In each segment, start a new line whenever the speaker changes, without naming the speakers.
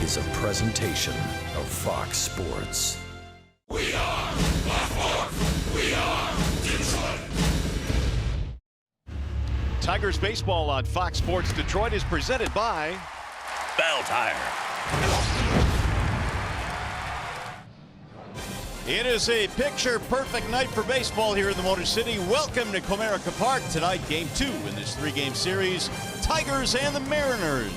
is a presentation of Fox Sports.
We are Buffalo. We are Detroit.
Tigers baseball on Fox Sports Detroit is presented by
Bell Tire.
It is a picture-perfect night for baseball here in the Motor City. Welcome to Comerica Park. Tonight, Game 2 in this three-game series, Tigers and the Mariners.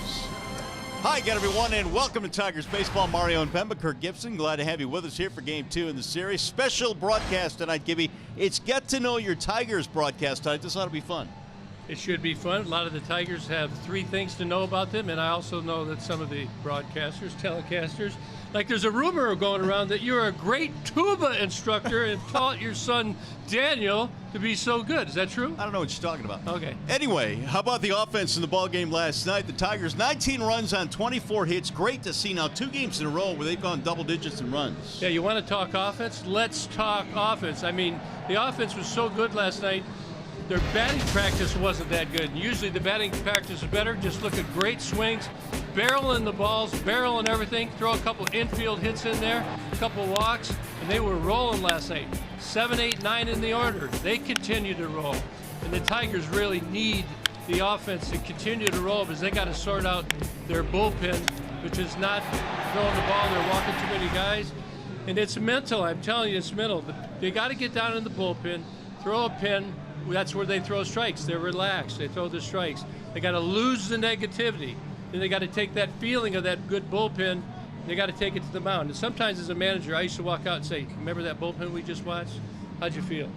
Hi again, everyone, and welcome to Tigers baseball. Mario and Pemba, Kirk Gibson, glad to have you with us here for Game 2 in the series. Special broadcast tonight, Gibby. It's Get to Know Your Tigers broadcast tonight. This ought to be fun.
It should be fun. A lot of the Tigers have three things to know about them, and I also know that some of the broadcasters, telecasters, like there's a rumor going around that you're a great tuba instructor and taught your son Daniel to be so good. Is that true?
I don't know what you're talking about.
Okay.
Anyway, how about the offense in the ballgame last night? The Tigers, 19 runs on 24 hits. Great to see now 2 games in a row where they've gone double digits in runs.
Yeah, you want to talk offense? Let's talk offense. I mean, the offense was so good last night. Their batting practice wasn't that good. Usually the batting practice is better. Just look at great swings, barreling the balls, barreling everything, throw a couple infield hits in there, a couple walks, and they were rolling last night. 7, 8, 9 in the order. They continue to roll. And the Tigers really need the offense to continue to roll because they got to sort out their bullpen, which is not throwing the ball. They're walking too many guys. And it's mental. I'm telling you, it's mental. They got to get down in the bullpen, throw a pin. That's where they throw strikes. They're relaxed. They throw the strikes. They got to lose the negativity. Then they got to take that feeling of that good bullpen. They got to take it to the mound. And sometimes as a manager, I used to walk out and say, remember that bullpen we just watched? How'd you feel?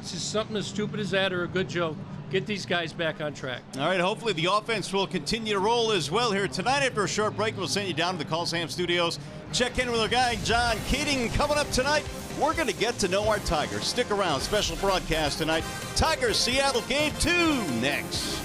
It's just something as stupid as that or a good joke. Get these guys back on track.
All right, hopefully the offense will continue to roll as well here tonight. After a short break, we'll send you down to the Callsam Studios. Check in with our guy, John Keating. Coming up tonight, we're going to get to know our Tigers. Stick around. Special broadcast tonight. Tigers Seattle Game 2 next.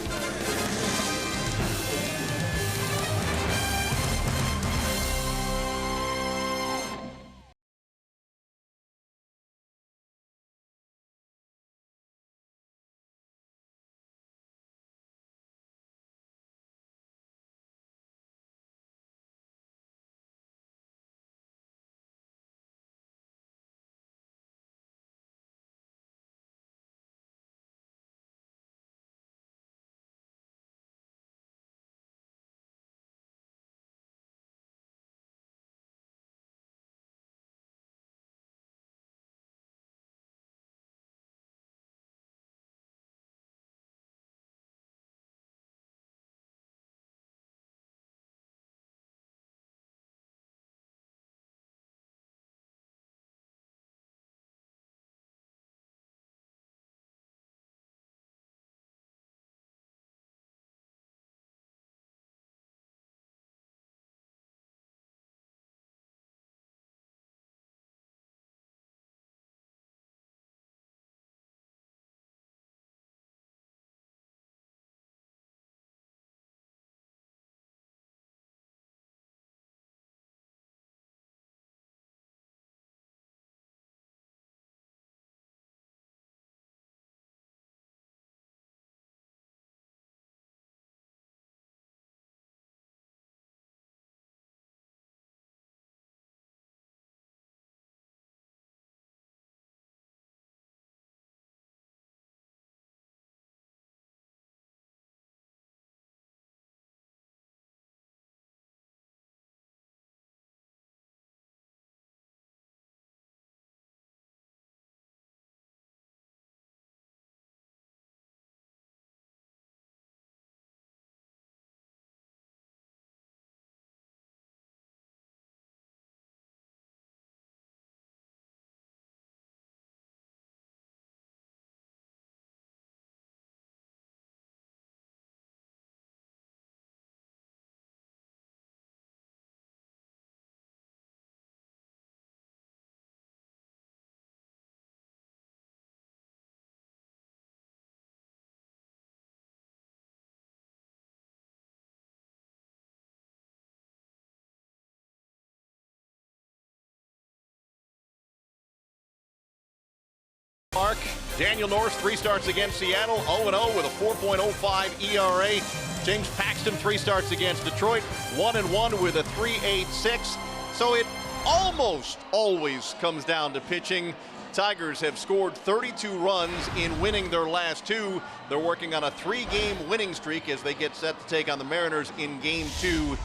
Mark,
Daniel Norris, 3 starts against Seattle, 0-0 with a 4.05 ERA. James Paxton, 3 starts against Detroit, 1-1 with a 3.86. So it almost always comes down to pitching. Tigers have scored 32 runs in winning their last 2. They're working on a 3-game winning streak as they get set to take on the Mariners in Game 2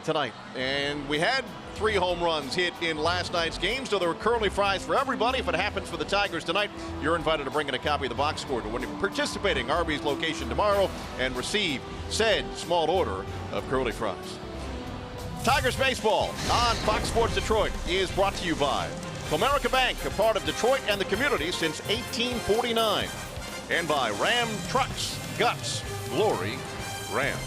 tonight. And we had 3 home runs hit in last night's game, so there are curly fries for everybody. If it happens for the Tigers tonight, you're invited to bring in a copy of the box score to when you're participating Arby's location tomorrow and receive said small order of curly fries. Tigers baseball on Fox Sports Detroit is brought to you by Comerica Bank, a part of Detroit and the community since 1849. And by Ram Trucks, Guts, Glory, Ram.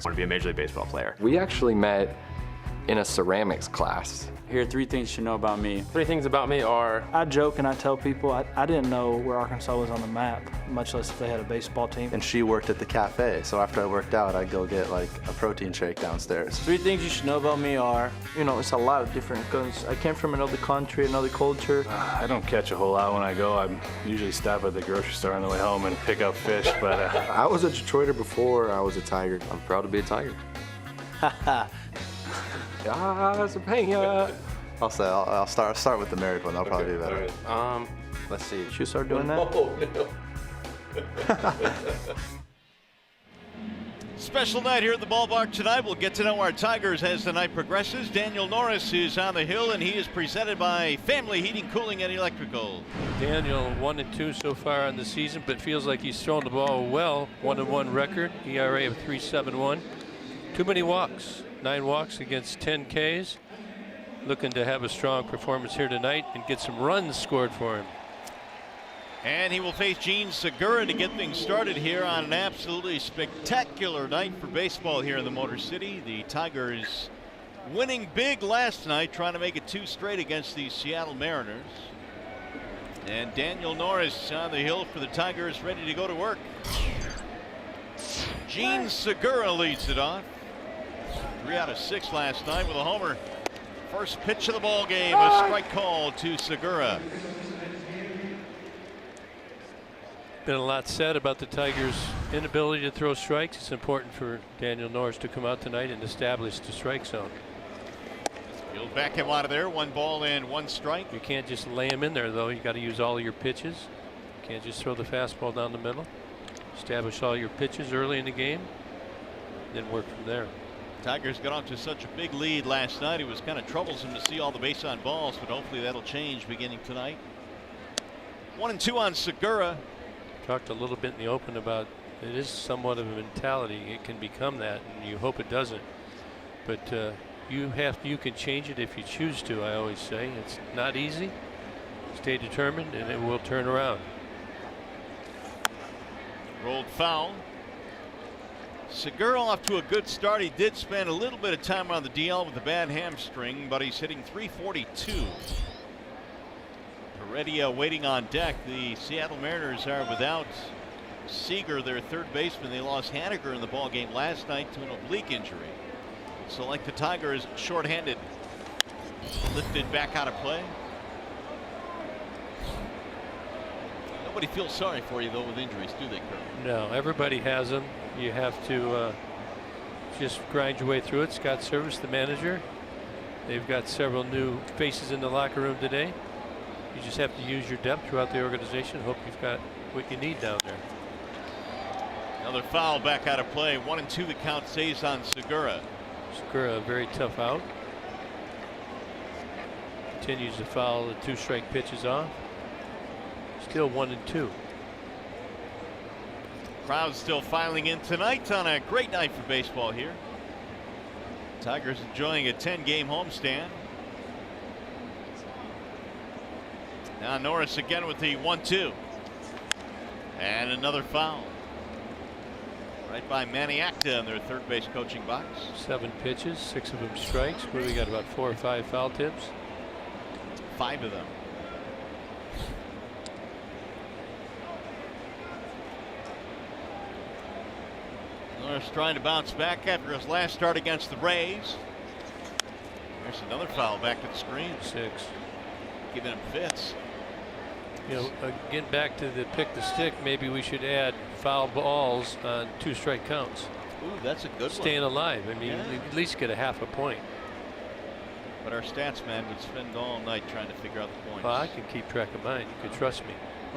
I want to be a Major League Baseball player.
We actually met in a ceramics class.
Here are 3 things you should know about me.
3 things about me are...
I joke and I tell people I didn't know where Arkansas was on the map, much less if they had a baseball team.
And she worked at the cafe, so after I worked out, I'd go get like a protein shake downstairs.
3 things you should know about me are...
You know, it's a lot of different, because I came from another country, another culture.
I don't catch a whole lot when I go. I usually stop at the grocery store on the way home and pick up fish, but...
I was a Detroiter before I was a Tiger.
I'm proud to be a Tiger.
I'll say I'll start with the married one. That'll probably be better.
Right. Let's see.
Should you start doing that?
Oh, no.
Special night here at the ballpark tonight. We'll get to know our Tigers as the night progresses. Daniel Norris is on the hill, and he is presented by Family Heating, Cooling, and Electrical.
Daniel 1-2 so far on the season, but feels like he's thrown the ball well. 1-1 record, ERA of 3.71. Too many walks, 9 walks against 10 Ks. Looking to have a strong performance here tonight and get some runs scored for him.
And he will face Gene Segura to get things started here on an absolutely spectacular night for baseball here in the Motor City. The Tigers winning big last night, trying to make it 2 straight against the Seattle Mariners. And Daniel Norris on the hill for the Tigers, ready to go to work. Gene Segura leads it off. 3 out of 6 last night with a homer. First pitch of the ball game, a strike call to Segura.
Been a lot said about the Tigers' inability to throw strikes. It's important for Daniel Norris to come out tonight and establish the strike zone.
You'll back him out of there. 1 ball and 1 strike.
You can't just lay him in there, though. You got to use all of your pitches. You can't just throw the fastball down the middle. Establish all your pitches early in the game, then work from there.
Tigers got off to such a big lead last night. It was kind of troublesome to see all the base on balls, but hopefully that'll change beginning tonight. 1-2 on Segura.
Talked a little bit in the open about it is somewhat of a mentality. It can become that, and you hope it doesn't. But you can change it if you choose to. I always say it's not easy. Stay determined, and it will turn around.
Rolled foul. Segura off to a good start. He did spend a little bit of time on the DL with a bad hamstring, but he's hitting .342. Heredia waiting on deck. The Seattle Mariners are without Seager, their third baseman. They lost Haniger in the ball game last night to an oblique injury. So like the Tigers, shorthanded. Lifted back out of play. Nobody feels sorry for you though with injuries, do they, Kurt?
No, everybody has them. You have to just grind your way through it. Scott Service, the manager, they've got several new faces in the locker room today. You just have to use your depth throughout the organization. Hope you've got what you need down there.
Another foul back out of play. 1-2 the count stays on Segura.
Segura, a very tough out. Continues to foul the 2 strike pitches off. Still 1-2.
Crowd still filing in tonight on a great night for baseball here. Tigers enjoying a 10-game homestand. Now Norris again with the 1-2. And another foul. Right by Maniacta in their third base coaching box.
7 pitches, 6 of them strikes. What do we got, about 4 or 5 foul tips?
5 of them. Norris trying to bounce back after his last start against the Rays. There's another foul back to the screen.
6.
Giving him fits.
You know, getting back to the pick the stick, maybe we should add foul balls on 2 strike counts.
Ooh, that's a good
Staying
one.
alive. I mean, you at least get a half a point.
But our stats man would spend all night trying to figure out the points.
Well, I can keep track of mine. You can trust me.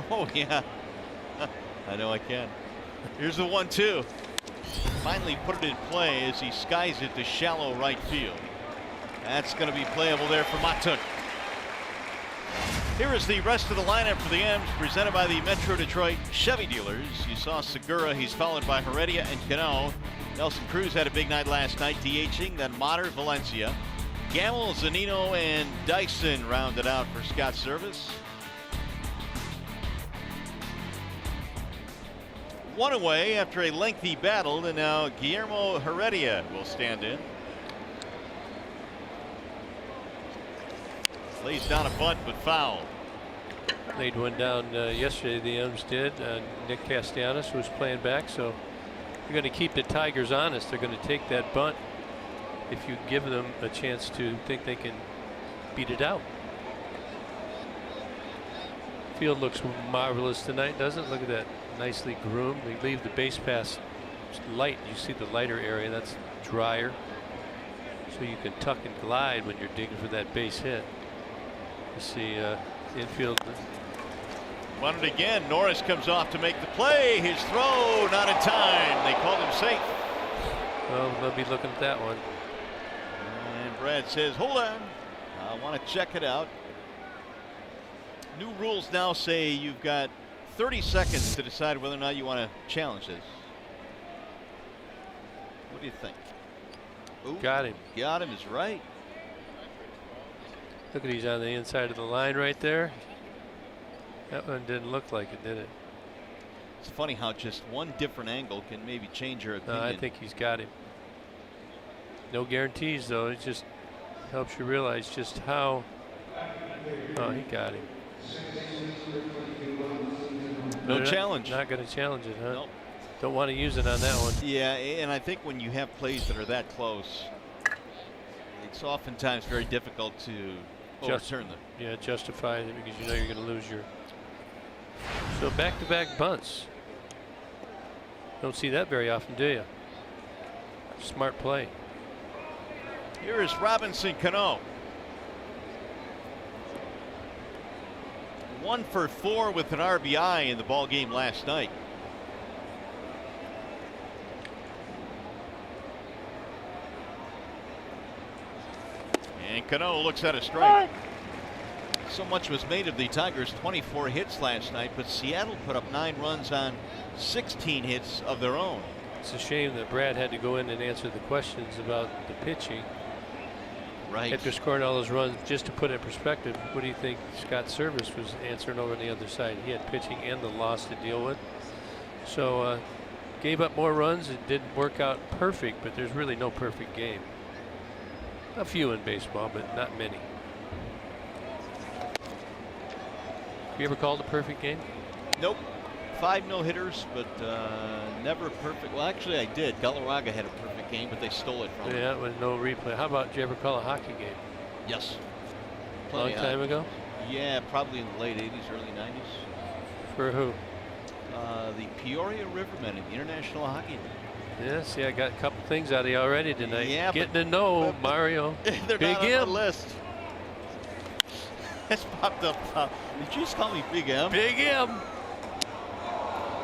Oh, yeah. I know I can. Here's the 1-2. Finally put it in play as he skies it to shallow right field. That's going to be playable there for Matuk. Here is the rest of the lineup for the M's, presented by the Metro Detroit Chevy dealers. You saw Segura. He's followed by Heredia and Cano. Nelson Cruz had a big night last night, DHing. Then Mater, Valencia. Gamble, Zanino, and Dyson rounded out for Scott Service. 1 away after a lengthy battle, and now Guillermo Heredia will stand in. Lays down a bunt, but foul.
Laid one down yesterday, the M's did. Nick Castellanos, who was playing back, so you're going to keep the Tigers honest. They're going to take that bunt if you give them a chance to think they can beat it out. Field looks marvelous tonight, doesn't it? Look at that, nicely groomed. They leave the base pass light. You see the lighter area, that's drier, so you can tuck and glide when you're digging for that base hit. You see infield.
Won it again. Norris comes off to make the play. His throw not in time. They called him safe.
Well, they'll be looking at that one.
And Brad says, hold on, I want to check it out. New rules now say you've got 30 seconds to decide whether or not you want to challenge this. What do you think? Ooh,
got him.
Got him is right.
Look at, he's on the inside of the line right there. That one didn't look like it, did it?
It's funny how just one different angle can maybe change your opinion.
No, I think he's got him. No guarantees, though. It's just helps you realize just how. Oh, he got him.
No
They're
challenge.
Not going to challenge it, huh?
Nope.
Don't want to use it on that one.
Yeah, and I think when you have plays that are that close, it's oftentimes very difficult to overturn them.
Yeah, justify it because you know you're going to lose your. So back-to-back bunts. Don't see that very often, do you? Smart play.
Here is Robinson Cano. 1 for 4 with an RBI in the ball game last night. And Cano looks at a strike. So much was made of the Tigers' 24 hits last night, but Seattle put up 9 runs on 16 hits of their own.
It's a shame that Brad had to go in and answer the questions about the pitching.
Right.
After scoring all those runs, just to put it in perspective, what do you think Scott Service was answering over on the other side? He had pitching and the loss to deal with. So gave up more runs. It didn't work out perfect, but there's really no perfect game. A few in baseball, but not many. You ever called a perfect game?
Nope. 5 no-hitters, but never perfect. Well, actually, I did. Galarraga had a perfect game, but they stole it from him.
Yeah, with no replay. How about, did you ever call a hockey game?
Yes.
Long time ago?
Yeah, probably in the late 80s, early 90s.
For who?
The Peoria Rivermen in the International Hockey League.
Yeah, see, I got a couple things out of you already tonight.
Yeah,
getting to know Mario.
They're
Big
not on
M.
the list. That's popped up. Did you just call me Big M?
Big M.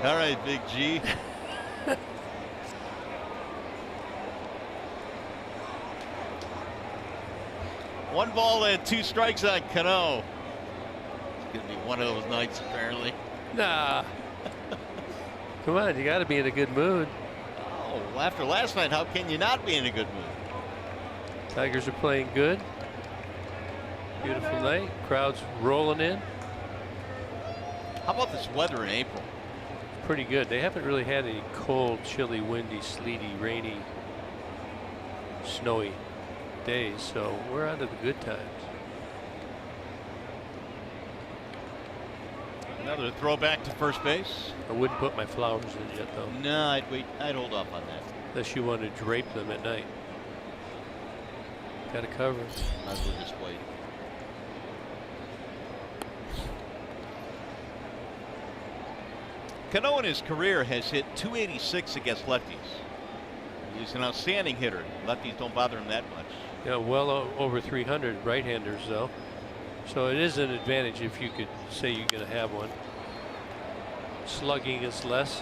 All right, Big G. One ball and 2 strikes on Cano. It's going to be one of those nights, apparently.
Nah. Come on, you got to be in a good mood.
Oh, well, after last night, how can you not be in a good mood?
Tigers are playing good. Beautiful night. Crowds rolling in.
How about this weather in April?
Pretty good. They haven't really had any cold, chilly, windy, sleety, rainy, snowy days, so we're on to the good times.
Another throwback to first base.
I wouldn't put my flowers in yet, though.
No, I'd wait. I'd hold off on that.
Unless you want to drape them at night. Got to cover.
Might as well just wait. Cano in his career has hit .286 against lefties. He's an outstanding hitter. Lefties don't bother him that much.
Yeah, well over 300 right-handers, though. So it is an advantage if you could say you're going to have one. Slugging is less.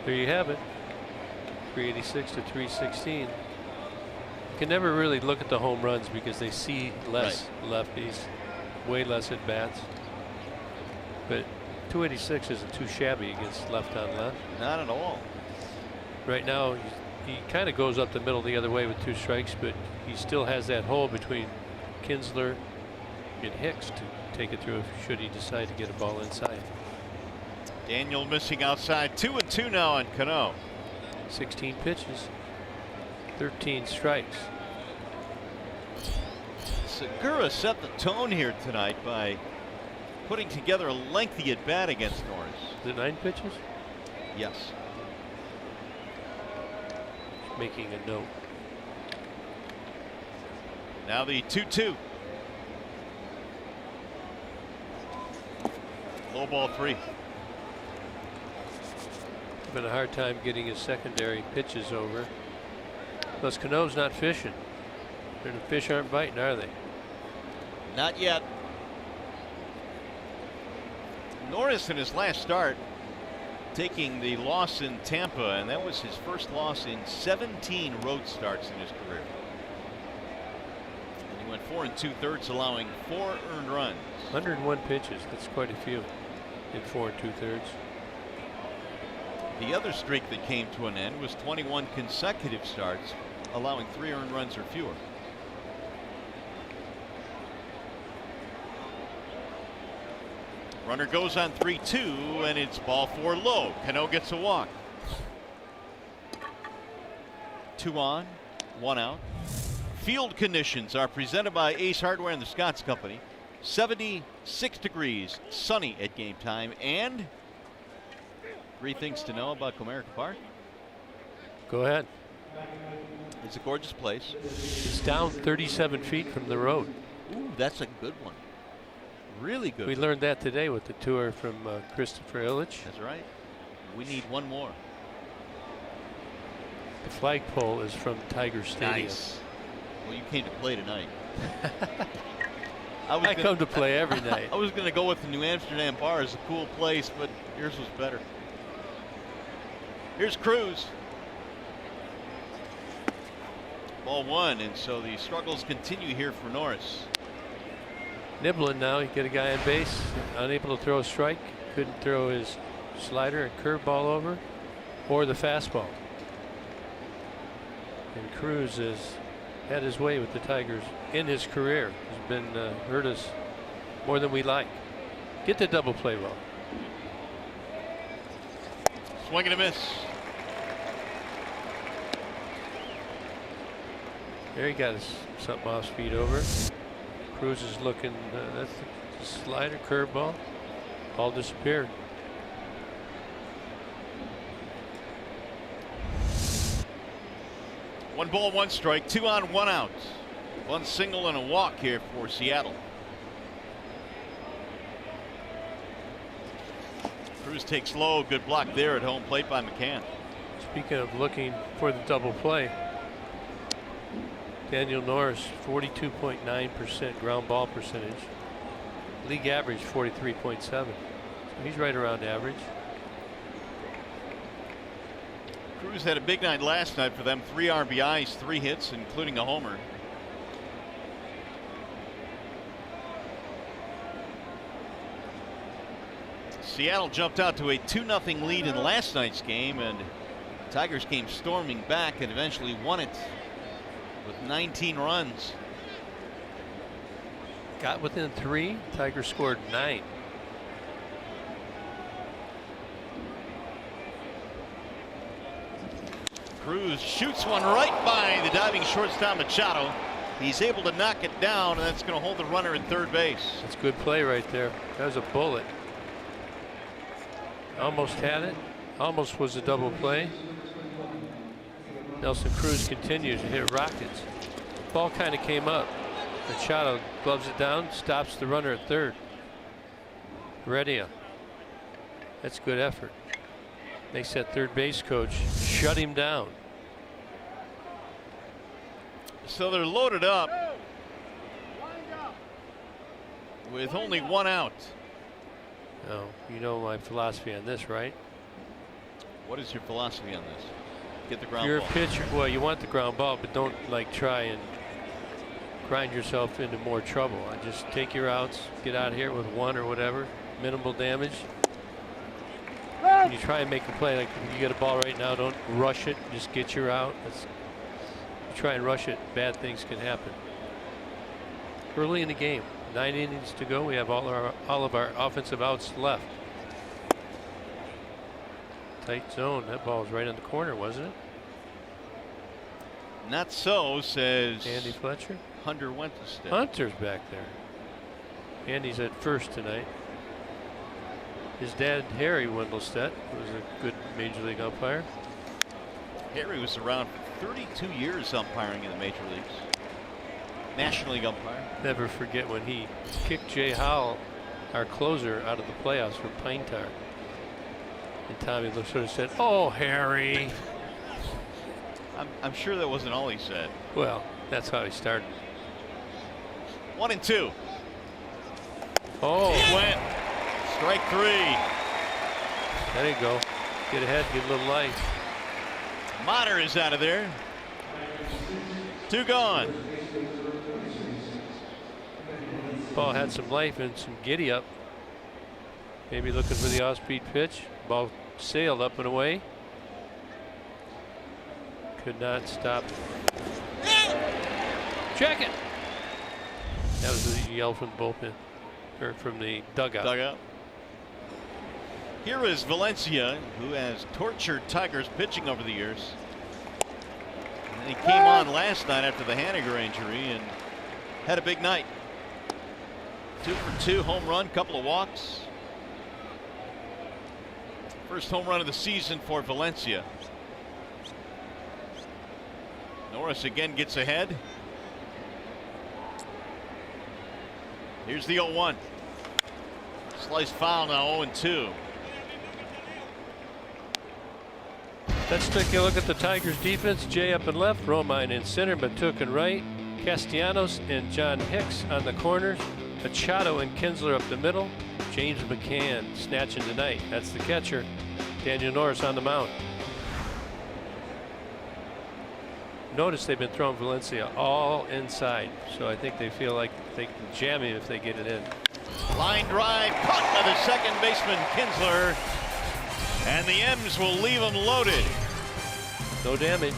There you have it. 386 to 316. You can never really look at the home runs because they see less lefties, way less at bats. But 286 isn't too shabby against left on left.
Not at all.
Right now, he kind of goes up the middle the other way with 2 strikes, but he still has that hole between Kinsler and Hicks to take it through should he decide to get a ball inside.
Daniel missing outside. 2-2 now on Cano.
16 pitches, 13 strikes.
Segura set the tone here tonight by putting together a lengthy at bat against Norris.
Is it 9 pitches?
Yes.
Making a note.
Now the 2-2. Low ball 3.
Been a hard time getting his secondary pitches over. Plus Cano's not fishing. The fish aren't biting, are they?
Not yet. Norris in his last start taking the loss in Tampa, and that was his first loss in 17 road starts in his career. And he went 4 2/3, allowing 4 earned runs.
101 pitches. That's quite a few in 4 2/3.
The other streak that came to an end was 21 consecutive starts, allowing 3 earned runs or fewer. Runner goes on 3-2, and it's ball 4 low. Cano gets a walk. 2 on, 1 out. Field conditions are presented by Ace Hardware and the Scotts Company. 76 degrees, sunny at game time, and 3 things to know about Comerica Park.
Go ahead.
It's a gorgeous place.
It's down 37 feet from the road.
Ooh, that's a good one. Really good.
We learned that today with the tour from Christopher Illich.
That's right. We need one more.
The flagpole is from Tiger Stadium.
Nice. Well, you came to play tonight.
I come to play every night.
I was going to go with the New Amsterdam Bar as a cool place, but yours was better. Here's Cruz. Ball 1, and so the struggles continue here for Norris.
Nibbling now. You get a guy on base, unable to throw a strike. Couldn't throw his slider and curveball over, or the fastball. And Cruz has had his way with the Tigers in his career. Has been hurt us more than we like. Get the double play ball.
Swing and a miss.
There he got something off speed over. Cruz is looking. That's the slider, curveball. Ball disappeared.
One ball, 1 strike, 2 on, 1 out. 1 single and a walk here for Seattle. Cruz takes low. Good block there at home plate by McCann.
Speaking of looking for the double play, Daniel Norris, 42.9% ground ball percentage. League average 43.7. So he's right around average.
Cruz had a big night last night for them. 3 RBIs, 3 hits, including a homer. Seattle jumped out to a 2-0 lead in last night's game, and Tigers came storming back and eventually won it with 19 runs.
Got within 3. Tigers scored 9.
Cruz shoots one right by the diving shortstop Machado. He's able to knock it down, and that's going to hold the runner at third base.
That's good play right there. That was a bullet. Almost had it. Almost was a double play. Nelson Cruz continues to hit rockets. Ball kind of came up. Machado gloves it down, stops the runner at third. Heredia. That's good effort. Makes that third base coach shut him down.
So they're loaded up with only 1 out.
Oh, you know my philosophy on this, right?
What is your philosophy on this? Get the ground
You're
ball.
a pitcher. Well, you want the ground ball, but don't like try and grind yourself into more trouble. I just take your outs, get out of here with 1 or whatever, minimal damage. When you try and make a play, like you get a ball right now, don't rush it. Just get your out. You try and rush it, bad things can happen. Early in the game, 9 innings to go. We have all of our offensive outs left. Tight zone. That ball was right on the corner, wasn't it?
Not so, says
Andy Fletcher.
Hunter Wendelstedt.
Hunter's back there. Andy's at first tonight. His dad, Harry Wendelstedt, was a good major league umpire.
Harry was around for 32 years umpiring in the major leagues. National League umpire.
Never forget when he kicked Jay Howell, our closer, out of the playoffs for Pine Tar. And Tommy sort of said, "Oh, Harry."
I'm sure that wasn't all he said.
Well, that's how he started.
1 and 2.
Oh,
He went. Strike 3.
There you go. Get ahead, get a little life.
Motter is out of there. 2 gone.
Ball had some life and some giddy up. Maybe looking for the off-speed pitch. Ball sailed up and away. Could not stop. Check it. That was a yell from the bullpen, or from the dugout.
Here is Valencia, who has tortured Tigers pitching over the years. He came on last night after the Haniger injury and had a big night. 2 for 2, home run, couple of walks. First home run of the season for Valencia. Norris again gets ahead. Here's the 0-1. Slice foul now, 0-2.
Let's take a look at the Tigers defense. Jay up and left, Romine in center, Matuk in right, Castellanos and John Hicks on the corners, Machado and Kinsler up the middle, James McCann snatching tonight. That's the catcher. Daniel Norris on the mound. Notice they've been throwing Valencia all inside, so I think they feel like they can jam him if they get it in.
Line drive caught by the second baseman Kinsler, and the M's will leave him loaded.
No damage.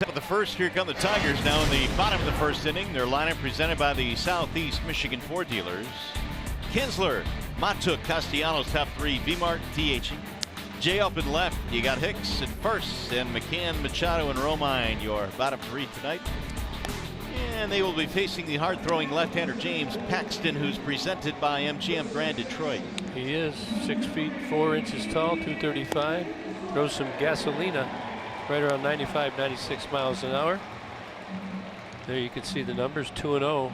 Top of the first, here come the Tigers now in the bottom of the first inning. Their lineup presented by the Southeast Michigan Ford dealers. Kinsler, Matuk, Castellanos, top three, V-Mart, TH. Jay up and left. You got Hicks at first, and McCann, Machado, and Romine, your bottom three tonight. And they will be facing the hard-throwing left-hander James Paxton, who's presented by MGM Grand Detroit.
He is 6 feet 4 inches tall, 235. Throws some gasolina. Right around 95, 96 miles an hour. There you can see the numbers, 2-0.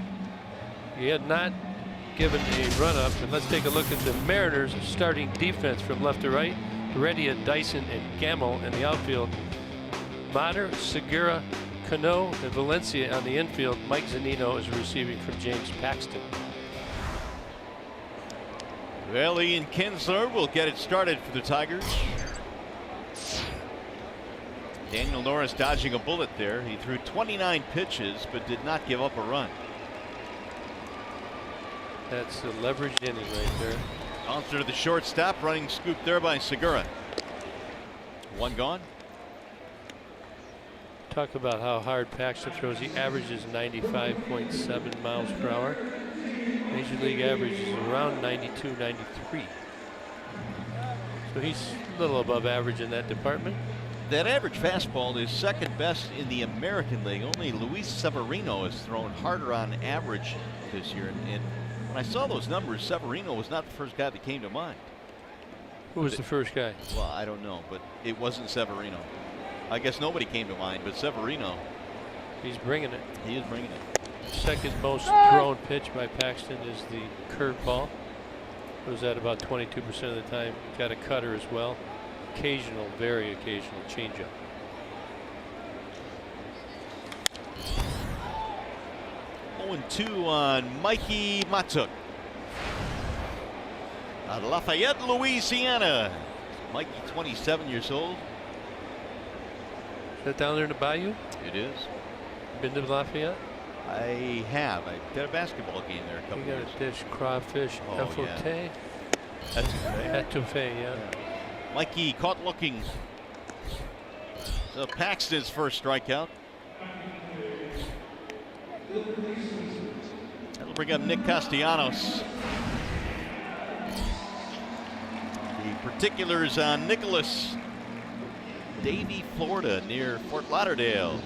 He had not given a run up. And let's take a look at the Mariners starting defense from left to right. Heredia, Dyson, and Gamble in the outfield. Mater, Segura, Cano, and Valencia on the infield. Mike Zunino is receiving from James Paxton.
Well, Ian Kinsler will get it started for the Tigers. Daniel Norris dodging a bullet there. He threw 29 pitches but did not give up a run.
That's a leveraged inning right there.
Bouncer to the shortstop, running scoop there by Segura. One gone.
Talk about how hard Paxton throws. He averages 95.7 miles per hour. Major League average is around 92, 93. So he's a little above average in that department.
That average fastball is second best in the American League. Only Luis Severino has thrown harder on average this year. And when I saw those numbers, Severino was not the first guy that came to mind.
Who was the first guy?
Well, I don't know, but it wasn't Severino. I guess nobody came to mind, but Severino.
He's bringing it.
He is bringing it.
Second most thrown pitch by Paxton is the curveball. Goes at about 22% of the time. Got a cutter as well. Occasional, very occasional changeup.
Oh, 0-2 on Mikey Matuk. Out of Lafayette, Louisiana. Mikey, 27 years old.
Is that down there in the bayou?
It is.
Been to Lafayette?
I have. I did a basketball game there a couple
You got
years.
a dish crawfish etouffee. Etouffee, yeah.
Mikey caught looking. So Paxton's first strikeout. That'll bring up Nick Castellanos. The particulars on Nicholas. Davie, Florida, near Fort Lauderdale.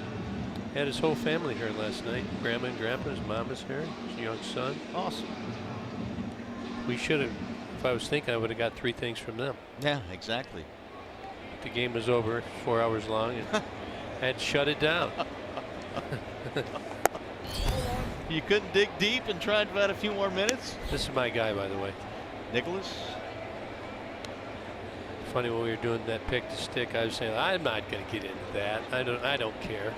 Had his whole family here last night. Grandma and Grandpa, his mom was here, his young son.
Awesome.
We should have, if I was thinking, I would have got 3 things from them.
Yeah, exactly.
The game was over, 4 hours long, and I had to shut it down.
You couldn't dig deep and try to add a few more minutes?
This is my guy, by the way.
Nicholas?
Funny, when we were doing that pick to stick, I was saying, I'm not going to get into that. I don't care.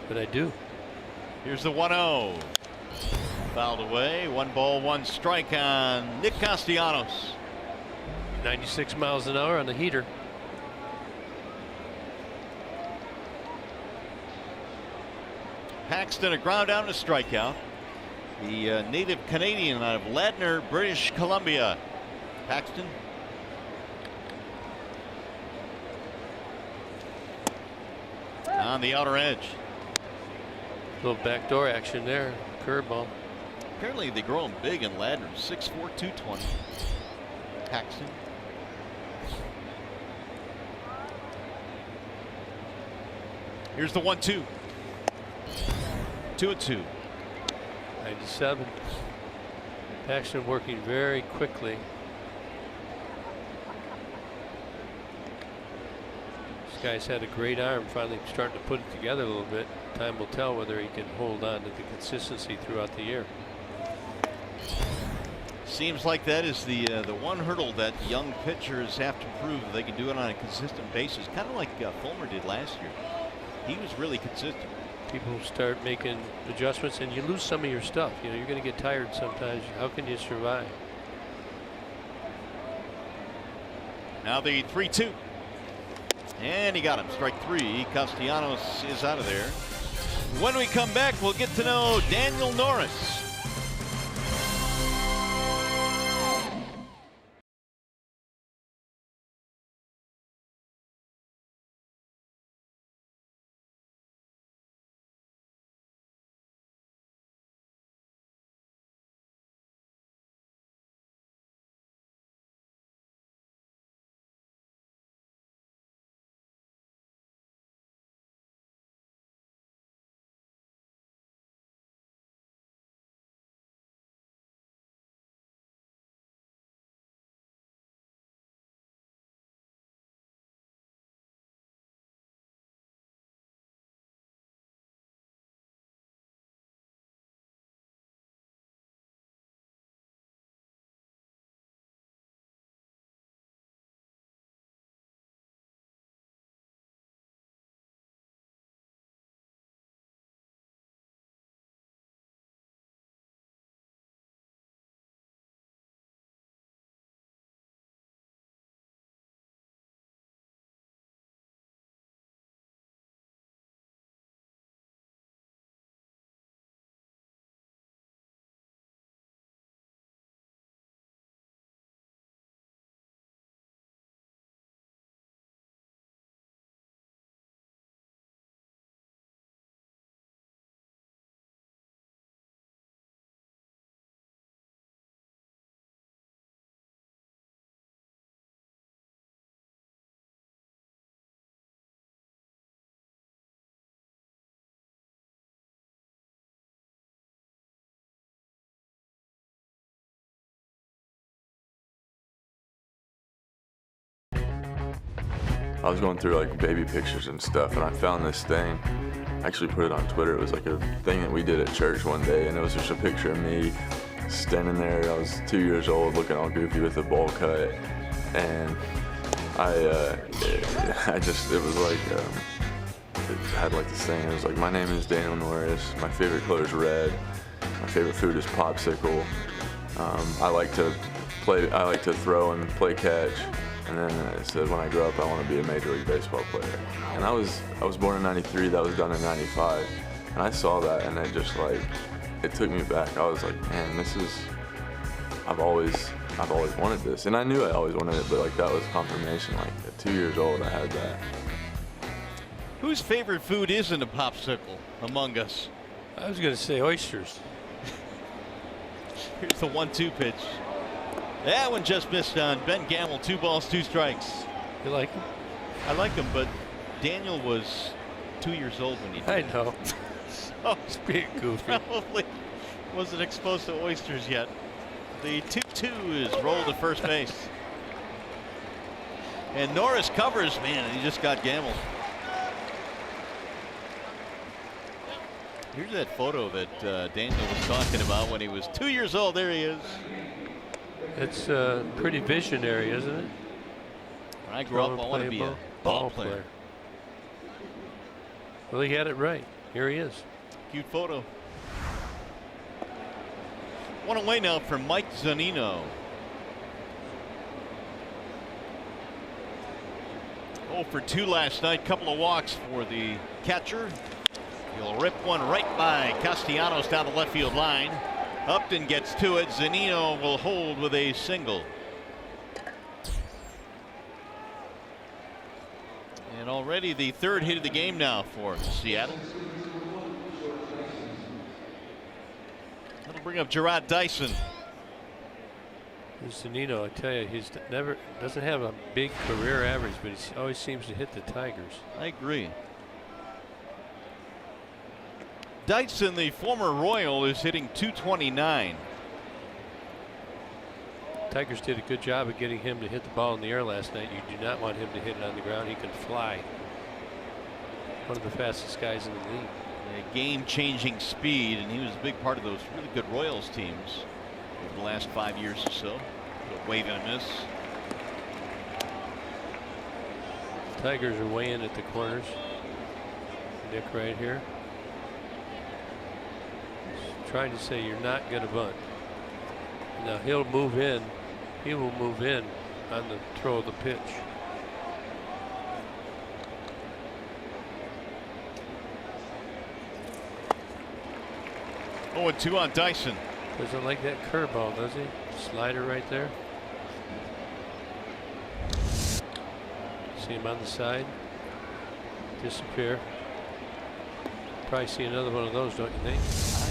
But I do.
Here's the 1-0. Fouled away. 1 ball, 1 strike on Nick Castellanos.
96 miles an hour on the heater.
Paxton, a ground out and a strikeout. The native Canadian out of Ladner, British Columbia. Paxton. On the outer edge.
Little backdoor action there. Curveball.
Apparently they grow him big in Ladner. 6'4", 220. Paxton. Here's the 1-2. 2-2.
97. Paxton working very quickly. This guy's had a great arm, finally starting to put it together a little bit. Time will tell whether he can hold on to the consistency throughout the year.
Seems like that is the one hurdle that young pitchers have to prove they can do it on a consistent basis, kind of like Fulmer did last year. He was really consistent.
People start making adjustments and you lose some of your stuff. You know, you're going to get tired sometimes. How can you survive?
Now the 3-2. And he got him. Strike 3. Castellanos is out of there. When we come back, we'll get to know Daniel Norris.
I was going through like baby pictures and stuff, and I found this thing. I actually put it on Twitter. It was like a thing that we did at church one day, and it was just a picture of me standing there. I was 2 years old, looking all goofy with a bowl cut, and it was like, it had like this thing. It was like, my name is Daniel Norris. My favorite color is red. My favorite food is popsicle. I like to throw and play catch. And then it said, when I grow up, I want to be a Major League Baseball player. And I was born in '93. That was done in '95. And I saw that, and it just like, it took me back. I was like, man, this is, I've always wanted this. And I knew I always wanted it, but like that was confirmation. Like at 2 years old, I had that.
Whose favorite food isn't a popsicle among us?
I was going to say oysters.
Here's the 1-2 pitch. That one just missed on Ben Gamble. 2 balls, 2 strikes.
You like him?
I like him, but Daniel was 2 years old when he did.
I know.
Oh,
It's being goofy.
probably wasn't exposed to oysters yet. The 2-2 is rolled to first base. And Norris covers, man, and he just got Gamble. Here's that photo that Daniel was talking about when he was 2 years old. There he is.
It's pretty visionary, isn't it?
When I grow up, I want to be a ball player.
Well, he had it right. Here he is.
Cute photo. One away now from Mike Zunino. 0 for 2 last night. Couple of walks for the catcher. He'll rip one right by Castellanos down the left field line. Upton gets to it. Zunino will hold with a single. And already the 3rd hit of the game now for Seattle. That'll bring up Gerard Dyson.
Zunino, I tell you, he's doesn't have a big career average, but he always seems to hit the Tigers.
I agree. Dyson, the former Royal, is hitting .229.
Tigers did a good job of getting him to hit the ball in the air last night. You do not want him to hit it on the ground. He can fly. One of the fastest guys in the league.
A game-changing speed, and he was a big part of those really good Royals teams over the last 5 years or so. A wave and a miss.
Tigers are way in at the corners. Nick right here. He's trying to say you're not going to bunt. Now he'll move in. He will move in on the throw of the pitch.
Oh, and 2 on Dyson.
Doesn't like that curveball, does he? Slider right there. See him on the side. Disappear. Probably see another one of those, don't you think?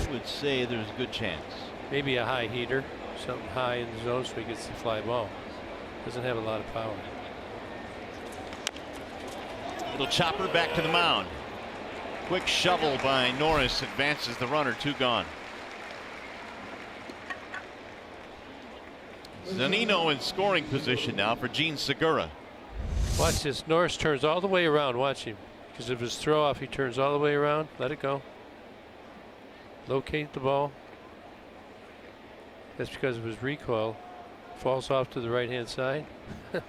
I would say there's a good chance.
Maybe a high heater. Something high in the zone so he gets the fly ball. Doesn't have a lot of power.
Little chopper back to the mound. Quick shovel by Norris advances the runner. 2 gone. Zunino in scoring position now for Gene Segura.
Watch this. Norris turns all the way around. Watch him. Because of his throw off, he turns all the way around. Let it go. Locate the ball. That's because of his recoil. Falls off to the right hand side. You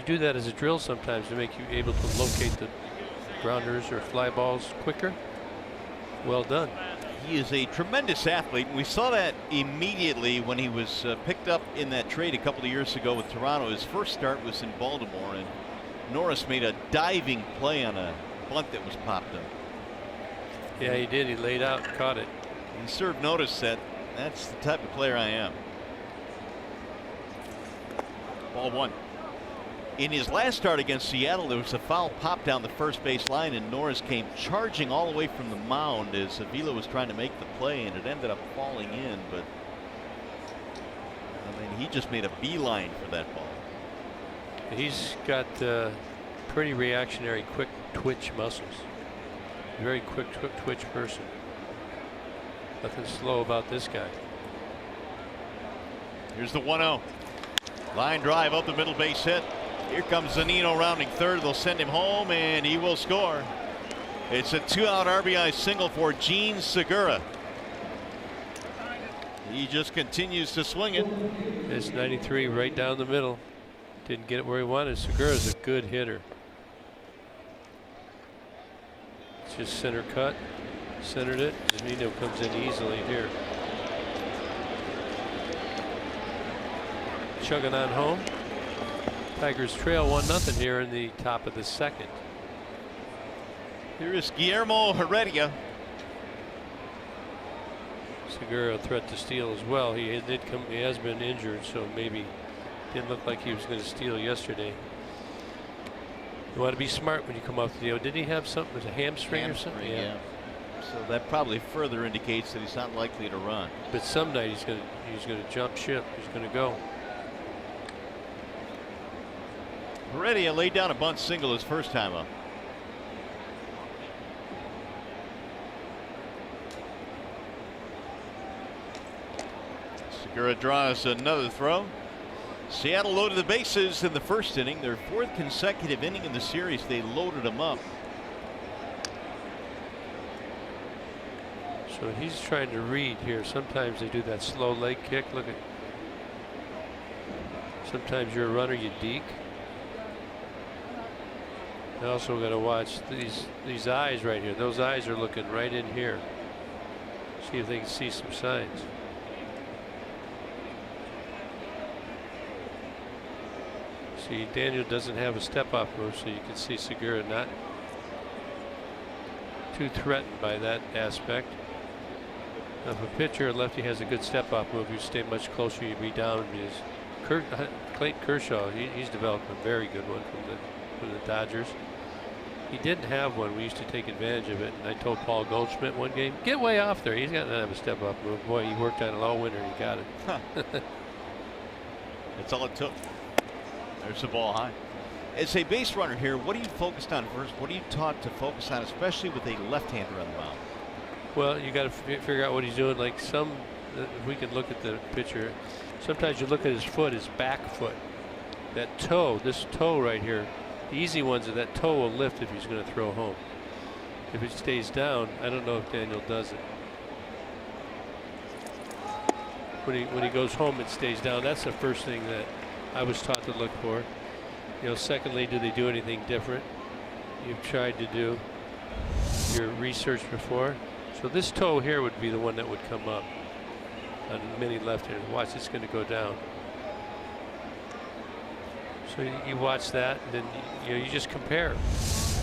do that as a drill sometimes to make you able to locate the grounders or fly balls quicker. Well done.
He is a tremendous athlete. We saw that immediately when he was picked up in that trade a couple of years ago with Toronto. His first start was in Baltimore, and Norris made a diving play on a bunt that was popped up.
Yeah, he did. He laid out and caught it.
He served notice that that's the type of player I am. Ball 1. In his last start against Seattle, there was a foul pop down the first base line, and Norris came charging all the way from the mound as Avila was trying to make the play, and it ended up falling in. But I mean, he just made a beeline for that ball.
He's got pretty reactionary, quick twitch muscles. Very quick twitch person. Nothing slow about this guy.
Here's the 1-0. Line drive up the middle base hit. Here comes Zunino rounding third. They'll send him home, and he will score. It's a 2-out RBI single for Gene Segura. He just continues to swing it.
It's 93 right down the middle. Didn't get it where he wanted. Segura's a good hitter. It's just center cut. Centered it. Zunino comes in easily here. Chugging on home. Tigers trail 1-0 here in the top of the second.
Here is Guillermo Heredia.
Segura a threat to steal as well. He has been injured, so maybe didn't look like he was going to steal yesterday. You want to be smart when you come off the deal. Did he have something? Was it a hamstring or something?
Yeah. So that probably further indicates that he's not likely to run.
But some night he's going to jump ship. He's going to go.
Heredia laid down a bunt single his first time up. Segura draws another throw. Seattle loaded the bases in the first inning. Their 4th consecutive inning in the series, they loaded them up.
So he's trying to read here. Sometimes they do that slow leg kick. Look at. Sometimes you're a runner, you deke. You also got to watch these eyes right here. Those eyes are looking right in here. See if they can see some signs. See, Daniel doesn't have a step-off move, so you can see Segura not too threatened by that aspect. Now, if a pitcher or lefty has a good step-off move, you stay much closer, you'd be down. Clayton Kershaw, he's developed a very good one from the Dodgers. He didn't have one. We used to take advantage of it, and I told Paul Goldschmidt one game, get way off there. He's got to have a step-off move. Boy, he worked on it all winter. He got it.
That's all it took. There's the ball high. As a base runner here, what are you focused on first? What are you taught to focus on, especially with a left-hander on the mound?
Well, you got to figure out what he's doing. Like if we can look at the pitcher, sometimes you look at his foot, his back foot, that toe, this toe right here. The easy ones are that toe will lift if he's going to throw home. If it stays down, I don't know if Daniel does it. When he goes home, it stays down. That's the first thing that I was taught to look for. You know, secondly, do they do anything different? You've tried to do your research before. So this toe here would be the one that would come up on many left-handers. Watch, it's going to go down. So you watch that, and then you just compare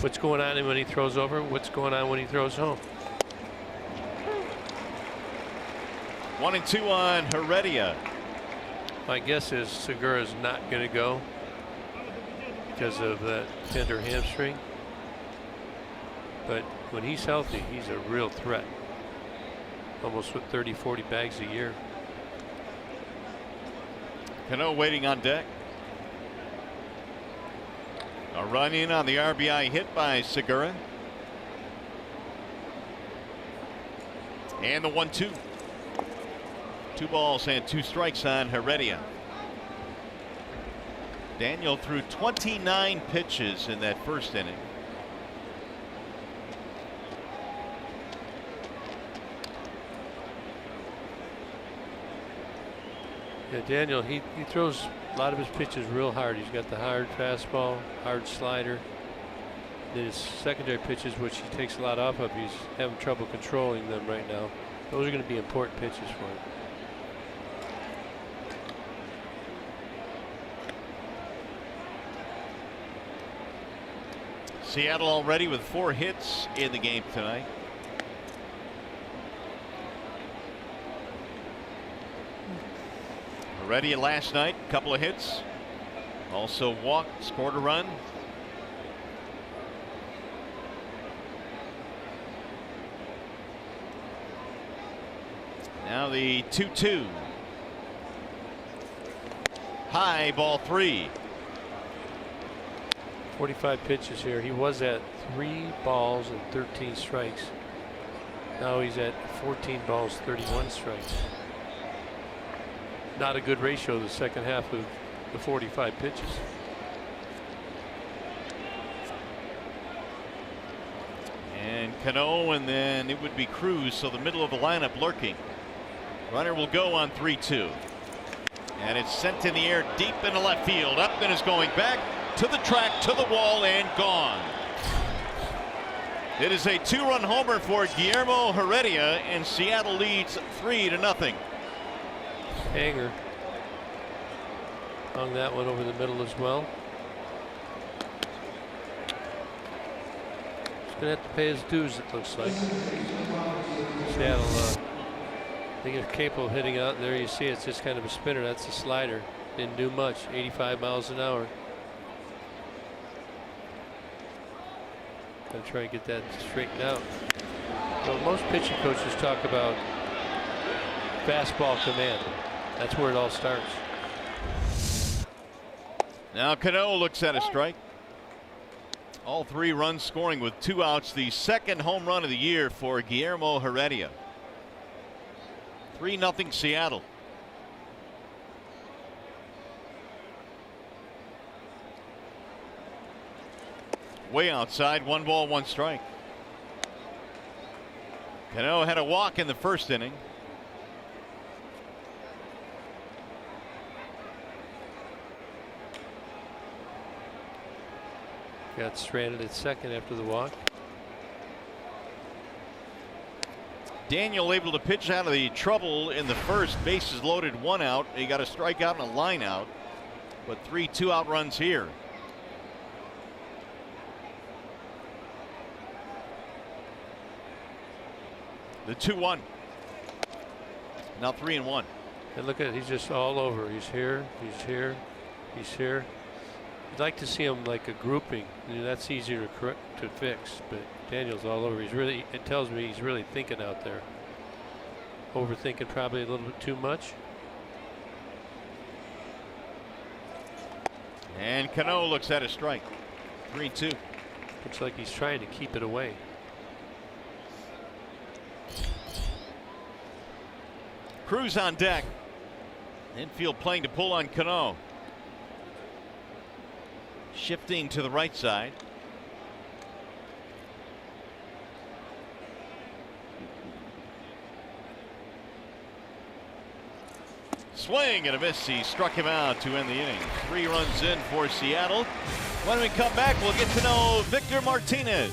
what's going on when he throws over, what's going on when he throws home.
1-2 on Heredia.
My guess is Segura is not going to go because of that tender hamstring. But when he's healthy, he's a real threat. Almost with 30-40 bags a year.
Cano waiting on deck. A run in on the RBI hit by Segura. And the 1-2. 2 balls and 2 strikes on Heredia. Daniel threw 29 pitches in that first inning.
Yeah, Daniel, he throws a lot of his pitches real hard. He's got the hard fastball, hard slider. Then his secondary pitches, which he takes a lot off of, he's having trouble controlling them right now. Those are going to be important pitches for him.
Seattle already with 4 hits in the game tonight. Heredia last night, a couple of hits. Also walked, scored a run. Now the 2-2. High, ball 3.
45 pitches here. He was at 3 balls and 13 strikes. Now he's at 14 balls, 31 strikes. Not a good ratio the second half of the 45 pitches.
And Cano, and then it would be Cruz, so the middle of the lineup lurking. Runner will go on 3-2. And it's sent in the air deep into left field. Up and is going back to the track, to the wall, and gone. It is a 2-run homer for Guillermo Heredia, and Seattle leads 3-0.
Hanger hung that one over the middle as well. Gonna have to pay his dues, it looks like. Seattle, I think it's capable of hitting out. There you see it's just kind of a spinner. That's a slider. Didn't do much. 85 miles an hour. Gonna try and get that straightened out. Well, most pitching coaches talk about fastball command. That's where it all starts.
Now Cano looks at a strike. All 3 runs scoring with 2 outs. The second home run of the year for Guillermo Heredia. 3-0 Seattle. Way outside, 1 ball, 1 strike. Cano had a walk in the first inning.
Got stranded at second after the walk.
Daniel able to pitch out of the trouble in the first. Bases loaded, 1 out. He got a strikeout and a line out, but 3 2-out runs here. The 2-1. Now 3-1.
And look at it, he's just all over. He's here, he's here, he's here. I'd like to see him like a grouping. You know, that's easier to fix, but Daniel's all over. He's really, it tells me he's really thinking out there. Overthinking probably a little bit too much.
And Cano looks at a strike. 3-2.
Looks like he's trying to keep it away.
Cruz on deck. Infield playing to pull on Cano. Shifting to the right side. Swing and a miss. He struck him out to end the inning. 3 runs in for Seattle. When we come back, we'll get to know Victor Martinez.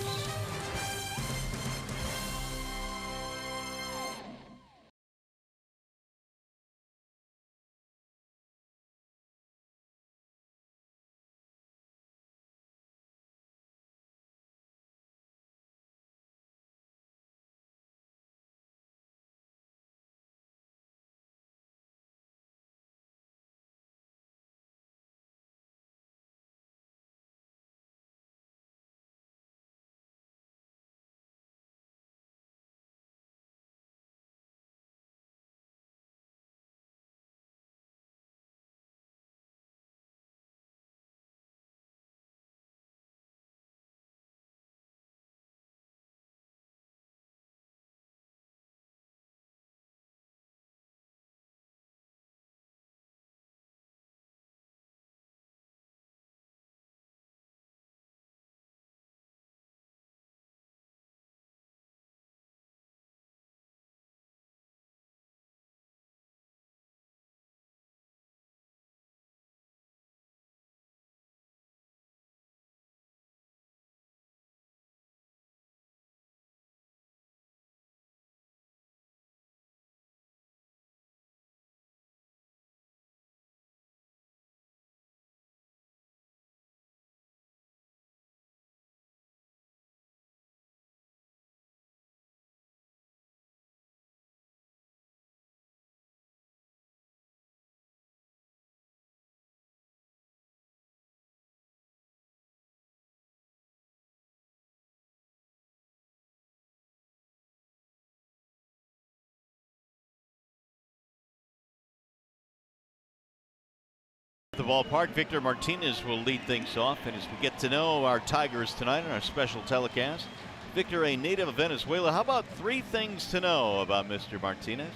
The ballpark, Victor Martinez will lead things off, and as we get to know our Tigers tonight on our special telecast, Victor, a native of Venezuela, how about 3 things to know about Mr. Martinez?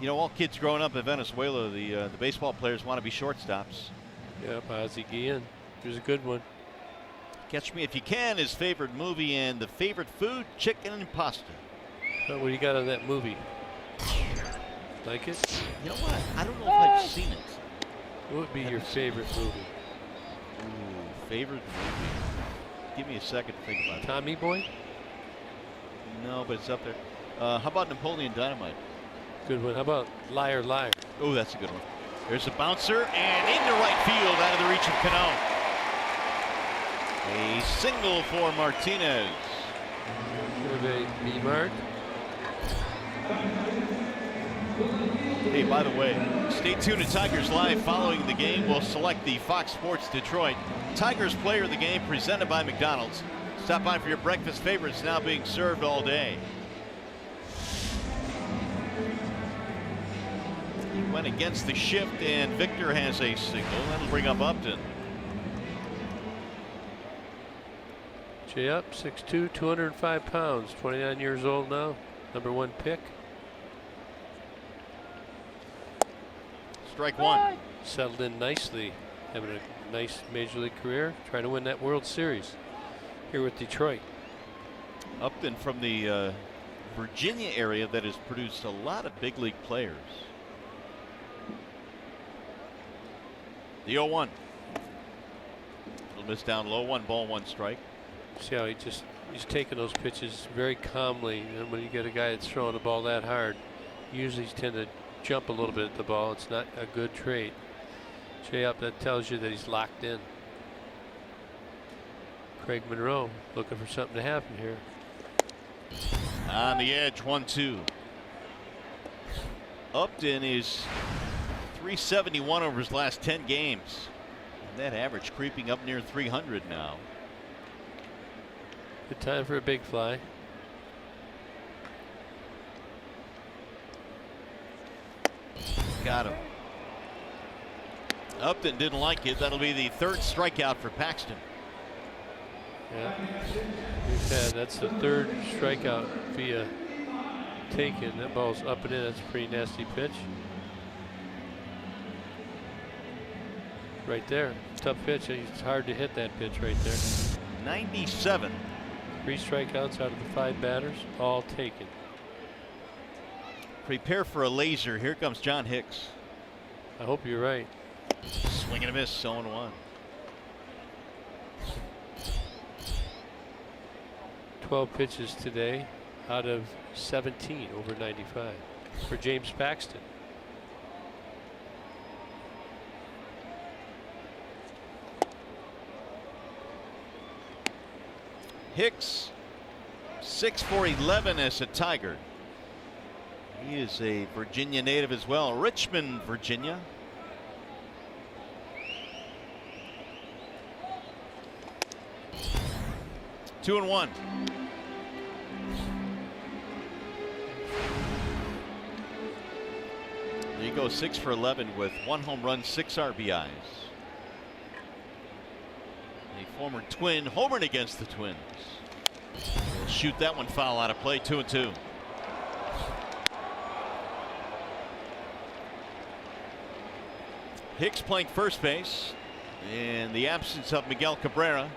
You know, all kids growing up in Venezuela, the baseball players want to be shortstops.
Yep, Ozzie Guillen. Here's a good one.
Catch Me If You Can, his favorite movie, and the favorite food, chicken and pasta.
What do you got on that movie? Like it?
You know what? I don't know if I've seen it.
What would be your favorite movie?
Ooh, favorite movie. Give me a second to think about it.
Tommy Boy?
No, but it's up there. How about Napoleon Dynamite?
Good one. How about Liar Liar?
Oh, that's a good one. There's a bouncer and into right field out of the reach of Cano. A single for Martinez.
a B mark.
Hey, by the way, stay tuned to Tigers Live. Following the game, we'll select the Fox Sports Detroit Tigers Player of the Game, presented by McDonald's. Stop by for your breakfast favorites, now being served all day. He went against the shift, and Victor has a single. That'll bring up Upton.
Jay up, 6'2", 205 pounds, 29 years old now, #1 pick.
Strike one.
Settled in nicely, having a nice major league career, trying to win that World Series here with Detroit.
Upton from the Virginia area that has produced a lot of big league players. The 0-1. Little miss down low, 1 ball, 1 strike.
See how he's taking those pitches very calmly, and when you get a guy that's throwing the ball that hard, usually he's tend to jump a little bit at the ball. It's not a good trait. Jay up, that tells you that he's locked in. Craig Monroe looking for something to happen here.
On the edge, 1-2. Upton is .371 over his last 10 games. And that average creeping up near 300 now.
Good time for a big fly.
Got him. Upton didn't like it. That'll be the 3rd strikeout for Paxton.
Yeah, that's the 3rd strikeout via taken. That ball's up and in. That's a pretty nasty pitch. Right there, tough pitch. It's hard to hit that pitch right there.
97.
3 strikeouts out of the 5 batters, all taken.
Prepare for a laser. Here comes John Hicks.
I hope you're right.
Swing and a miss, 0-1.
12 pitches today out of 17 over 95 for James Paxton.
Hicks, 6 for 11 as a Tiger. He is a Virginia native as well, Richmond, Virginia. Two and 1. There you go, 6 for 11 with 1 home run, 6 RBIs. A former Twin homered against the Twins. We'll shoot that one foul out of play, 2-2. Hicks playing first base in the absence of Miguel Cabrera.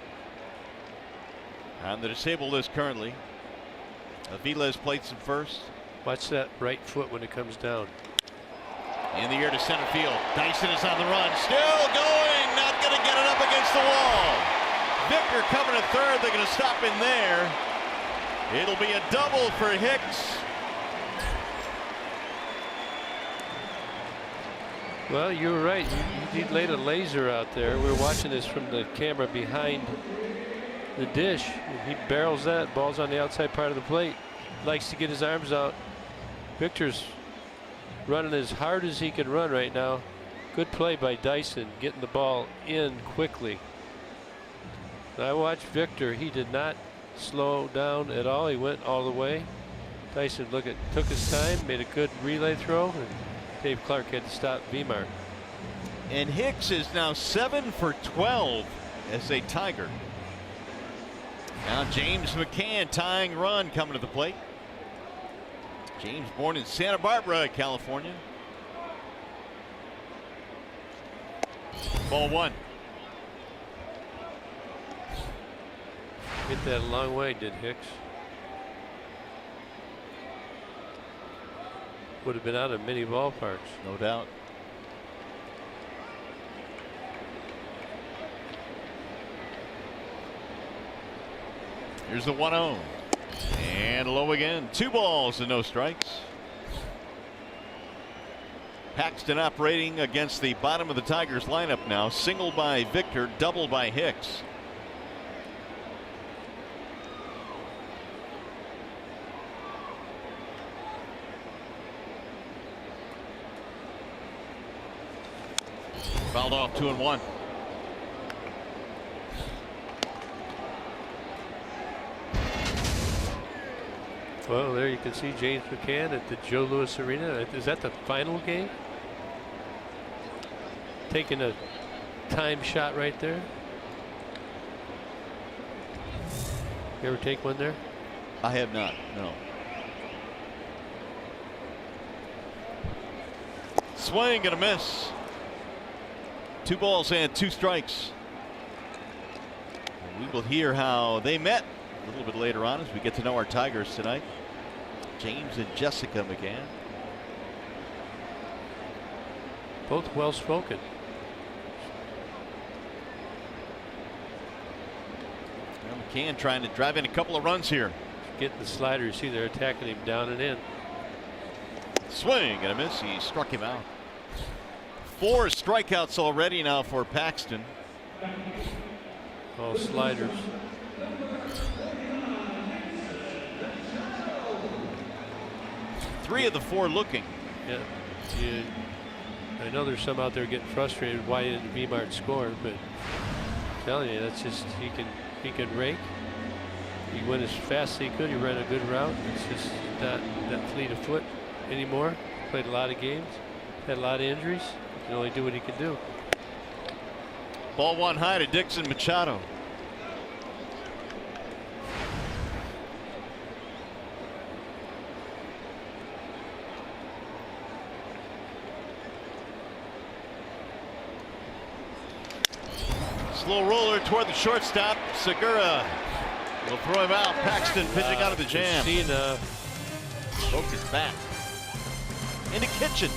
On the disabled list currently. Aviles played some first.
Watch that right foot when it comes down.
In the air to center field. Dyson is on the run. Still going. Not going to get it up against the wall. Victor coming to third. They're going to stop in there. It'll be a double for Hicks.
Well, you were right. He laid a laser out there. We were watching this from the camera behind the dish. He barrels that. Ball's on the outside part of the plate. Likes to get his arms out. Victor's running as hard as he can run right now. Good play by Dyson, getting the ball in quickly. I watched Victor. He did not slow down at all. He went all the way. Dyson took his time, made a good relay throw, and Dave Clark had to stop V-Mark.
And Hicks is now 7 for 12 as a Tiger. Now James McCann tying run coming to the plate. James born in Santa Barbara, California. Ball 1.
Hit that a long way, did Hicks. Would have been out of many ballparks.
No doubt. Here's the 1-0. And low again. 2 balls and no strikes. Paxton operating against the bottom of the Tigers lineup now. Single by Victor, double by Hicks. Fouled off, 2-1.
Well, there you can see James McCann at the Joe Louis Arena. Is that the final game? Taking a time shot right there. You ever take one there?
I have not, no. Swing and a miss. 2 balls and 2 strikes. And we will hear how they met a little bit later on as we get to know our Tigers tonight. James and Jessica McCann.
Both well spoken.
Well, McCann trying to drive in a couple of runs here.
Getting the slider, you see they're attacking him down and in.
Swing and a miss. He struck him out. 4 strikeouts already now for Paxton.
All sliders.
Three of the 4 looking.
Yeah. I know there's some out there getting frustrated why didn't V-Mart score, but I'm telling you, that's just he can rake. He went as fast as he could. He ran a good route. It's just not that fleet of foot anymore. Played a lot of games. Had a lot of injuries. He can only do what he can do.
Ball 1 high to Dixon Machado. Slow roller toward the shortstop. Segura will throw him out. Paxton pitching out of the jam. Broke his bat. Into Kitchen.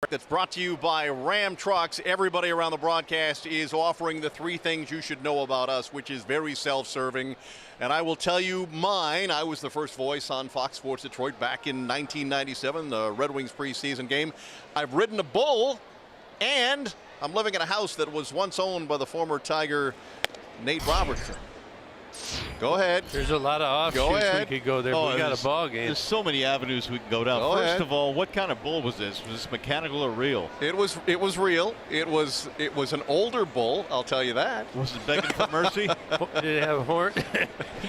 That's brought to you by Ram Trucks. Everybody around the broadcast is offering the 3 things you should know about us, which is very self-serving. And I will tell you mine. I was the first voice on Fox Sports Detroit back in 1997, the Red Wings preseason game. I've ridden a bull, and I'm living in a house that was once owned by the former Tiger Nate Robertson. Go ahead.
There's a lot of offshoots we could go there.
Oh,
we got a ball game.
There's so many avenues we can go down. First of all, what kind of bull was this? Was this mechanical or real?
It was real. It was an older bull, I'll tell you that.
Was it begging for mercy?
Did it have horns?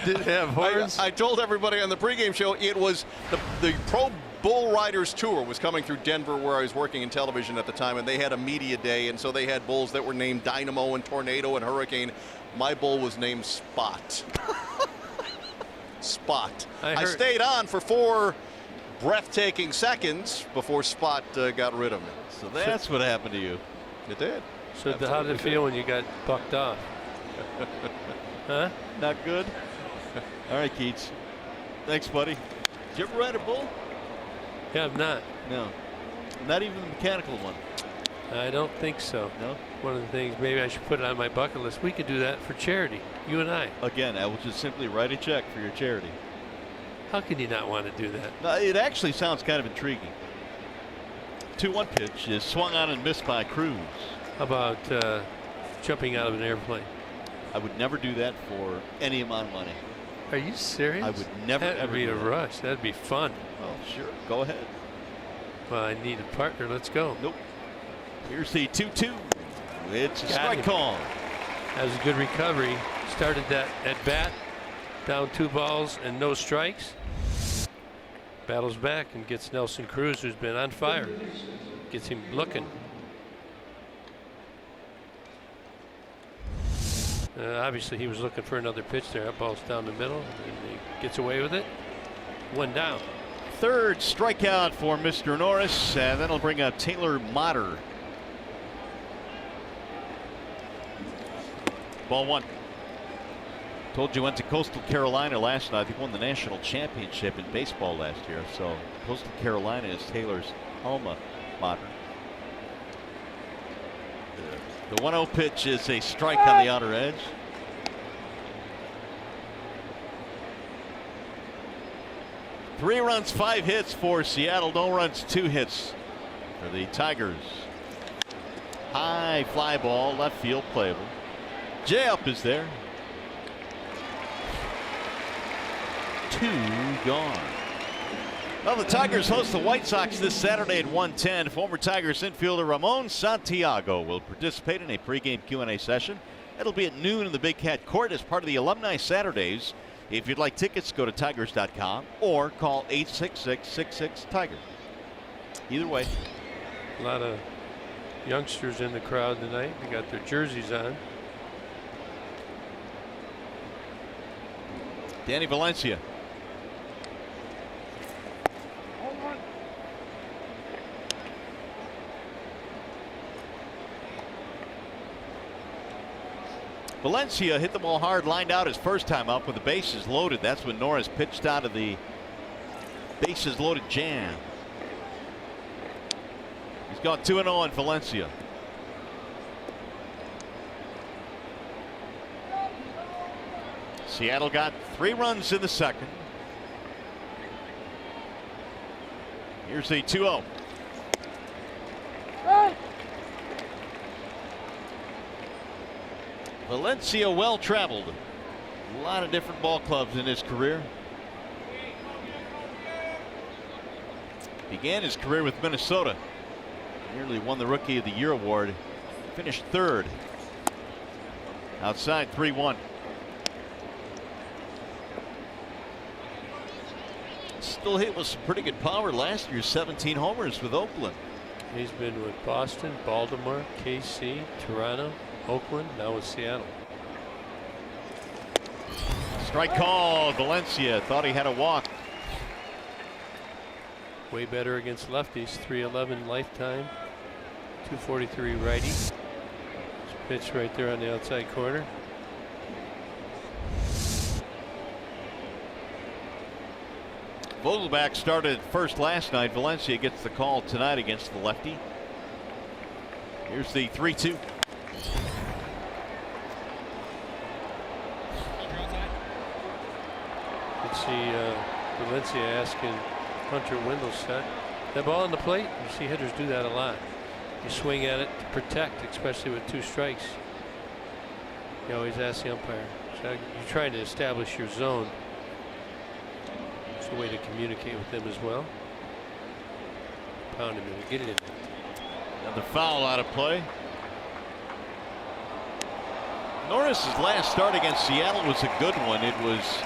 Did it have horns?
I told everybody on the pregame show it was the Pro Bull Riders Tour was coming through Denver, where I was working in television at the time, and they had a media day, and so they had bulls that were named Dynamo and Tornado and Hurricane. My bull was named Spot. Spot. I stayed on for 4 breathtaking seconds before Spot got rid of me.
So that's what happened to you.
It did.
So how did it feel when you got bucked off? Huh?
Not good. All right, Keats. Thanks, buddy. Did you ever ride a bull?
Yeah, I'm not.
No. Not even the mechanical one.
I don't think so.
No.
One of the things, maybe I should put it on my bucket list. We could do that for charity, you and I.
Again, I will just simply write a check for your charity.
How can you not want to do that?
No, it actually sounds kind of intriguing. 2-1 pitch is swung on and missed by Cruz.
How about jumping out of an airplane?
I would never do that for any amount of money.
Are you serious?
I would never
That'd
ever
be
do
a
that.
rush. That'd be fun.
Oh, sure. Go ahead.
Well, I need a partner. Let's go.
Nope. Here's the 2-2. It's a
Got
strike
him.
call.
That was a good recovery. Started that at bat, down 2 balls and no strikes. Battles back and gets Nelson Cruz, who's been on fire. Gets him looking. Obviously, he was looking for another pitch there. That ball's down the middle, and he gets away with it. 1 down.
Third strikeout for Mr. Norris, and that'll bring up Taylor Motter. Ball 1. Told you went to Coastal Carolina last night. They won the national championship in baseball last year. So Coastal Carolina is Taylor's alma mater. The 1-0 pitch is a strike on the outer edge. Three runs, 5 hits for Seattle. No runs, 2 hits for the Tigers. High fly ball, left field, playable. Jay up is there. 2 gone. Well, the Tigers host the White Sox this Saturday at 1:10. Former Tigers infielder Ramon Santiago will participate in a pregame Q&A session. It'll be at noon in the Big Cat Court as part of the Alumni Saturdays. If you'd like tickets, go to Tigers.com or call 866-66-TIGER. Either way.
A lot of youngsters in the crowd tonight. They got their jerseys on.
Danny Valencia. Valencia hit the ball hard, lined out his first time up with the bases loaded. That's when Norris pitched out of the bases loaded jam. He's gone 2-0 on Valencia. Seattle got 3 runs in the second. Here's the 2-0. Valencia well traveled. A lot of different ball clubs in his career. Began his career with Minnesota. Nearly won the Rookie of the Year award. Finished 3rd. Outside 3-1. Still hit with some pretty good power last year. 17 homers with Oakland.
He's been with Boston, Baltimore, KC, Toronto, Oakland, now with Seattle.
Strike call. Valencia thought he had a walk.
Way better against lefties. 311 lifetime. 243 righty. It's pitch right there on the outside corner.
Vogelbach started at first last night. Valencia gets the call tonight against the lefty. Here's the 3-2.
You can see Valencia asking Hunter Wendelstedt. That ball on the plate, you see hitters do that a lot. You swing at it to protect, especially with 2 strikes. You always ask the umpire. So you're trying to establish your zone. It's a way to communicate with them as well. Pound him and get it in.
Another foul out of play. Norris's last start against Seattle was a good one. It was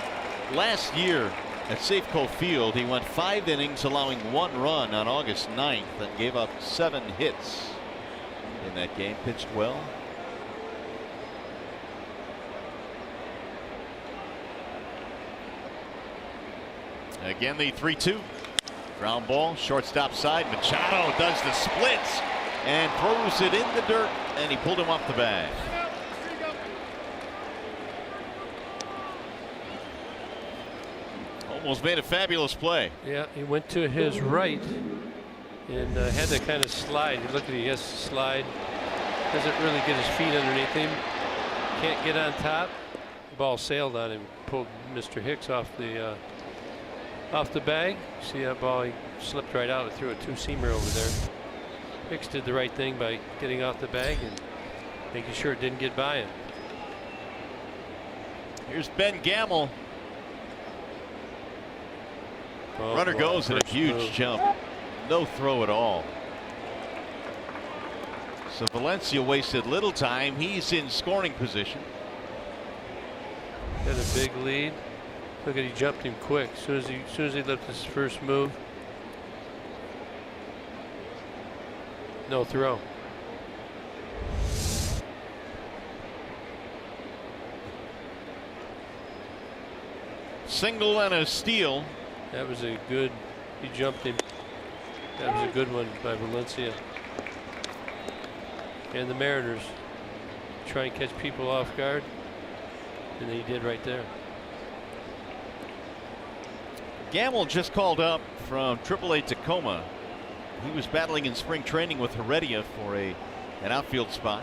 last year at Safeco Field. He went 5 innings, allowing 1 run on August 9th, and gave up 7 hits in that game. Pitched well. Again, the 3-2. Ground ball, shortstop side. Machado does the splits and throws it in the dirt, and he pulled him off the bag. Gamel's made a fabulous play.
Yeah, he went to his right and had to kind of slide. Look at he has to slide. Doesn't really get his feet underneath him. Can't get on top. The ball sailed on him. Pulled Mr. Hicks off the bag. See that ball? He slipped right out and threw a two-seamer over there. Hicks did the right thing by getting off the bag and making sure it didn't get by him.
Here's Ben Gamel.
Oh,
Runner
boy,
goes at a
first
huge
move.
jump. No throw at all. So Valencia wasted little time. He's in scoring position.
Got a big lead. Look at he jumped him quick. As soon as he left his first move. No throw.
Single and a steal.
That was a good. He jumped him. That was a good one by Valencia. And the Mariners try and catch people off guard. And he did right there.
Gamel just called up from AAA Tacoma. He was battling in spring training with Heredia for an outfield spot.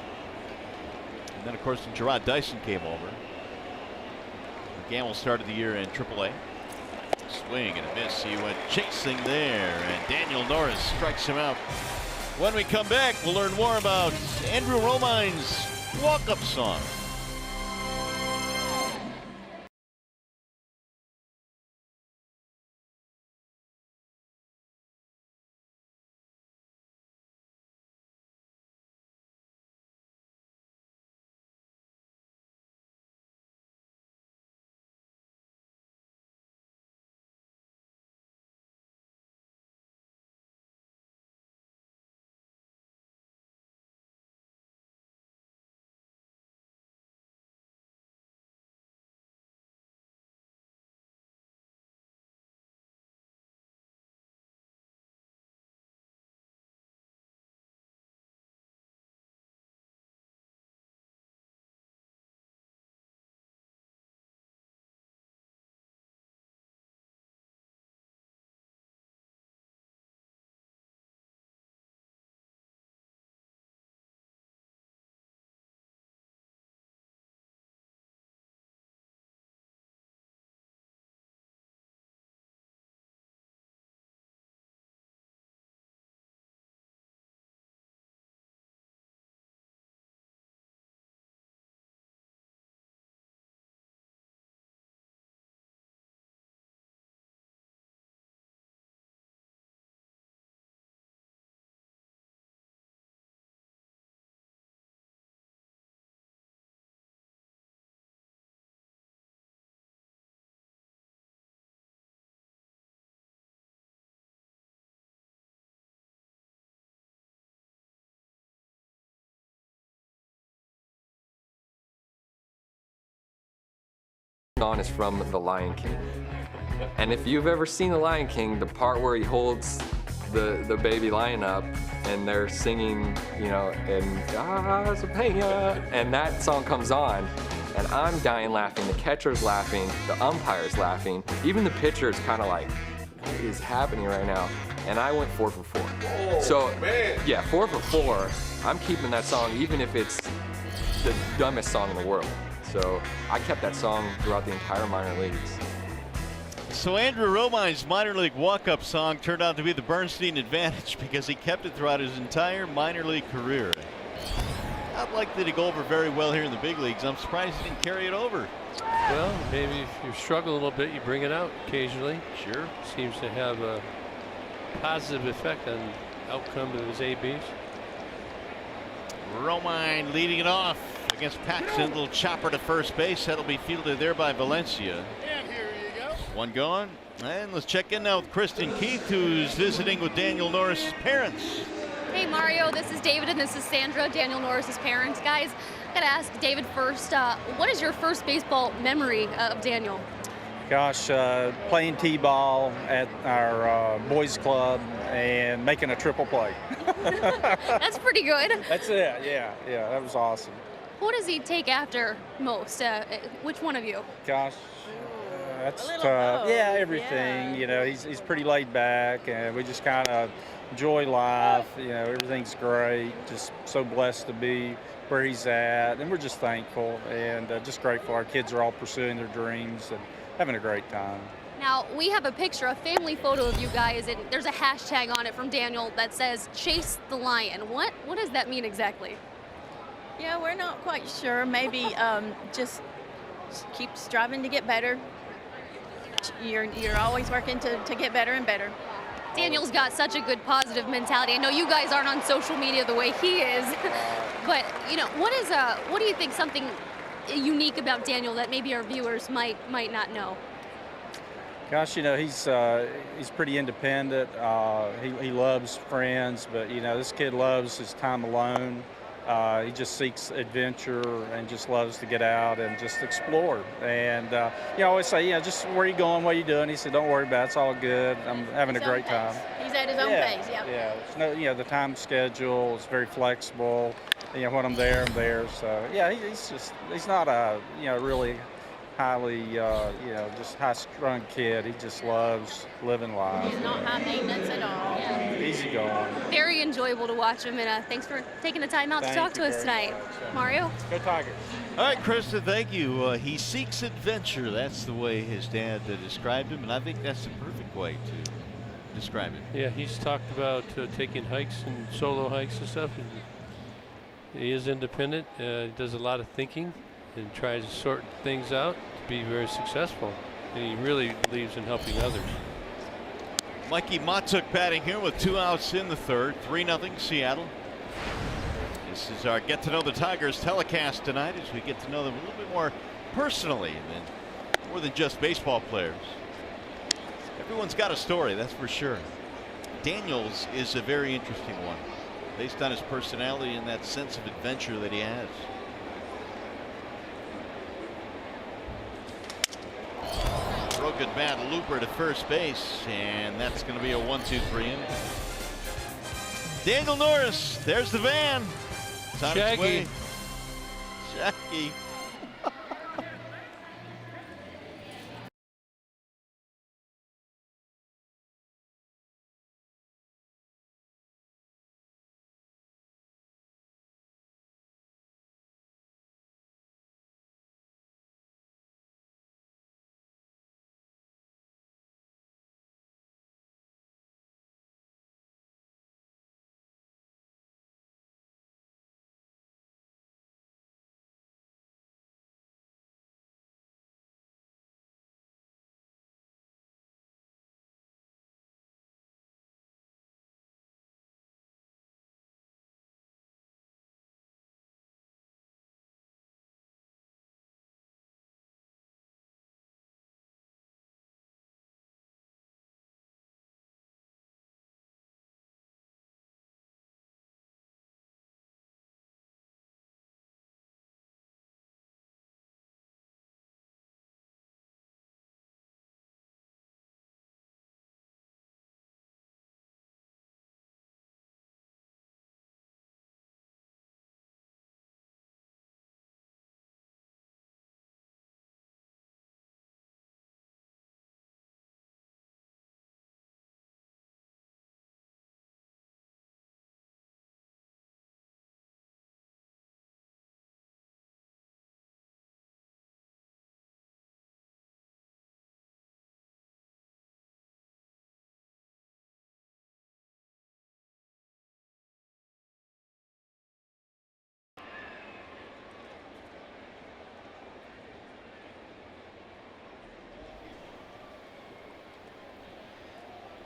And then, of course, when Gerard Dyson came over. Gamel started the year in AAA. Swing and a miss. He went chasing there, and Daniel Norris strikes him out. When we come back, we'll learn more about Andrew Romine's walk-up song.
On is from The Lion King. And if you've ever seen The Lion King, the part where he holds the baby lion up and they're singing, you know, and that song comes on and I'm dying laughing, the catcher's laughing, the umpire's laughing, even the pitcher's kind of like, what is happening right now? And I went 4 for 4.
Whoa,
so
man.
Yeah, 4 for 4. I'm keeping that song even if it's the dumbest song in the world. So I kept that song throughout the entire minor leagues.
So Andrew Romine's minor league walk-up song turned out to be the Bernstein advantage because he kept it throughout his entire minor league career. Not likely to go over very well here in the big leagues. I'm surprised he didn't carry it over.
Well, maybe if you struggle a little bit, you bring it out occasionally.
Sure.
Seems to have a positive effect on the outcome of his ABs.
Romine leading it off against Paxton. Little chopper to first base. That'll be fielded there by Valencia.
And here you go.
One gone. And let's check in now with Kristen Keith, who's visiting with Daniel Norris' parents.
Hey Mario, this is David and this is Sandra, Daniel Norris' parents. Guys, I gotta ask David first, what is your first baseball memory of Daniel?
Gosh, playing t-ball at our boys club and making a triple play.
That's pretty good.
That's it, yeah, that was awesome.
Who does he take after most? Which one of you?
Gosh, That's
A little
tough.
both,
Yeah, everything.
yeah.
You know, he's pretty laid back, and we just kind of enjoy life. You know, everything's great. Just so blessed to be where he's at, and we're just thankful and just grateful. Our kids are all pursuing their dreams and having a great time.
Now, we have a picture, a family photo of you guys, and there's a hashtag on it from Daniel that says, "Chase the Lion." What does that mean exactly?
Yeah, we're not quite sure. Maybe just keep striving to get better. You're always working to get better and better.
Daniel's got such a good positive mentality. I know you guys aren't on social media the way he is, but you know, what do you think something unique about Daniel that maybe our viewers might not know?
Gosh, you know, he's pretty independent. He loves friends, but you know, this kid loves his time alone. He just seeks adventure and just loves to get out and just explore. And you know, I always say, you know, just where you going, what are you doing? He said, don't worry about it, it's all good. I'm having a great time.
He's at his own pace. Yeah.
Yeah. It's no, you know, the time schedule is very flexible. You know, when I'm there, I'm there. So yeah, he's not a, you know, really highly, you know, just high-strung kid. He just loves living life.
He's not high maintenance at all.
Yeah.
Easy going.
Very enjoyable to watch him, and thanks for taking the time out to talk to us tonight. Mario?
Go Tigers.
All right, Krista, thank you. He seeks adventure. That's the way his dad described him, and I think that's the perfect way to describe it.
Yeah, he's talked about taking hikes and solo hikes and stuff. And he is independent. He does a lot of thinking and tries to sort things out to be very successful. And he really believes in helping others.
Mikey Matuk batting here with 2 outs in the third. 3-0 Seattle. This is our Get to Know the Tigers telecast tonight as we get to know them a little bit more personally more than just baseball players. Everyone's got a story, that's for sure. Daniel's is a very interesting one based on his personality and that sense of adventure that he has. Real good bat looper to first base, and that's going to be a 1-2-3 inning. Daniel Norris, there's the van. It's on its way. Shaggy.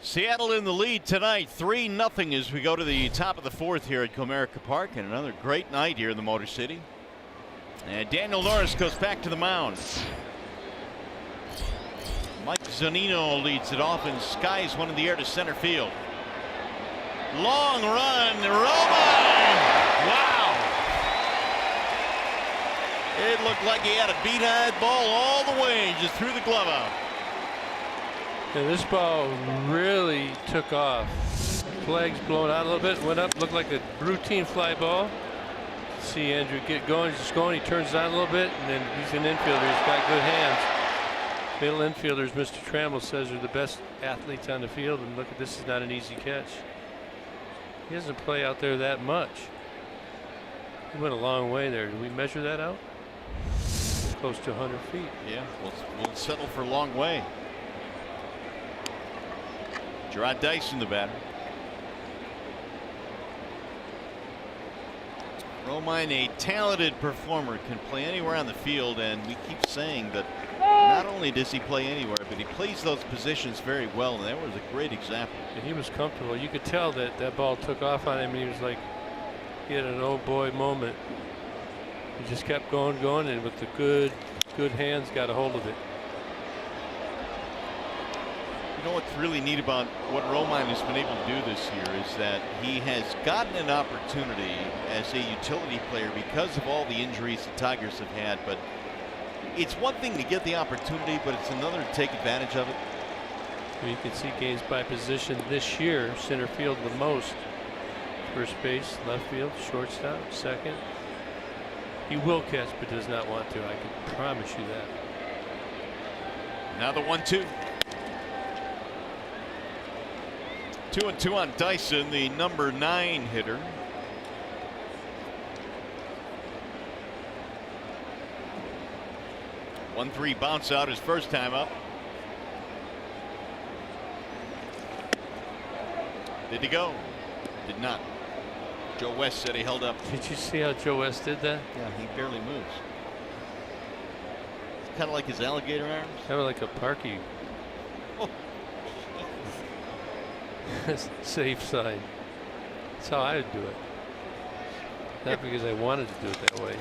Seattle in the lead tonight, 3-0 as we go to the top of the fourth here at Comerica Park, and another great night here in the Motor City. And Daniel Norris goes back to the mound. Mike Zunino leads it off and skies one in the air to center field. Long run, Roman! Wow! It looked like he had a beat-eyed ball all the way, just threw the glove out.
And this ball really took off. Flags blown out a little bit, went up, looked like a routine fly ball. See Andrew get going, he's just going, he turns it on a little bit, and then he's an infielder, he's got good hands. Middle infielders, Mr. Trammell says, are the best athletes on the field, and look at this, is not an easy catch. He doesn't play out there that much. He went a long way there. Did we measure that out? Close to 100 feet.
Yeah, we'll settle for a long way. Jarrod Dyson, the batter. Romine, a talented performer, can play anywhere on the field, and we keep saying that not only does he play anywhere, but he plays those positions very well, and that was a great example.
And he was comfortable. You could tell that that ball took off on him, and he was like, he had an oh boy moment. He just kept going, and with the good hands, got a hold of it.
You know what's really neat about what Romine has been able to do this year is that he has gotten an opportunity as a utility player because of all the injuries the Tigers have had. But it's one thing to get the opportunity, but it's another to take advantage of it.
Well, you can see games by position this year. Center field the most. First base, left field, shortstop, second. He will catch, but does not want to. I can promise you that.
Now the 1-2. 2-2 on Dyson, the number 9 hitter. One 1-3 bounce out his first time up. Did he go? Did not. Joe West said he held up.
Did you see how Joe West did that?
Yeah, he barely moves. It's kind of like his alligator arms.
Kind of like a parky.
Oh.
Safe side. That's how I would do it. Not because I wanted to do it that way.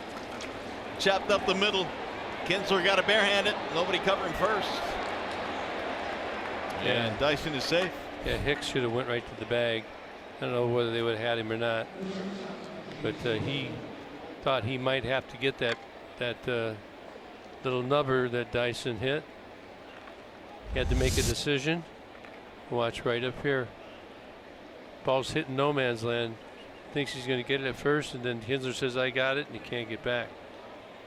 Chopped up the middle. Kinsler got a barehanded. Nobody covering first.
Yeah.
And Dyson is safe.
Yeah, Hicks should have went right to the bag. I don't know whether they would have had him or not, but he thought he might have to get that little nubber that Dyson hit. He had to make a decision. Watch right up here. Ball's hitting no man's land. Thinks he's going to get it at first, and then Kinsler says, "I got it," and he can't get back.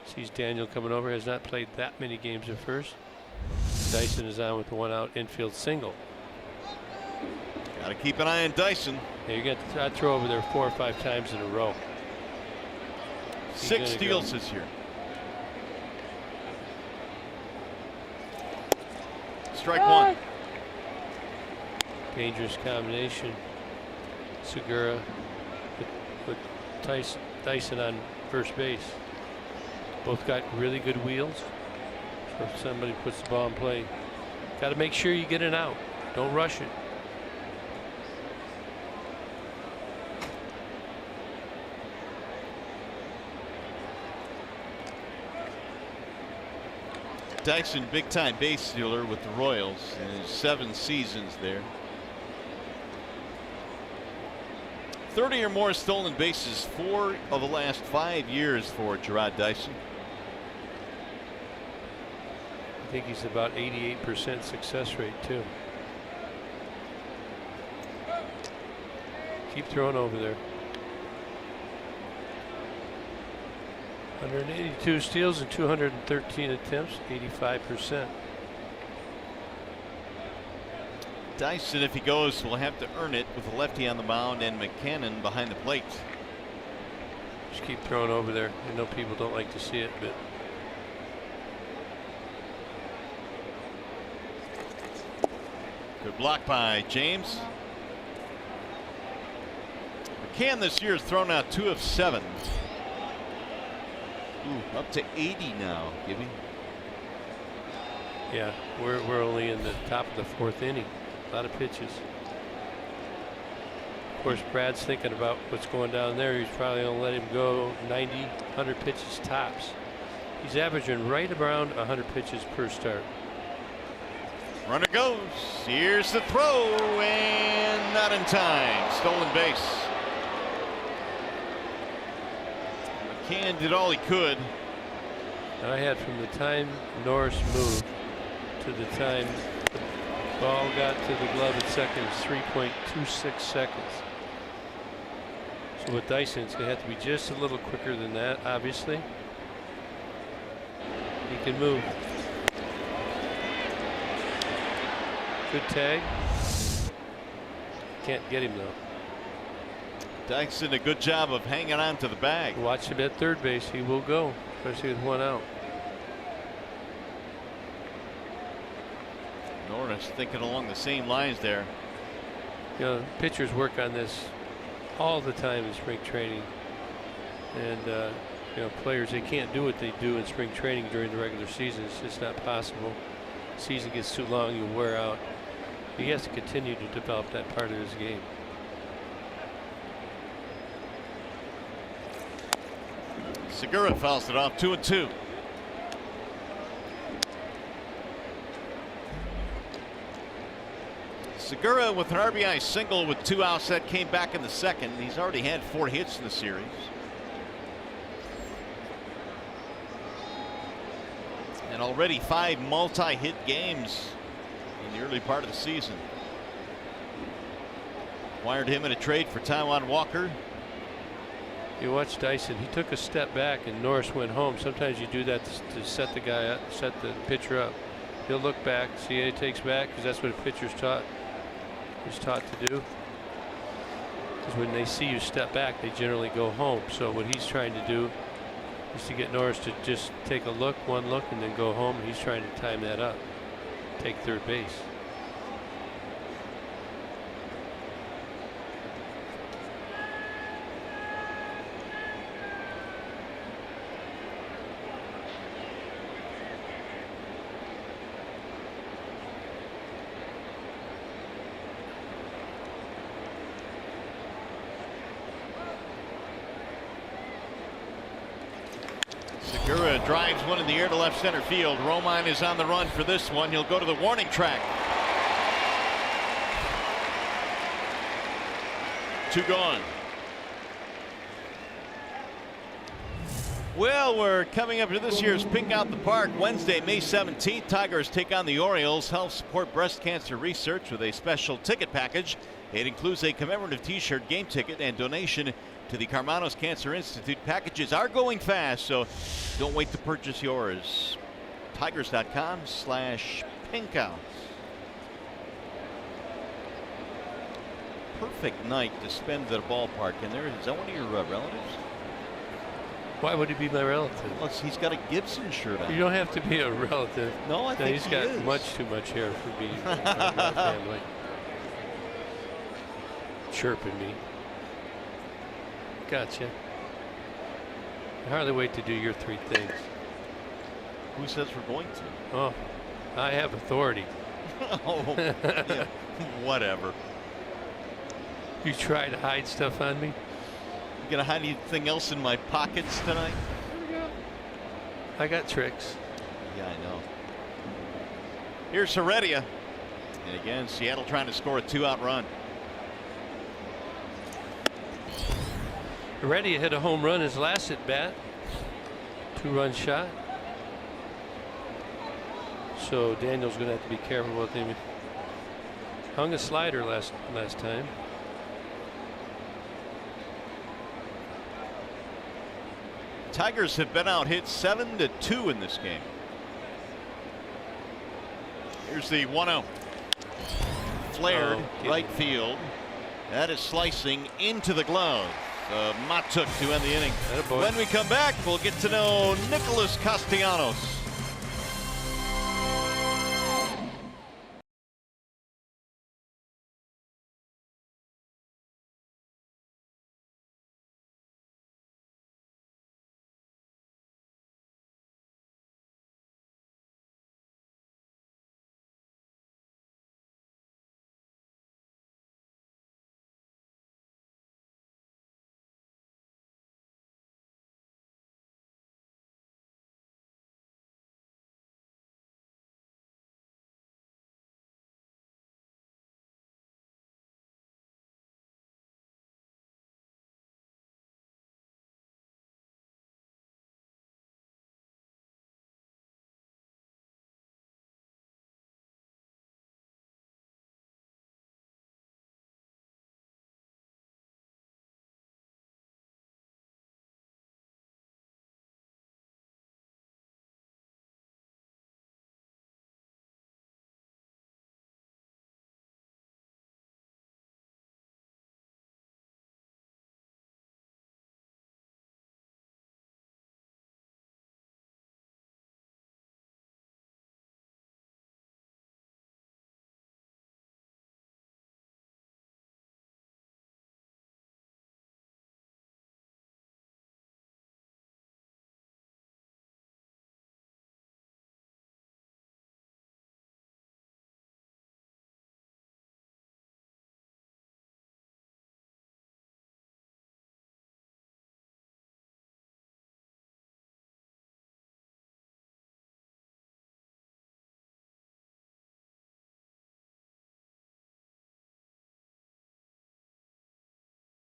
Sees Daniel coming over. Has not played that many games at first. Dyson is on with the 1-out infield single.
Got to keep an eye on Dyson.
Yeah, you got to throw over there 4 or 5 times in a row.
6 steals this year. Strike one.
Dangerous combination. Segura with Dyson on first base. Both got really good wheels. So if somebody puts the ball in play, got to make sure you get it out. Don't rush it.
Dyson, big time base stealer with the Royals in his 7 seasons there. 30 or more stolen bases, 4 of the last 5 years for Jarrod Dyson.
I think he's about 88% success rate too. Keep throwing over there. 182 steals and 213 attempts, 85%.
Dyson, if he goes, will have to earn it with a lefty on the mound and McCannon behind the plate.
Just keep throwing over there. I know people don't like to see it, but
good block by James. McCann this year has thrown out 2 of 7. Ooh, up to 80 now, Gibby.
yeah, we're only in the top of the 4th inning. A lot of pitches. Of course, Brad's thinking about what's going down there. He's probably going to let him go 90, 100 pitches tops. He's averaging right around 100 pitches per start.
Runner goes. Here's the throw, and not in time. Stolen base. McCann did all he could.
And I had from the time Norris moved to the time the ball got to the glove at second is 3.26 seconds. So with Dyson, it's going to have to be just a little quicker than that, obviously. He can move. Good tag. Can't get him though.
Dykes did a good job of hanging on to the bag.
Watch him at third base. He will go, especially with one out.
Norris thinking along the same lines there.
You know, pitchers work on this all the time in spring training, and you know, players, they can't do what they do in spring training during the regular season. It's just not possible. Season gets too long, you wear out. He has to continue to develop that part of his game.
Segura fouls it off, 2-2. Segura with an RBI single with 2 outs. That came back in the second. He's already had 4 hits in the series. And already 5 multi-hit games in the early part of the season. Acquired him in a trade for Taijuan Walker.
You watch Dyson, he took a step back and Norris went home. Sometimes you do that to set the guy up, set the pitcher up. He'll look back, see he takes back, because that's what a pitcher's taught to do. Because when they see you step back, they generally go home. So what he's trying to do is to get Norris to just take a look, one look, and then go home. And he's trying to time that up, take third base.
Segura drives one in the air to left center field. Romine is on the run for this one. He'll go to the warning track. 2 gone. Well, we're coming up to this year's Pink Out the Park. Wednesday, May 17th, Tigers take on the Orioles. Help support breast cancer research with a special ticket package. It includes a commemorative t-shirt, game ticket, and donation to the Karmanos Cancer Institute. Packages are going fast, so don't wait to purchase yours. Tigers.com/pinkout. Perfect night to spend at a ballpark. And there is that one of your relatives?
Why would he be my relative?
Well, he's got a Gibson shirt on.
You don't have to be a relative.
No, I think
he's
he
got
is.
much too much hair for being part of my family. Chirping me. Gotcha. I hardly wait to do your 3 things.
Who says we're going to?
Oh, I have authority.
Oh, yeah, whatever.
You try to hide stuff on me?
You gonna hide anything else in my pockets tonight?
I got tricks.
Yeah, I know. Here's Heredia. And again, Seattle trying to score a 2-out run.
Heredia hit a home run his last at bat. 2-run shot. So Daniel's going to have to be careful with him. Hung a slider last time.
Tigers have been out hit 7-2 in this game. Here's the 1-0. Flared right field. That is slicing into the glove. Matuk to end the inning. When we come back, we'll get to know Nicholas Castellanos.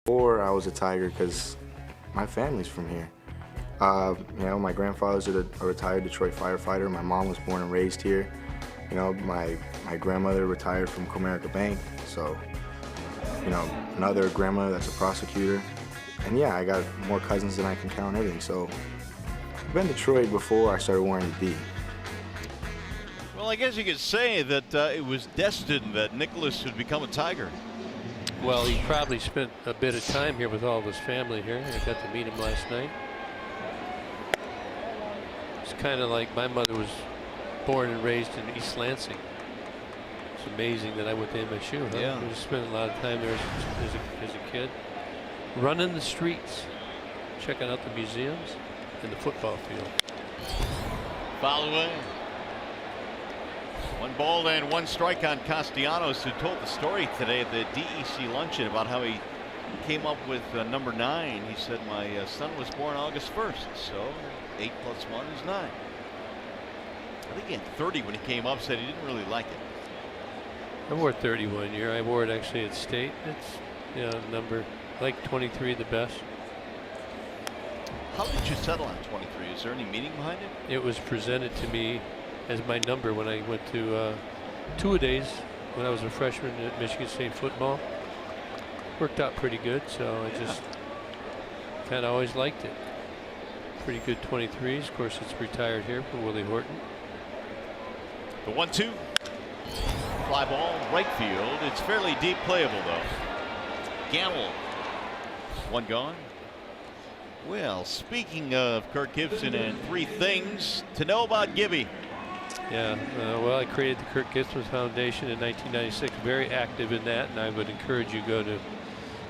Before I was a Tiger because my family's from here. You know, my grandfather's a retired Detroit firefighter. My mom was born and raised here. You know, my grandmother retired from Comerica Bank. So, you know, another grandmother that's a prosecutor. And yeah, I got more cousins than I can count and everything. So I've been to Detroit before I started wearing the D.
Well, I guess you could say that it was destined that Nicklaus would become a Tiger.
Well, he probably spent a bit of time here with all of his family here. I got to meet him last night. It's kind of like my mother was born and raised in East Lansing. It's amazing that I went to MSU. Huh?
Yeah.
We spent a lot of time there as a kid. Running the streets, checking out the museums and the football field.
Foul away. 1 ball and 1 strike on Castellanos, who told the story today at the DEC luncheon about how he came up with number 9. He said, my son was born August 1st, so 8 plus 1 is 9. I think he had 30 when he came up, said he didn't really like it.
I wore 30 one year. I wore it actually at state. It's, you know, number like 23 the best.
How did you settle on 23? Is there any meaning behind it?
It was presented to me as my number when I went to two-a-days when I was a freshman at Michigan State football. Worked out pretty good, so I just kind of always liked it. Pretty good 23s. Of course, it's retired here for Willie Horton.
The 1-2. Fly ball, right field. It's fairly deep playable, though. Gamble. 1 gone. Well, speaking of Kirk Gibson and 3 things to know about Gibby.
Yeah, well, I created the Kirk Gibson Foundation in 1996. Very active in that, and I would encourage you to go to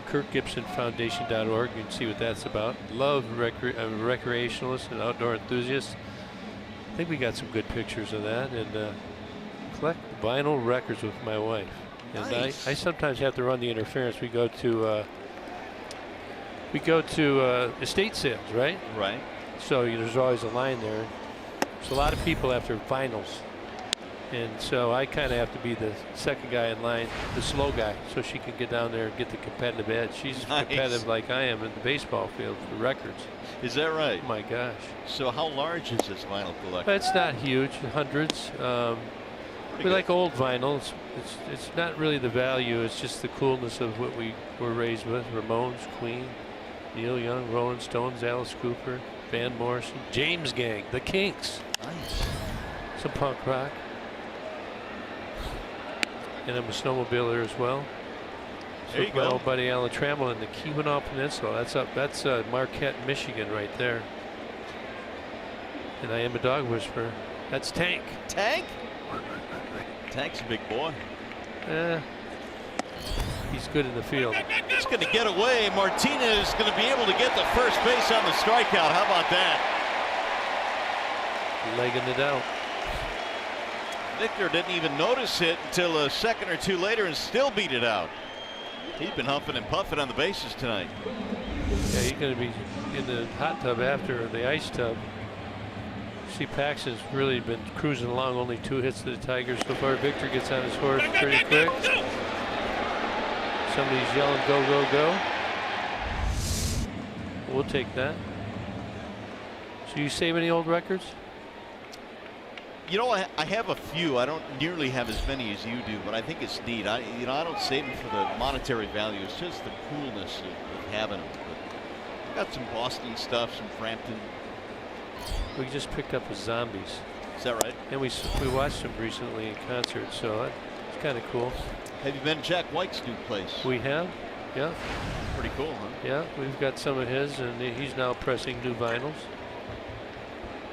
KirkGibsonFoundation.org and see what that's about. Love recreationalists and outdoor enthusiasts. I think we got some good pictures of that, and collect vinyl records with my wife. And
nice.
I sometimes have to run the interference. We go to estate sales, right?
Right.
So there's always a line there. There's a lot of people after vinyls, and so I kind of have to be the second guy in line, the slow guy, so she can get down there and get the competitive edge. She's competitive like I am in the baseball field for records.
Is that right?
Oh my gosh.
So how large is this vinyl collection?
It's not huge, hundreds. We like old vinyls. It's not really the value. It's just the coolness of what we were raised with. Ramones, Queen, Neil Young, Rolling Stones, Alice Cooper, Van Morrison, James Gang, the Kinks.
Nice.
Some punk rock. And I'm a snowmobiler as well. So
There you
my
go.
old buddy Alan Trammell in the Keweenaw Peninsula. That's Marquette, Michigan right there. And I am a dog whisperer. That's Tank.
Tank? Tank's a big boy.
He's good in the field.
He's going to get away. Martinez is going to be able to get the first base on the strikeout. How about that?
Legging it out.
Victor didn't even notice it until a second or two later and still beat it out. He's been huffing and puffing on the bases tonight.
Yeah, he's going to be in the hot tub after the ice tub. See, Paxton's really been cruising along, only 2 hits to the Tigers so far. Victor gets on his horse pretty quick. Somebody's yelling, go, go, go. We'll take that. So you save any old records?
You know, I have a few. I don't nearly have as many as you do, but I think it's neat. I don't save them for the monetary value. It's just the coolness of having them. But I've got some Boston stuff, some Frampton.
We just picked up with Zombies.
Is that right?
And we watched them recently in concert, so it's kind of cool.
Have you been to Jack White's new place?
We have, yeah.
Pretty cool, huh?
Yeah, we've got some of his, and he's now pressing new vinyls.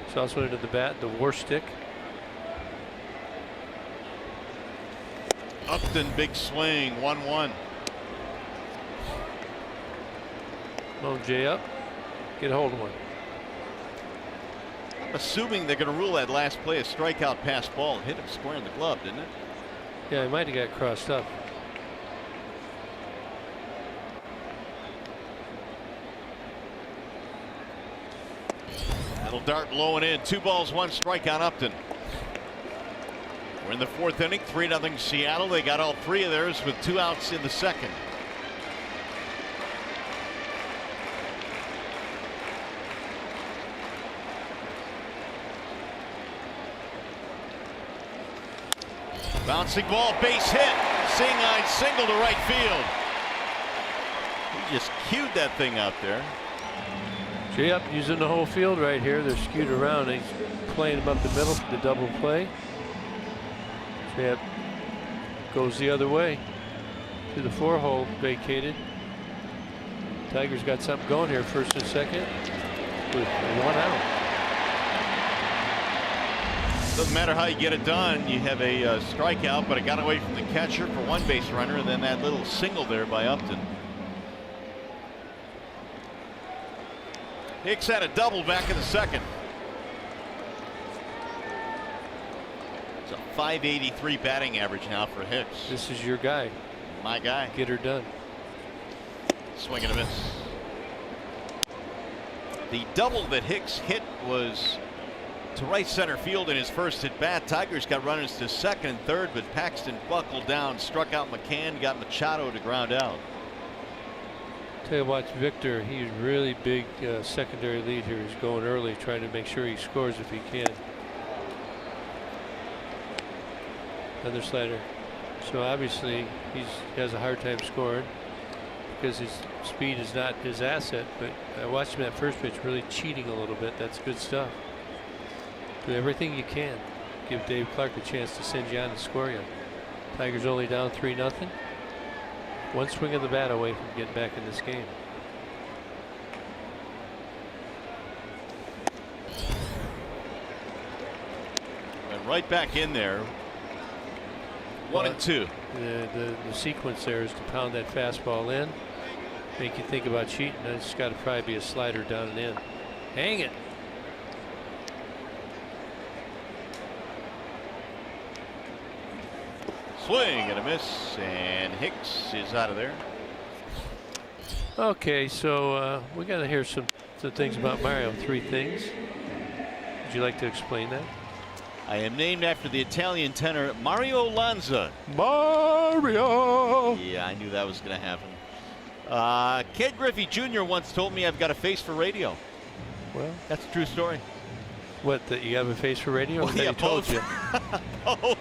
He's also into the bat, the War Stick.
Upton, big swing, 1-1.
Come on, Jay, up. Get a hold of one.
I'm assuming they're going to rule that last play a strikeout pass ball. Hit him square in the glove, didn't it?
Yeah, he might have got crossed up.
Little dart low and in. 2 balls, 1 strike on Upton. We're in the 4th inning, 3-0 Seattle. They got all 3 of theirs with 2 outs in the 2nd. Bouncing ball, base hit. Singai single to right field. He just cued that thing out there.
Yep, using the whole field right here. They're skewed around. He's playing them up the middle for the double play. Yep, goes the other way to the 4-hole, vacated. Tigers got something going here, first and second, with 1 out.
Doesn't matter how you get it done. You have a strikeout, but it got away from the catcher for 1 base runner, and then that little single there by Upton. Hicks had a double back in the second. It's a .583 batting average now for Hicks.
This is your guy.
My guy.
Get her done.
Swing and a miss. The double that Hicks hit was to right center field in his first at bat. Tigers got runners to second and third, but Paxton buckled down, struck out McCann, got Machado to ground out.
Tell you what, Victor, he's really big secondary lead here. He's going early, trying to make sure he scores if he can. Another slider. So obviously he has a hard time scoring because his speed is not his asset. But I watched him that first pitch really cheating a little bit. That's good stuff. Do everything you can. Give Dave Clark a chance to send you on and score you. Tigers only down 3-0. 1 swing of the bat away from getting back in this game.
And right back in there. 1 and 2.
The sequence there is to pound that fastball in, make you think about cheating. It's got to probably be a slider down and in. Hang it.
Swing and a miss, and Hicks is out of there.
Okay, so we got to hear some things about Mario. 3 things. Would you like to explain that?
I am named after the Italian tenor Mario Lanza.
Mario!
Yeah, I knew that was going to happen. Ken Griffey Jr. once told me I've got a face for radio.
Well,
that's a true story.
What, that you have a face for radio?
Well, yeah,
he told you.
Both.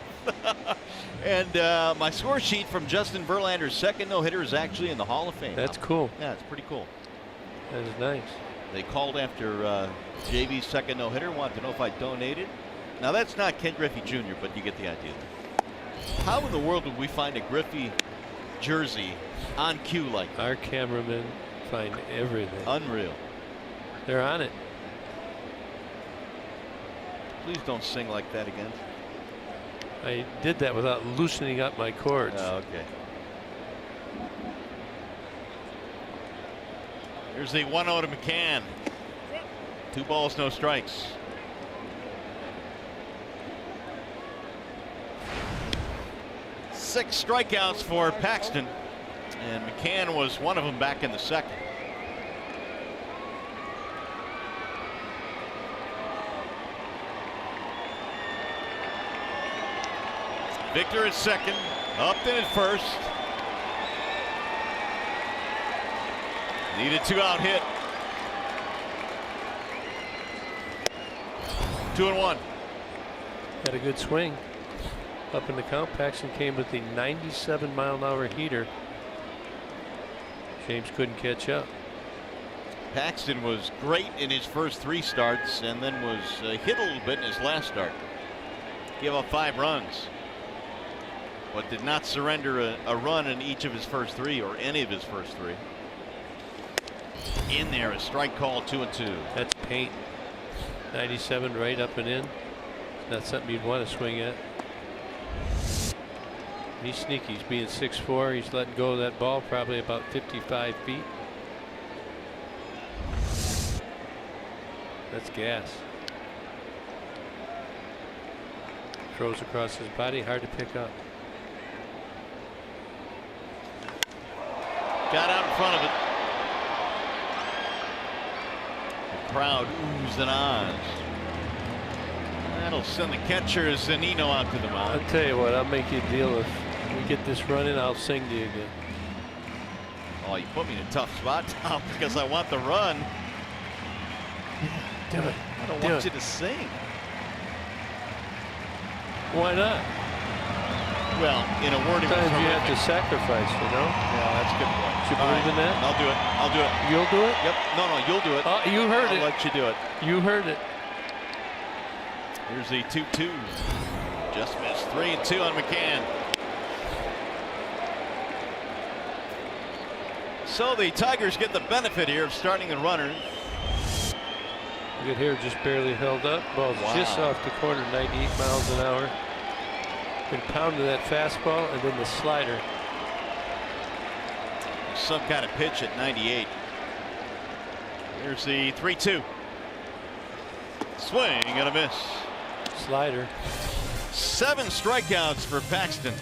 And my score sheet from Justin Verlander's second no-hitter is actually in the Hall of Fame.
That's cool.
Yeah, it's pretty cool.
That is nice.
They called after JV's second no-hitter, wanted to know if I donated. Now that's not Ken Griffey Jr., but you get the idea. How in the world would we find a Griffey jersey on cue like that?
Our cameramen find everything.
Unreal.
They're on it.
Please don't sing like that again.
I did that without loosening up my cords.
Oh, okay. Here's the 1-0 to McCann. 2 balls, no strikes. Six strikeouts for Paxton, and McCann was one of them back in the second. Victor at second, Upton at first. Needed 2-out hit. 2-1.
Had a good swing. Up in the count, Paxton came with the 97-mile-an-hour heater. James couldn't catch up.
Paxton was great in his first 3 starts and then was hit a little bit in his last start. Gave up 5 runs, but did not surrender a run in each of his first 3 or any of his first 3. In there, a strike call, 2-2.
That's paint. 97 right up and in. Not something you'd want to swing at. He's sneaky. He's being 6'4". He's letting go of that ball probably about 55 feet. That's gas. Throws across his body, hard to pick up.
Got out in front of it. The crowd oohs and ahs. That'll send the catcher Zunino out to the mound.
I'll tell you what, I'll make you a deal. If we get this running, I'll sing to you again.
Oh, you put me in a tough spot, Tom, because I want the run.
Do it.
I don't want you to sing.
Why not?
Well, in a word,
sometimes you have to sacrifice, you know?
Yeah, that's a good point.
You believe in that?
I'll do it. I'll do it.
You'll do it?
Yep. No, you'll do it.
Oh, you heard it.
I'll let you do it.
You heard it.
Here's the 2-2. Just missed. 3-2 on McCann. So the Tigers get the benefit here of starting the runner.
Look at here, just barely held up. Ball's just off the corner, 98 miles an hour. Been pounding that fastball and then the slider.
Some kind of pitch at 98. Here's the 3-2. Swing and a miss.
Slider.
7 strikeouts for Paxton.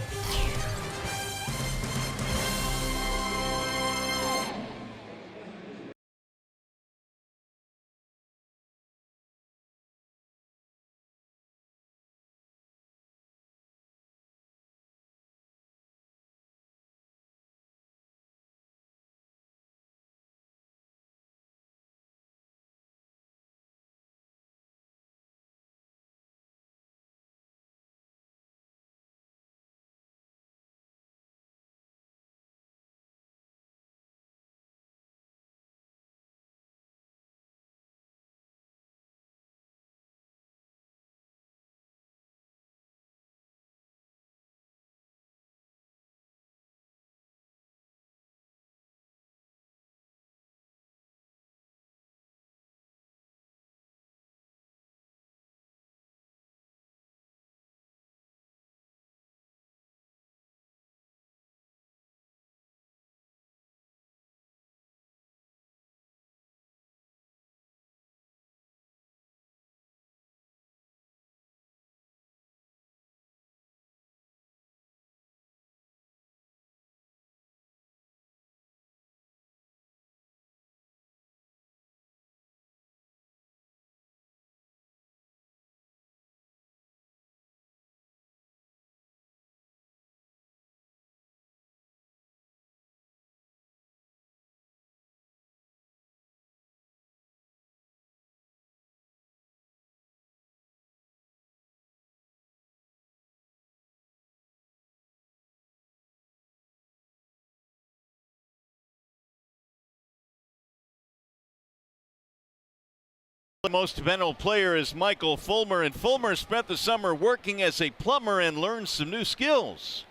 The most dependable player is Michael Fulmer, and Fulmer spent the summer working as a plumber and learned some new skills.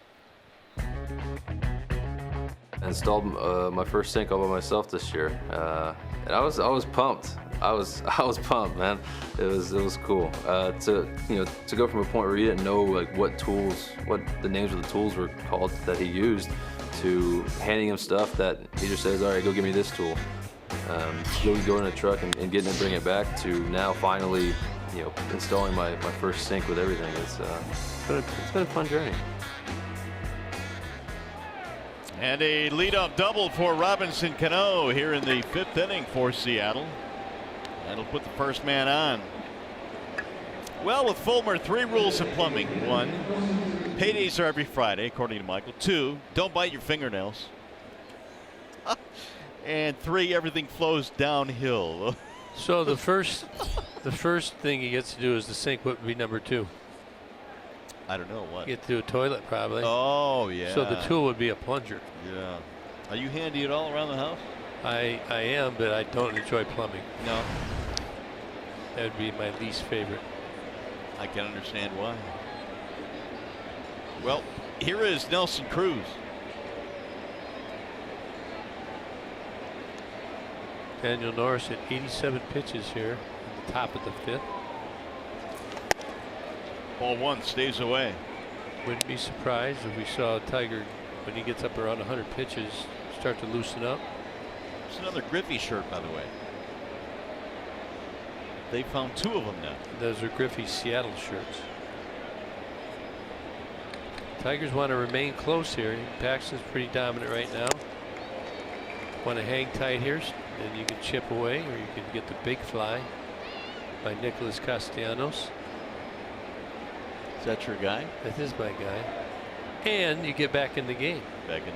I installed my first sink all by myself this year, and I was pumped. I was pumped, man. It was cool to go from a point where you didn't know like what the names of the tools were called that he used, to handing him stuff that he just says, all right, go give me this tool. Go in a truck and getting it, bring it back, to now finally, installing my first sink with everything. It's been a fun journey.
And a leadoff double for Robinson Cano here in the 5th inning for Seattle. That'll put the first man on. Well, with Fulmer, 3 rules of plumbing. 1, paydays are every Friday, according to Michael. 2, don't bite your fingernails. And 3, everything flows downhill.
So the first thing he gets to do is the sink would be number 2.
I don't know what.
Get to a toilet probably.
Oh yeah.
So the tool would be a plunger.
Yeah. Are you handy at all around the house?
I am, but I don't enjoy plumbing.
No.
That would be my least favorite.
I can understand why. Well, here is Nelson Cruz.
Daniel Norris at 87 pitches here in the top of the 5th.
Ball 1 stays away.
Wouldn't be surprised if we saw a Tiger, when he gets up around 100 pitches, start to loosen up.
It's another Griffey shirt, by the way. They found 2 of them now.
Those are Griffey Seattle shirts. Tigers want to remain close here. Paxton's pretty dominant right now. Want to hang tight here, and you can chip away, or you can get the big fly by Nicholas Castellanos.
Is that your guy?
That is my guy. And you get back in the game.
Back in.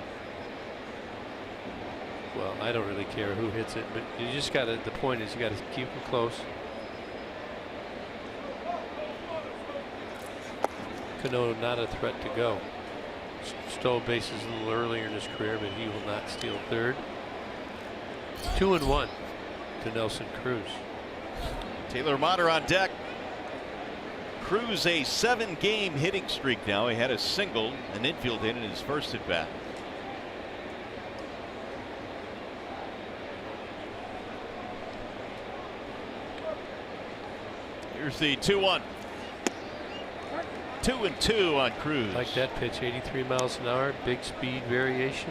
Well, I don't really care who hits it, but you just got to, the point is you got to keep them close. Cano not a threat to go. stole bases a little earlier in his career, but he will not steal third. 2-1 to Nelson Cruz.
Taylor Motter on deck. Cruz a 7-game hitting streak now. He had a single, an infield hit in his first at bat. Here's the 2-1. 2-2 on Cruz.
Like that pitch, 83 miles an hour, big speed variation.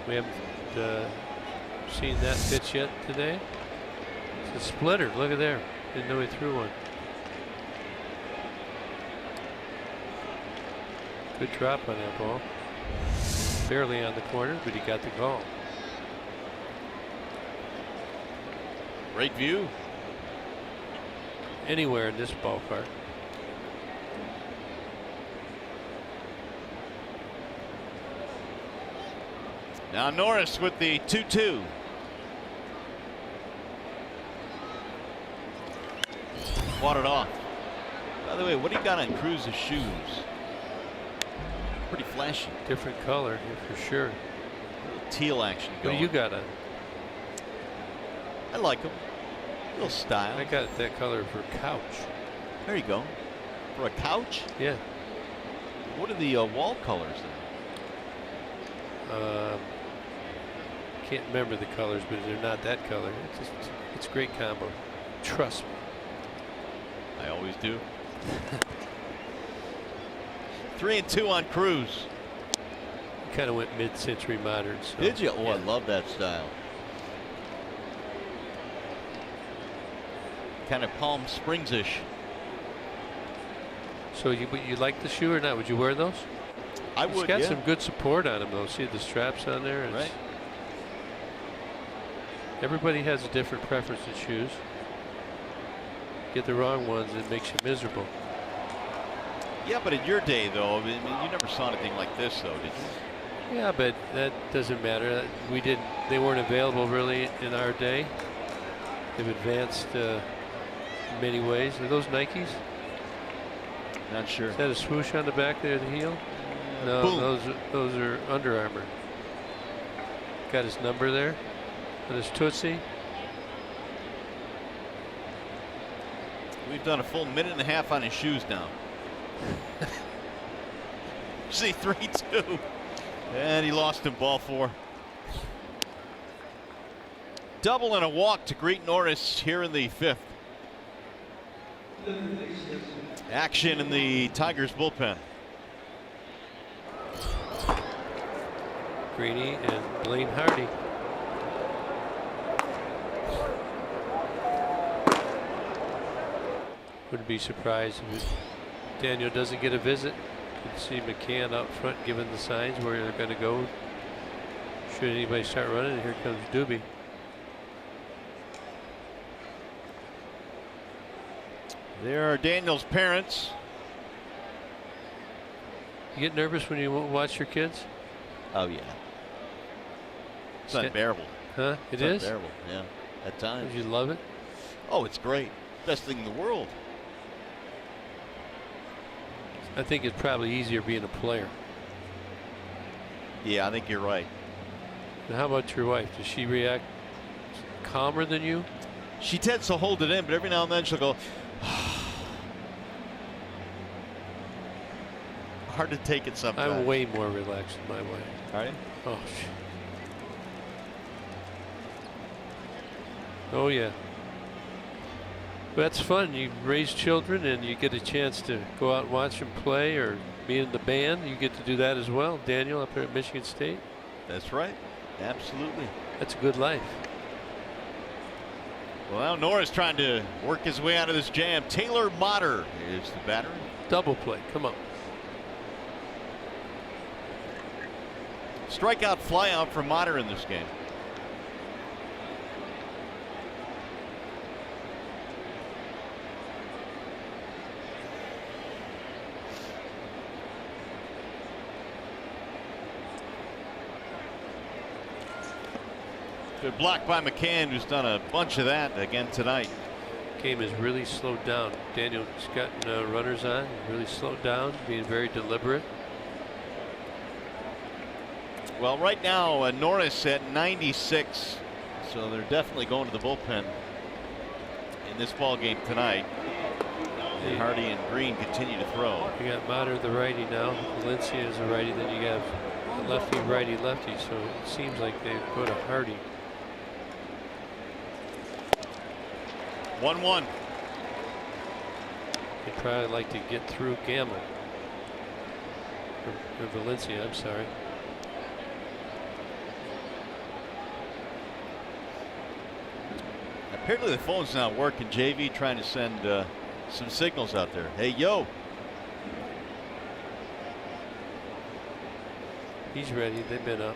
We haven't seen that pitch yet today. It's a splitter. Look at there. Didn't know he threw one. Good drop on that ball. Barely on the corner, but he got the call.
Great view.
Anywhere in this ballpark.
Now Norris with the 2-2. Fought it off. By the way, what do you got on Cruz's shoes? Pretty flashy.
Different color here for sure.
Teal action going.
What do you got on?
I like them. A little style.
I got that color for couch.
There you go. For a couch?
Yeah.
What are the wall colors then?
Can't remember the colors, but they're not that color. It's a great combo. Trust me.
I always do. 3-2 on Cruz.
Kind of went mid-century modern. So,
did you? Oh,
yeah.
I love that style. Kind of Palm Springs-ish.
So you like the shoe or not? Would you wear those?
I would.
It's got
yeah.
some good support on them though. See the straps on there?
Right.
Everybody has a different preference in shoes. Get the wrong ones, it makes you miserable.
Yeah, but in your day, though, I mean, you never saw anything like this, though, did you?
Yeah, but that doesn't matter. We didn't. They weren't available really in our day. They've advanced in many ways. Are those Nikes?
Not sure.
Is that a swoosh on the back there, the heel? No,
Boom.
those are Under Armour. Got his number there and his Tootsie.
We've done a full minute and a half on his shoes now. See, 3-2. And he lost in ball 4. Double and a walk to greet Norris here in the 5th. Action in the Tigers bullpen.
Greeny and Blaine Hardy. Wouldn't be surprised if Daniel doesn't get a visit. Could see McCann out front giving the signs where they're going to go. Should anybody start running, here comes Doobie.
There are Daniel's parents.
You get nervous when you watch your kids?
Oh, yeah. It's unbearable.
Huh?
It's
is?
unbearable, yeah. At times.
You love it?
Oh, it's great. Best thing in the world.
I think it's probably easier being a player.
Yeah, I think you're right.
And how about your wife? Does she react calmer than you?
She tends to hold it in, but every now and then she'll go. Hard to take it sometimes.
I'm way more relaxed than my wife.
Are you?
Oh, oh yeah. That's fun. You raise children and you get a chance to go out and watch them play or be in the band. You get to do that as well. Daniel up here at Michigan State.
That's right. Absolutely.
That's a good life.
Well, Norris trying to work his way out of this jam. Taylor Motter is the batter.
Double play. Come on.
Strikeout fly out from Motter in this game. Good block by McCann, who's done a bunch of that again tonight.
Game is really slowed down. Daniel's gotten runners on, really slowed down, being very deliberate.
Well, right now, Norris at 96, so they're definitely going to the bullpen in this ball game tonight. And Hardy and Green continue to throw.
You got Mater, the righty now. Valencia is a righty. Then you have lefty, righty, lefty. So it seems like they go to Hardy.
1-1.
They'd probably like to get through Gamble. Or Valencia, I'm sorry.
Apparently the phone's not working. JV trying to send some signals out there. Hey, yo.
He's ready. They've been up.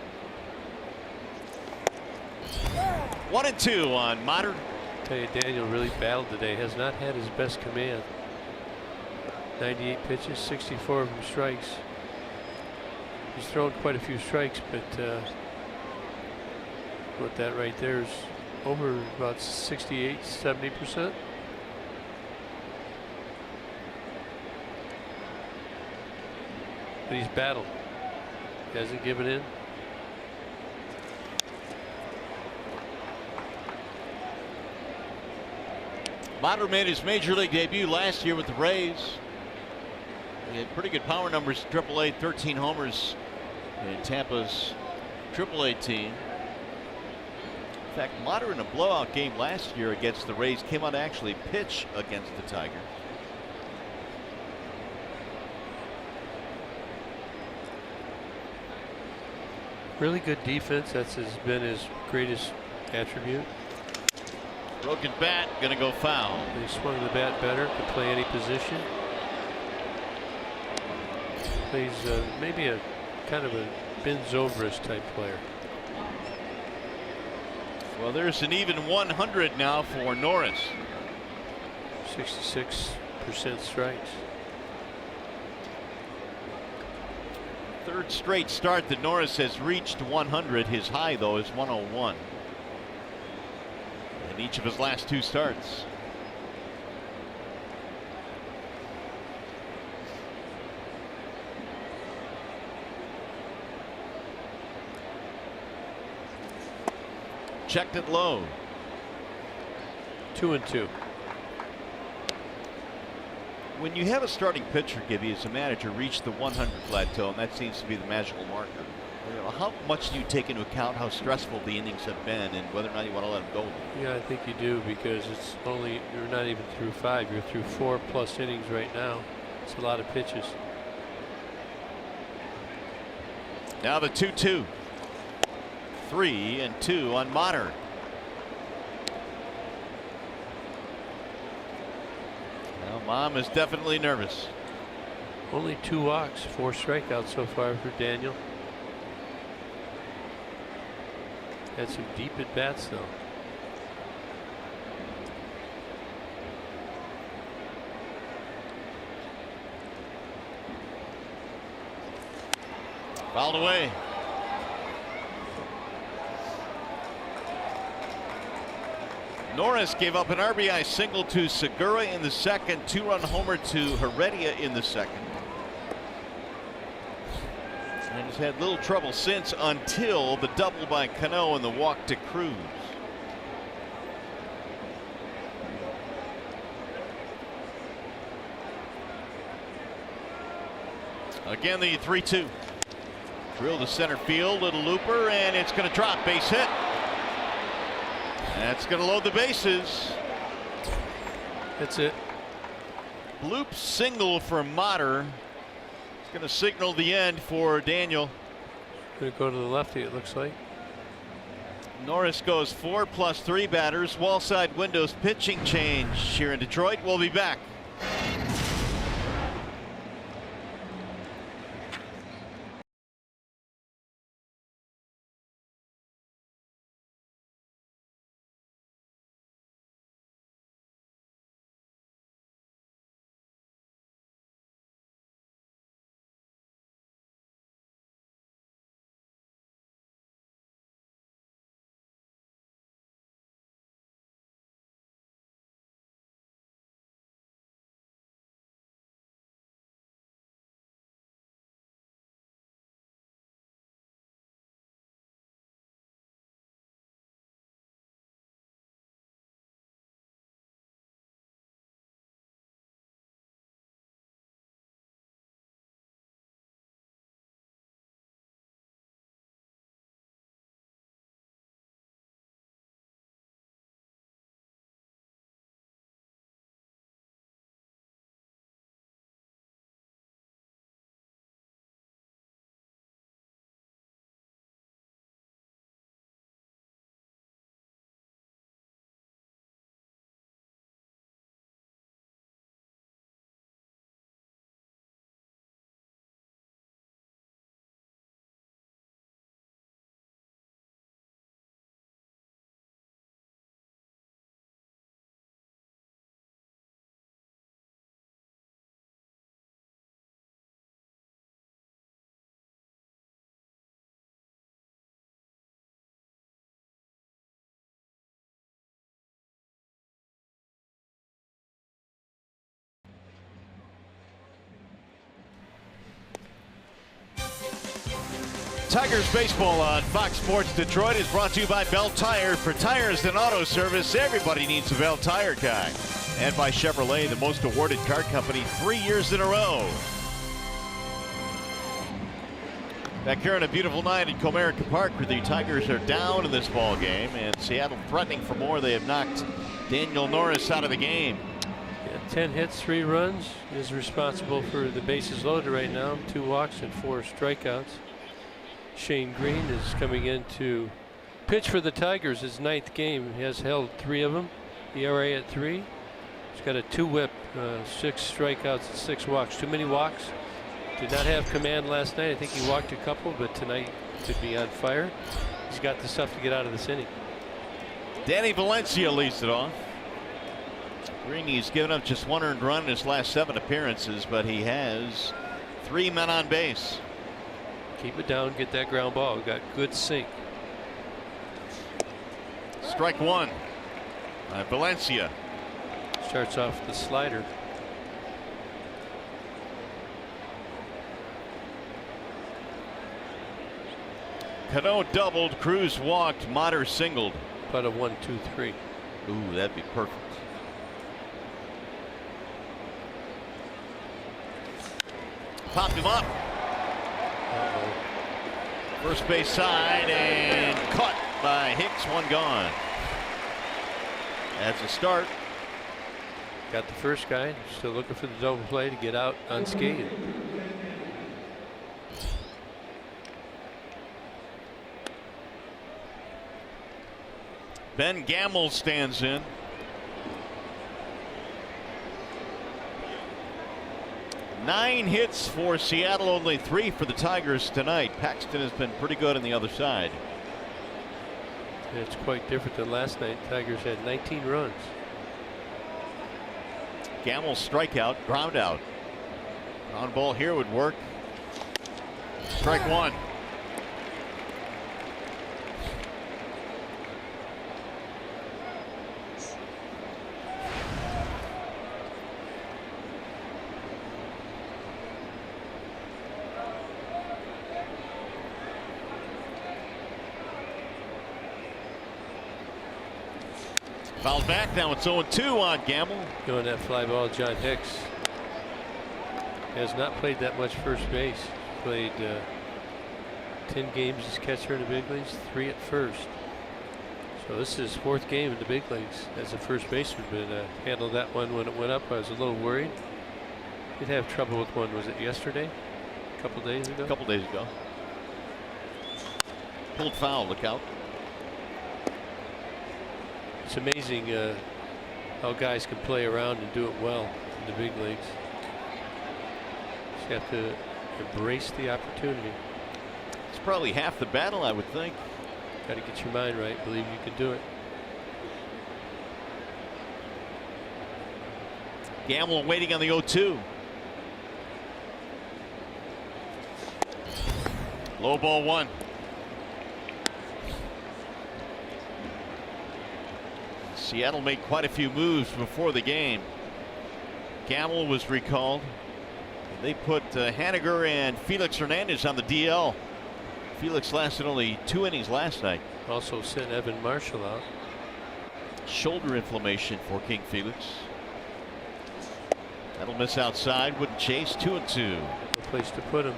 1-2 on Mater.
Tell you, Daniel really battled today. Has not had his best command. 98 pitches, 64 of them strikes. He's thrown quite a few strikes, but what that right there is over about 68, 70%. But he's battled. He hasn't given in.
Mater made his major league debut last year with the Rays. He had pretty good power numbers. AAA, 13 homers in Tampa's AAA team. In fact, Mater in a blowout game last year against the Rays came out to actually pitch against the Tigers.
Really good defense. That's been his greatest attribute.
Broken bat, gonna go foul.
He swung the bat better, could play any position. Plays maybe a kind of a Ben Zobrist type player.
Well, there's an even 100 now for Norris.
66% strikes.
Third straight start that Norris has reached 100. His high, though, is 101 in each of his last two starts. Checked it low.
2-2.
When you have a starting pitcher, Gibby, as a manager, reach the 100 plateau, and that seems to be the magical marker, how much do you take into account how stressful the innings have been and whether or not you want to let them go?
Yeah, I think you do, because it's only, you're not even through 5. You're through 4+ innings right now. It's a lot of pitches.
Now the 2-2. 3-2 on Mater. Well, Mom is definitely nervous.
Only 2 walks, 4 strikeouts so far for Daniel. Had some deep at bats though.
Fouled away. Norris gave up an RBI single to Segura in the second, 2-run homer to Heredia in the second. And has had little trouble since until the double by Cano and the walk to Cruz. Again, the 3-2. Drill to center field, little looper, and it's going to drop. Base hit. That's going to load the bases.
That's it.
Bloop single for Mater. It's going to signal the end for Daniel.
Going to go to the lefty, it looks like.
Norris goes 4+3 batters. Wallside windows pitching change here in Detroit. We'll be back. Tigers baseball on Fox Sports Detroit is brought to you by Bell Tire. For tires and auto service, everybody needs a Bell Tire guy. And by Chevrolet, the most awarded car company 3 years in a row. Back here on a beautiful night in Comerica Park, where the Tigers are down in this ball game, and Seattle threatening for more. They have knocked Daniel Norris out of the game.
10 hits, 3 runs. Is responsible for the bases loaded right now. 2 walks and 4 strikeouts. Shane Green is coming in to pitch for the Tigers. His 9th game. He has held 3 of them. ERA at 3. He's got a 2 whip, 6 strikeouts and 6 walks. Too many walks. Did not have command last night. I think he walked a couple, but tonight could be on fire. He's got the stuff to get out of this inning.
Danny Valencia leads it off. Greeny's given up just 1 earned run in his last 7 appearances, but he has 3 men on base.
Keep it down, get that ground ball. Got good sink.
Strike 1. Valencia.
Starts off the slider.
Cano doubled, Cruz walked, Motter singled.
About a 1-2-3.
Ooh, that'd be perfect. Popped him up. First base side and caught by Hicks. 1 gone. That's a start.
Got the first guy. Still looking for the double play to get out unscathed.
Ben Gamble stands in. Nine hits for Seattle, only 3 for the Tigers tonight. Paxton has been pretty good on the other side.
It's quite different than last night. Tigers had 19 runs.
Gamble strikeout, ground out. Ground ball here would work. Strike 1. Fouled back, now it's 0-2 on Gamble.
Going that fly ball, John Hicks has not played that much first base. Played 10 games as catcher in the big leagues, 3 at first. So this is his 4th game in the big leagues as a first baseman, but handled that one when it went up. I was a little worried. Did have trouble with one, was it yesterday? A couple days ago?
A couple days ago. Pulled foul, look out.
It's amazing how guys can play around and do it well in the big leagues. Just have to embrace the opportunity.
It's probably half the battle, I would think.
Got to get your mind right. Believe you can do it.
Gamble waiting on the 0-2. Low ball 1. Seattle made quite a few moves before the game. Gamble was recalled. They put Haniger and Felix Hernandez on the DL. Felix lasted only 2 innings last night.
Also sent Evan Marshall out.
Shoulder inflammation for King Felix. That'll miss outside. Wouldn't chase. 2-2.
No place to put him.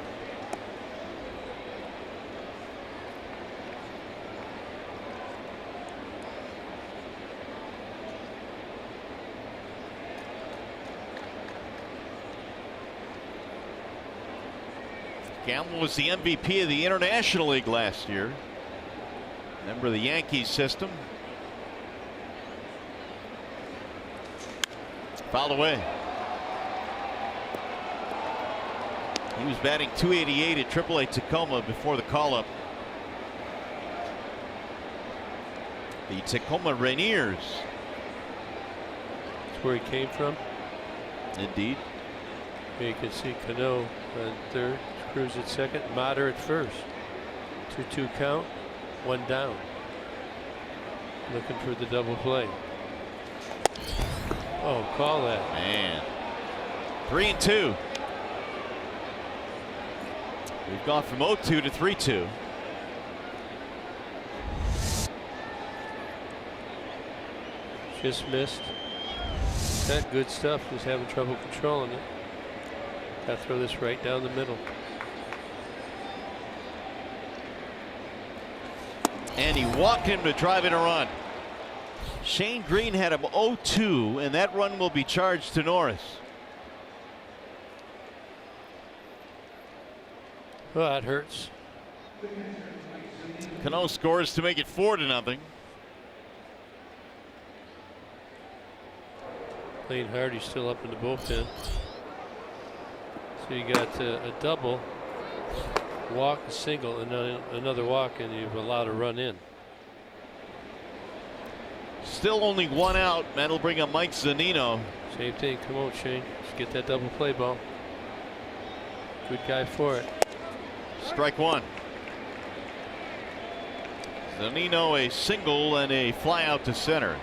Gamble was the MVP of the International League last year. Member of the Yankees system. Fouled away. He was batting .288 at AAA Tacoma before the call-up. The Tacoma Rainiers.
That's where he came from.
Indeed.
Here you can see Cano on third. Cruz at second, Motter at first. 2-2 count, 1 down. Looking for the double play. Oh, call that.
Man. 3-2. We've gone from 0-2 to 3-2.
Just missed. That good stuff. Just having trouble controlling it. Got to throw this right down the middle.
And he walked him to drive in a run. Shane Green had him 0-2, and that run will be charged to Norris.
Well, that hurts.
Cano scores to make it 4-0.
Lane Hardy's still up in the bullpen. So you got a double, walk, a single, and another walk, and you've allowed a run in.
Still only one out. That'll bring up Mike Zunino.
Same thing. Come on, Shane. Let's get that double play ball. Good guy for it.
Strike one. Zunino a single and a fly out to center.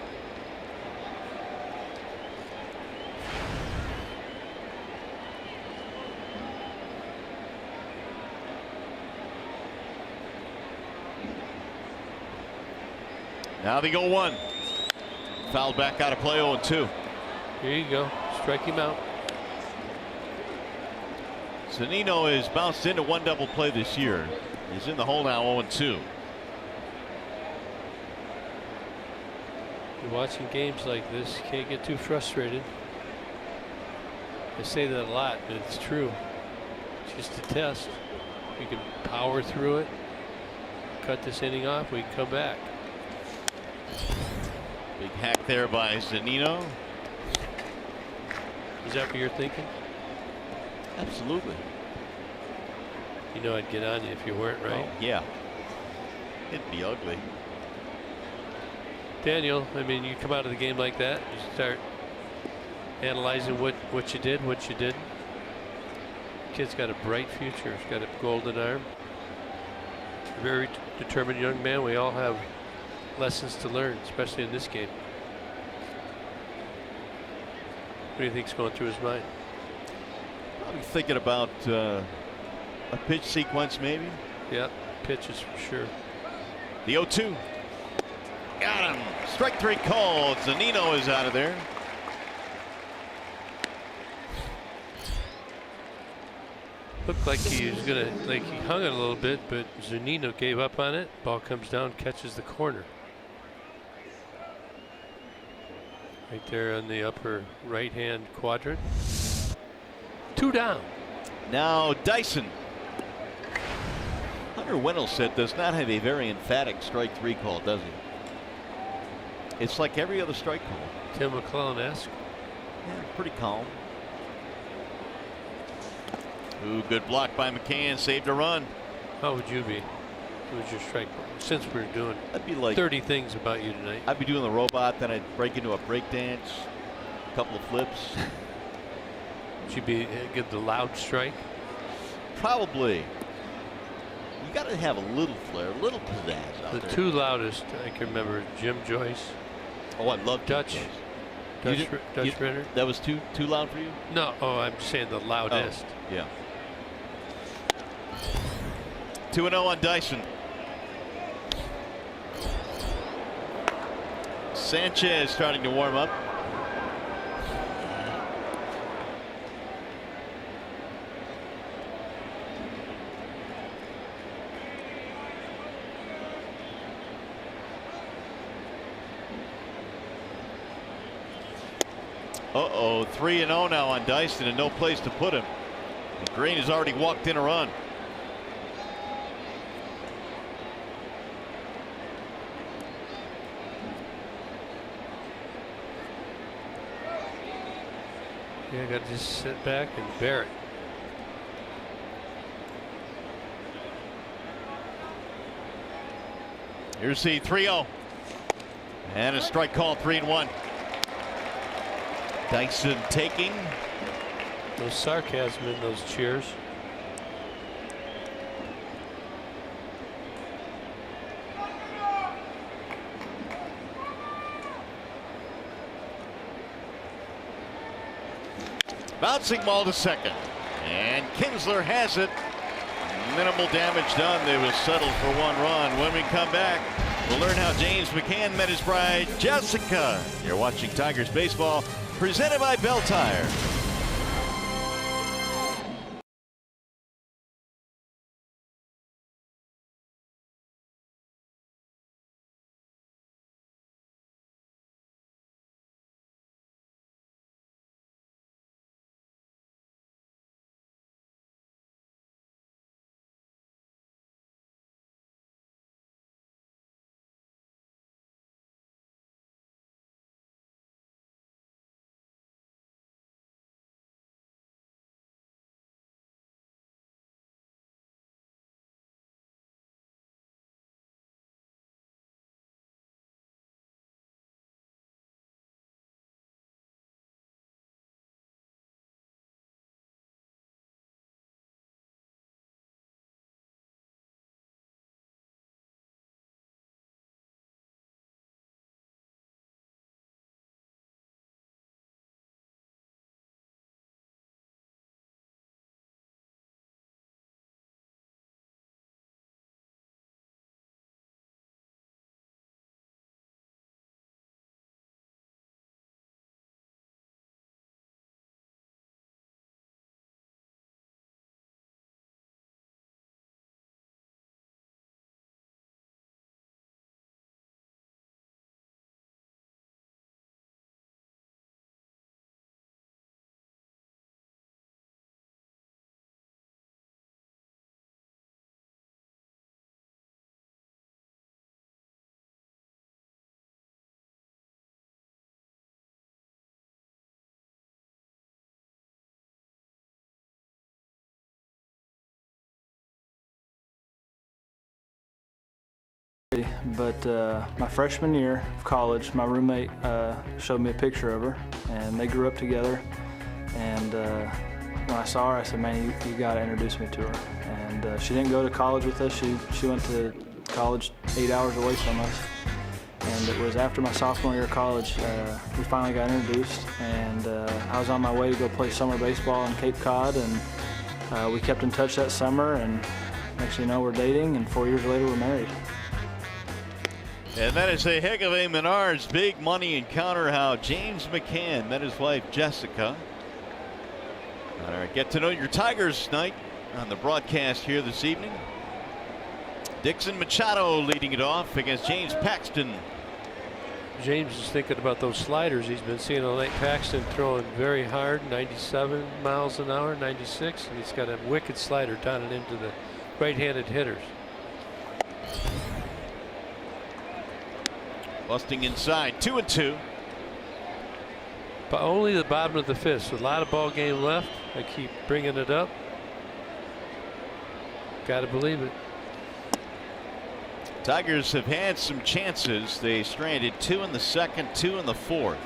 Now they go one. Fouled back out of play, 0-2.
Here you go. Strike him out.
Zunino has bounced into one double play this year. He's in the hole now, 0-2.
You're watching games like this, you can't get too frustrated. I say that a lot, but it's true. It's just a test. We can power through it, cut this inning off, we can come back.
Big hack there by Zunino.
Is that what you're thinking?
Absolutely.
You know I'd get on you if you weren't, right?
Oh, yeah. It'd be ugly.
Daniel, I mean, you come out of the game like that, you start analyzing what you did, what you didn't. Kid's got a bright future. He's got a golden arm. A very determined young man. We all have lessons to learn, especially in this game. What do you think's going through his mind?
Probably thinking about a pitch sequence, maybe.
Yeah, pitches for sure.
The 0-2. Got him. Strike three called. Zunino is out of there.
Looked like he was gonna, like he hung it a little bit, but Zunino gave up on it. Ball comes down, catches the corner. Right there on the upper right-hand quadrant. 2 down.
Now Dyson. Hunter Wendelstedt does not have a very emphatic strike three call, does he? It's like every other strike call.
Tim McClellan-esque.
Yeah, pretty calm. Ooh, good block by McCann. Saved a run.
How would you be? What would your strike? Since we're doing
I'd be like
30 things about you tonight.
I'd be doing the robot, then I'd break into a break dance, a couple of flips.
Would you be give the loud strike?
Probably. You got to have a little flair, a little pizzazz out
The
there.
two loudest I can remember: Jim Joyce.
Oh, I love
Dutch. Dutch Ritter.
That was too loud for you?
No. Oh, I'm saying the loudest.
Oh, yeah. 2-0 on Dyson. Sanchez starting to warm up. Uh-oh, 3-0 now on Dyson and no place to put him. And Green has already walked in a run.
Yeah, I got to just sit back and bear it.
Here's the 3-0. And a strike call, 3-1. Dyson taking.
No sarcasm in those cheers.
Bouncing ball to second. And Kinsler has it. Minimal damage done. They will settle for one run. When we come back, We'll learn how James McCann met his bride, Jessica. You're watching Tigers baseball, presented by Bell Tire.
But my freshman year of college, my roommate showed me a picture of her, and they grew up together. And when I saw her, I said, "Man, you got to introduce me to her." And she didn't go to college with us. She went to college 8 hours away from us. And it was after my sophomore year of college, we finally got introduced. And I was on my way to go play summer baseball in Cape Cod, and we kept in touch that summer. And next thing you know, we're dating, and 4 years later, we're married.
And that is a heck of a Menards big money encounter, how James McCann met his wife Jessica. All right, get to know your Tigers night on the broadcast here this evening. Dixon Machado leading it off against James Paxton.
James is thinking about those sliders he's been seeing all night. Paxton throwing very hard, 97 miles an hour, 96, and he's got a wicked slider down and into the right-handed hitters.
Busting inside, 2-2.
But only the bottom of the fifth. So a lot of ball game left. I keep bringing it up. Got to believe it.
Tigers have had some chances. They stranded 2 in the second, 2 in the fourth.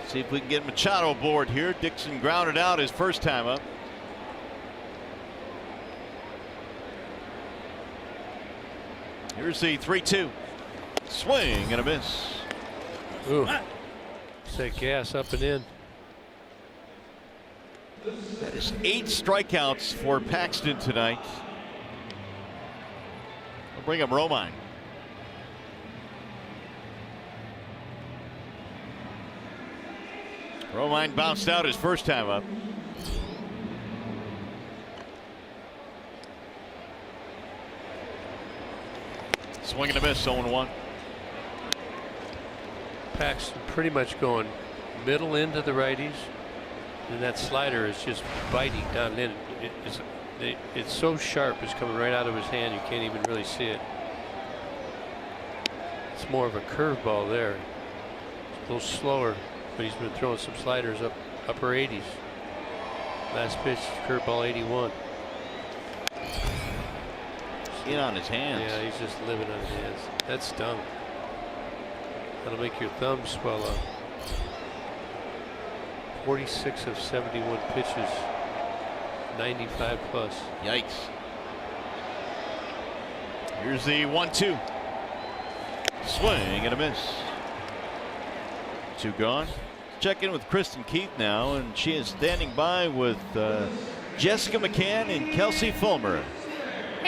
See if we can get Machado aboard here. Dixon grounded out his first time up. Here's the 3-2. Swing and a miss.
Ooh. That gas up and in.
That is 8 strikeouts for Paxton tonight. We'll bring up Romine. Romine bounced out his first time up. Swing and a miss, 0-1.
Paxton pretty much going middle into the righties, and that slider is just biting down in. It's so sharp, it's coming right out of his hand. You can't even really see it. It's more of a curveball there. It's a little slower, but he's been throwing some sliders up upper 80s. Last pitch, curveball 81.
In on his hands.
Yeah, he's just living on his hands. That's dumb. That'll make your thumb swell up. 46 of 71 pitches. 95 plus.
Yikes. Here's the 1-2. Swing and a miss. 2 gone. Check in with Kristen Keith now, and she is standing by with Jessica McCann and Kelsey Fulmer.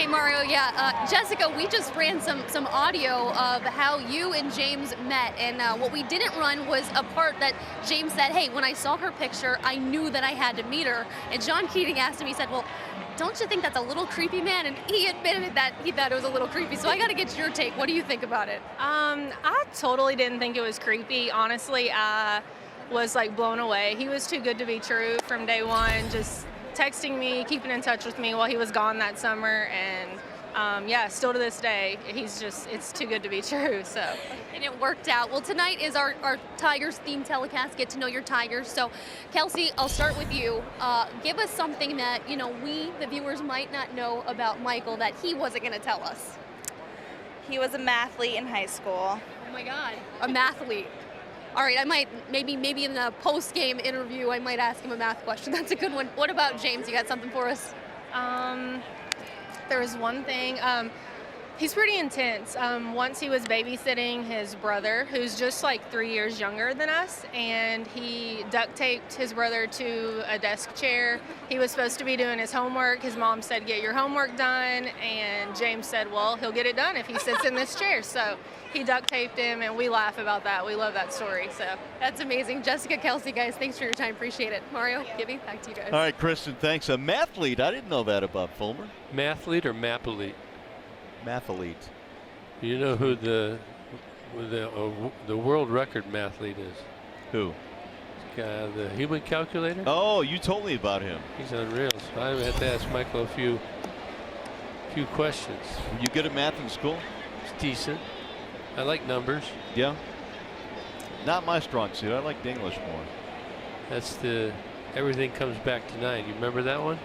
Hey Mario, yeah, Jessica, we just ran some audio of how you and James met, and what we didn't run was a part that James said, hey, when I saw her picture, I knew that I had to meet her. And John Keating asked him, he said, well, don't you think that's a little creepy, man? And he admitted that he thought it was a little creepy, so I gotta get your take. What do you think about it?
I totally didn't think it was creepy. Honestly, I was like blown away. He was too good to be true from day one, just texting me, keeping in touch with me while he was gone that summer, and yeah, still to this day, it's too good to be true, so.
And it worked out. Well, tonight is our Tigers themed telecast, Get to Know Your Tigers. So, Kelsey, I'll start with you. Give us something that, you know, we, the viewers, might not know about Michael that he wasn't going to tell us.
He was a mathlete in high school.
Oh my God, a mathlete. All right, I might, maybe in the post-game interview, I might ask him a math question. That's a good one. What about James? You got something for us?
There was one thing. He's pretty intense. Once he was babysitting his brother, who's just like 3 years younger than us, and he duct taped his brother to a desk chair. He was supposed to be doing his homework. His mom said, get your homework done, and James said, well, he'll get it done if he sits in this chair. So he duct taped him, and we laugh about that. We love that story. So
that's amazing. Jessica, Kelsey, guys, thanks for your time. Appreciate it. Mario, Gibby, back to you guys.
All right, Kristen, thanks. A mathlete. I didn't know that about Fulmer.
Mathlete or Mapelete?
Mathlete.
You know who the world record mathlete is?
Who?
The human calculator.
Oh, you told me about him.
He's unreal. So I have to ask Michael a few questions.
Were you good at math in school?
It's decent. I like numbers.
Yeah. Not my strong suit. I like English more.
That's the everything comes back to 9. You remember that one?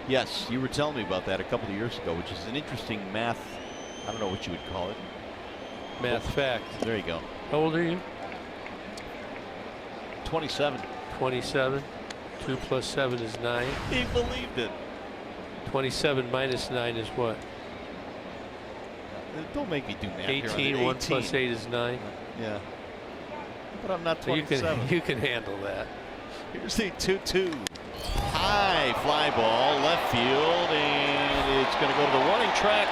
Yes, you were telling me about that a couple of years ago, which is an interesting math. I don't know what you would call it.
Math fact.
There you go.
How old are you?
27.
27. 2 plus 7 is 9.
He believed it.
27 minus 9 is what?
Don't make me do math.
18. 1 plus 8 is 9.
Yeah. But I'm not 27.
You can handle that.
Here's the 2-2. High fly ball, left field, and it's going to go to the running track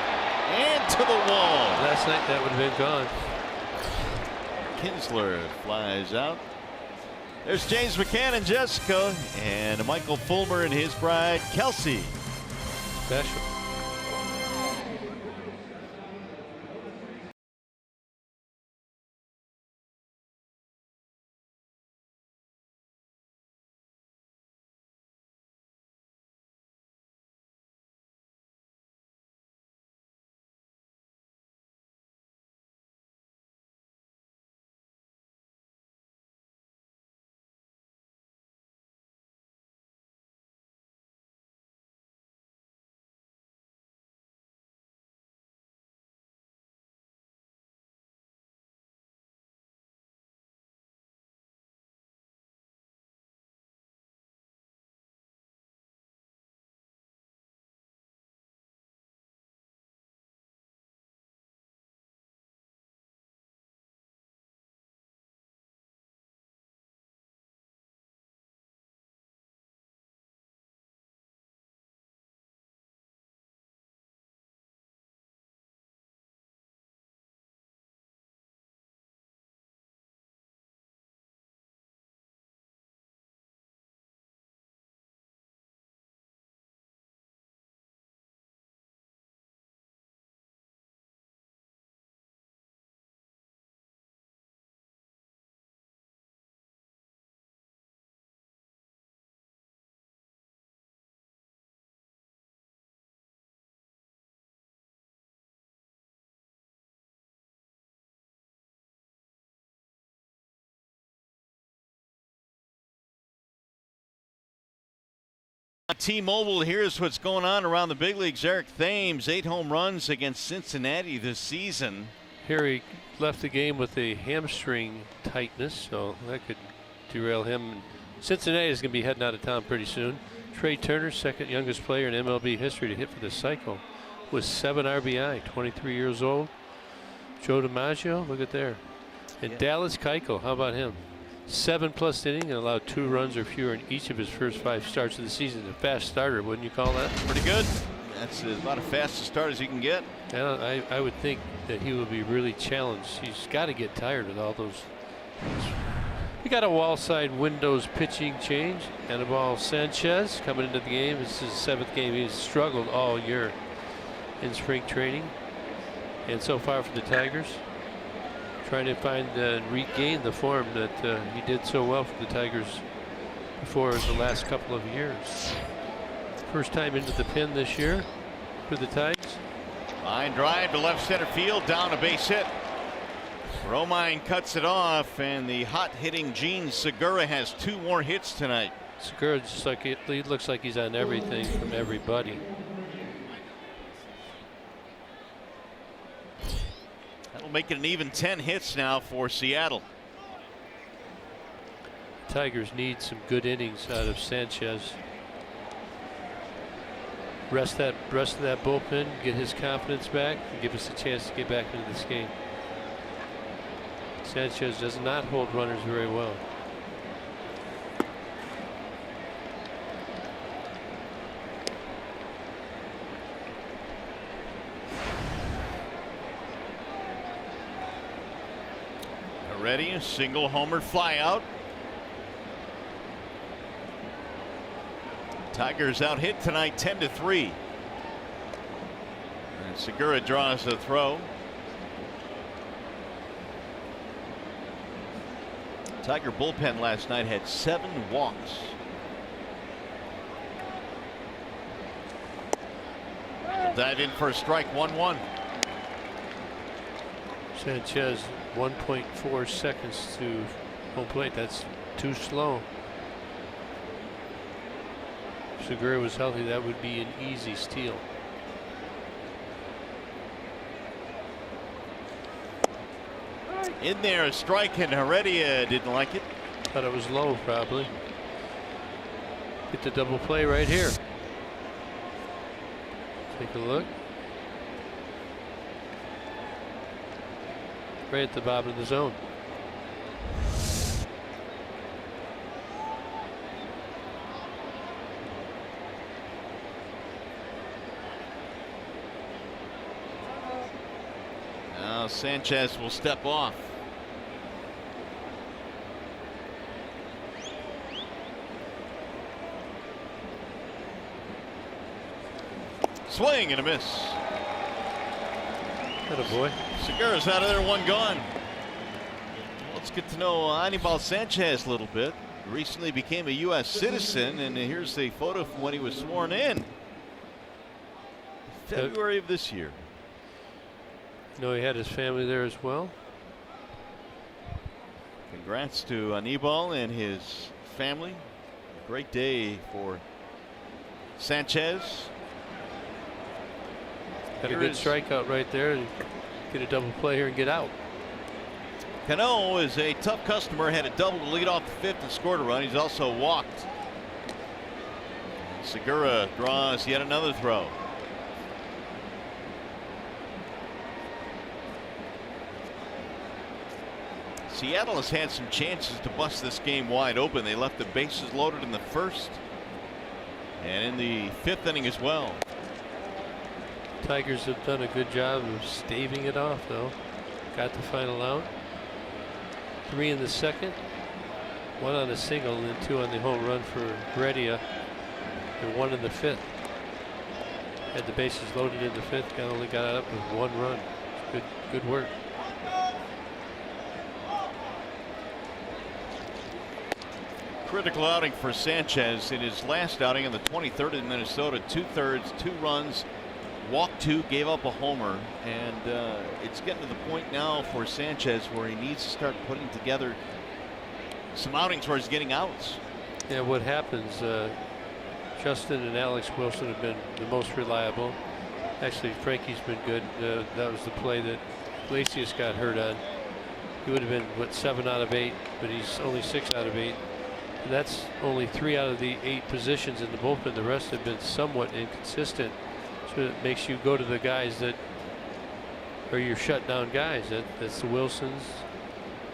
and to the wall.
Last night that would have been gone.
Kinsler flies out. There's James McCann and Jessica, and Michael Fulmer and his bride, Kelsey.
Special.
T-Mobile, here's what's going on around the big leagues. Eric Thames, 8 home runs against Cincinnati this season.
Here he left the game with a hamstring tightness, so that could derail him. Cincinnati is going to be heading out of town pretty soon. Trey Turner, second youngest player in MLB history to hit for the cycle, with 7 RBI, 23 years old. Joe DiMaggio, look at there. And Dallas Keuchel, how about him? 7+ inning and allowed 2 runs or fewer in each of his first 5 starts of the season. A fast starter, wouldn't you call that?
Pretty good. That's about as fast a start as you can get.
I would think that he would be really challenged. He's got to get tired of all those. We got a wall side windows pitching change. Anibal Sanchez coming into the game. This is the 7th game. He's struggled all year in spring training. And so far for the Tigers, trying to find and regain the form that he did so well for the Tigers before the last couple of years. First time into the pen this year for the Tigers.
Line drive to left center field, down a base hit. Romine cuts it off, and the hot hitting Gene Segura has 2 more hits tonight.
Segura just like he looks like he's on everything from everybody.
That'll make it an even 10 hits now for Seattle.
Tigers need some good innings out of Sanchez. Rest of that bullpen, get his confidence back, and give us a chance to get back into this game. Sanchez does not hold runners very well.
Ready, a single homer fly out. Tigers out hit tonight 10-3. And Segura draws the throw. Tiger bullpen last night had 7 walks. Dive in for a strike, 1-1.
Sanchez 1.4 seconds to home plate. That's too slow. If Segura was healthy, that would be an easy steal.
In there, a strike, and Heredia didn't like it.
Thought it was low, probably. Get the double play right here. Take a look. Right at the bottom of the zone.
Now Sanchez will step off. Swing and a miss.
Attaboy.
Segura's out of there, 1 gone. Let's get to know Anibal Sanchez a little bit. Recently became a U.S. citizen, and here's the photo from when he was sworn in. February of this year.
You know, he had his family there as well.
Congrats to Anibal and his family. A great day for Sanchez.
Got a good strikeout right there and get a double play here and get out.
Cano is a tough customer, had a double to lead off the 5th and scored a run. He's also walked. Segura draws yet another throw. Seattle has had some chances to bust this game wide open. They left the bases loaded in the 1st and in the 5th inning as well.
Tigers have done a good job of staving it off, though. Got the final out. 3 in the 2nd, 1 on a single, and 2 on the home run for Heredia, and 1 in the 5th. Had the bases loaded in the 5th, only got up with 1 run. Good work.
Critical outing for Sanchez in his last outing in the 23rd in Minnesota. 2/3, 2 runs, walked 2, gave up a homer, and it's getting to the point now for Sanchez where he needs to start putting together some outings where he's getting outs.
Yeah, what happens, Justin and Alex Wilson have been the most reliable. Actually, Frankie's been good. That was the play that Iglesias got hurt on. He would have been, what, 7 out of 8, but he's only 6 out of 8. And that's only 3 out of the 8 positions in the bullpen. The rest have been somewhat inconsistent. So it makes you go to the guys that are your shutdown guys. That's the Wilsons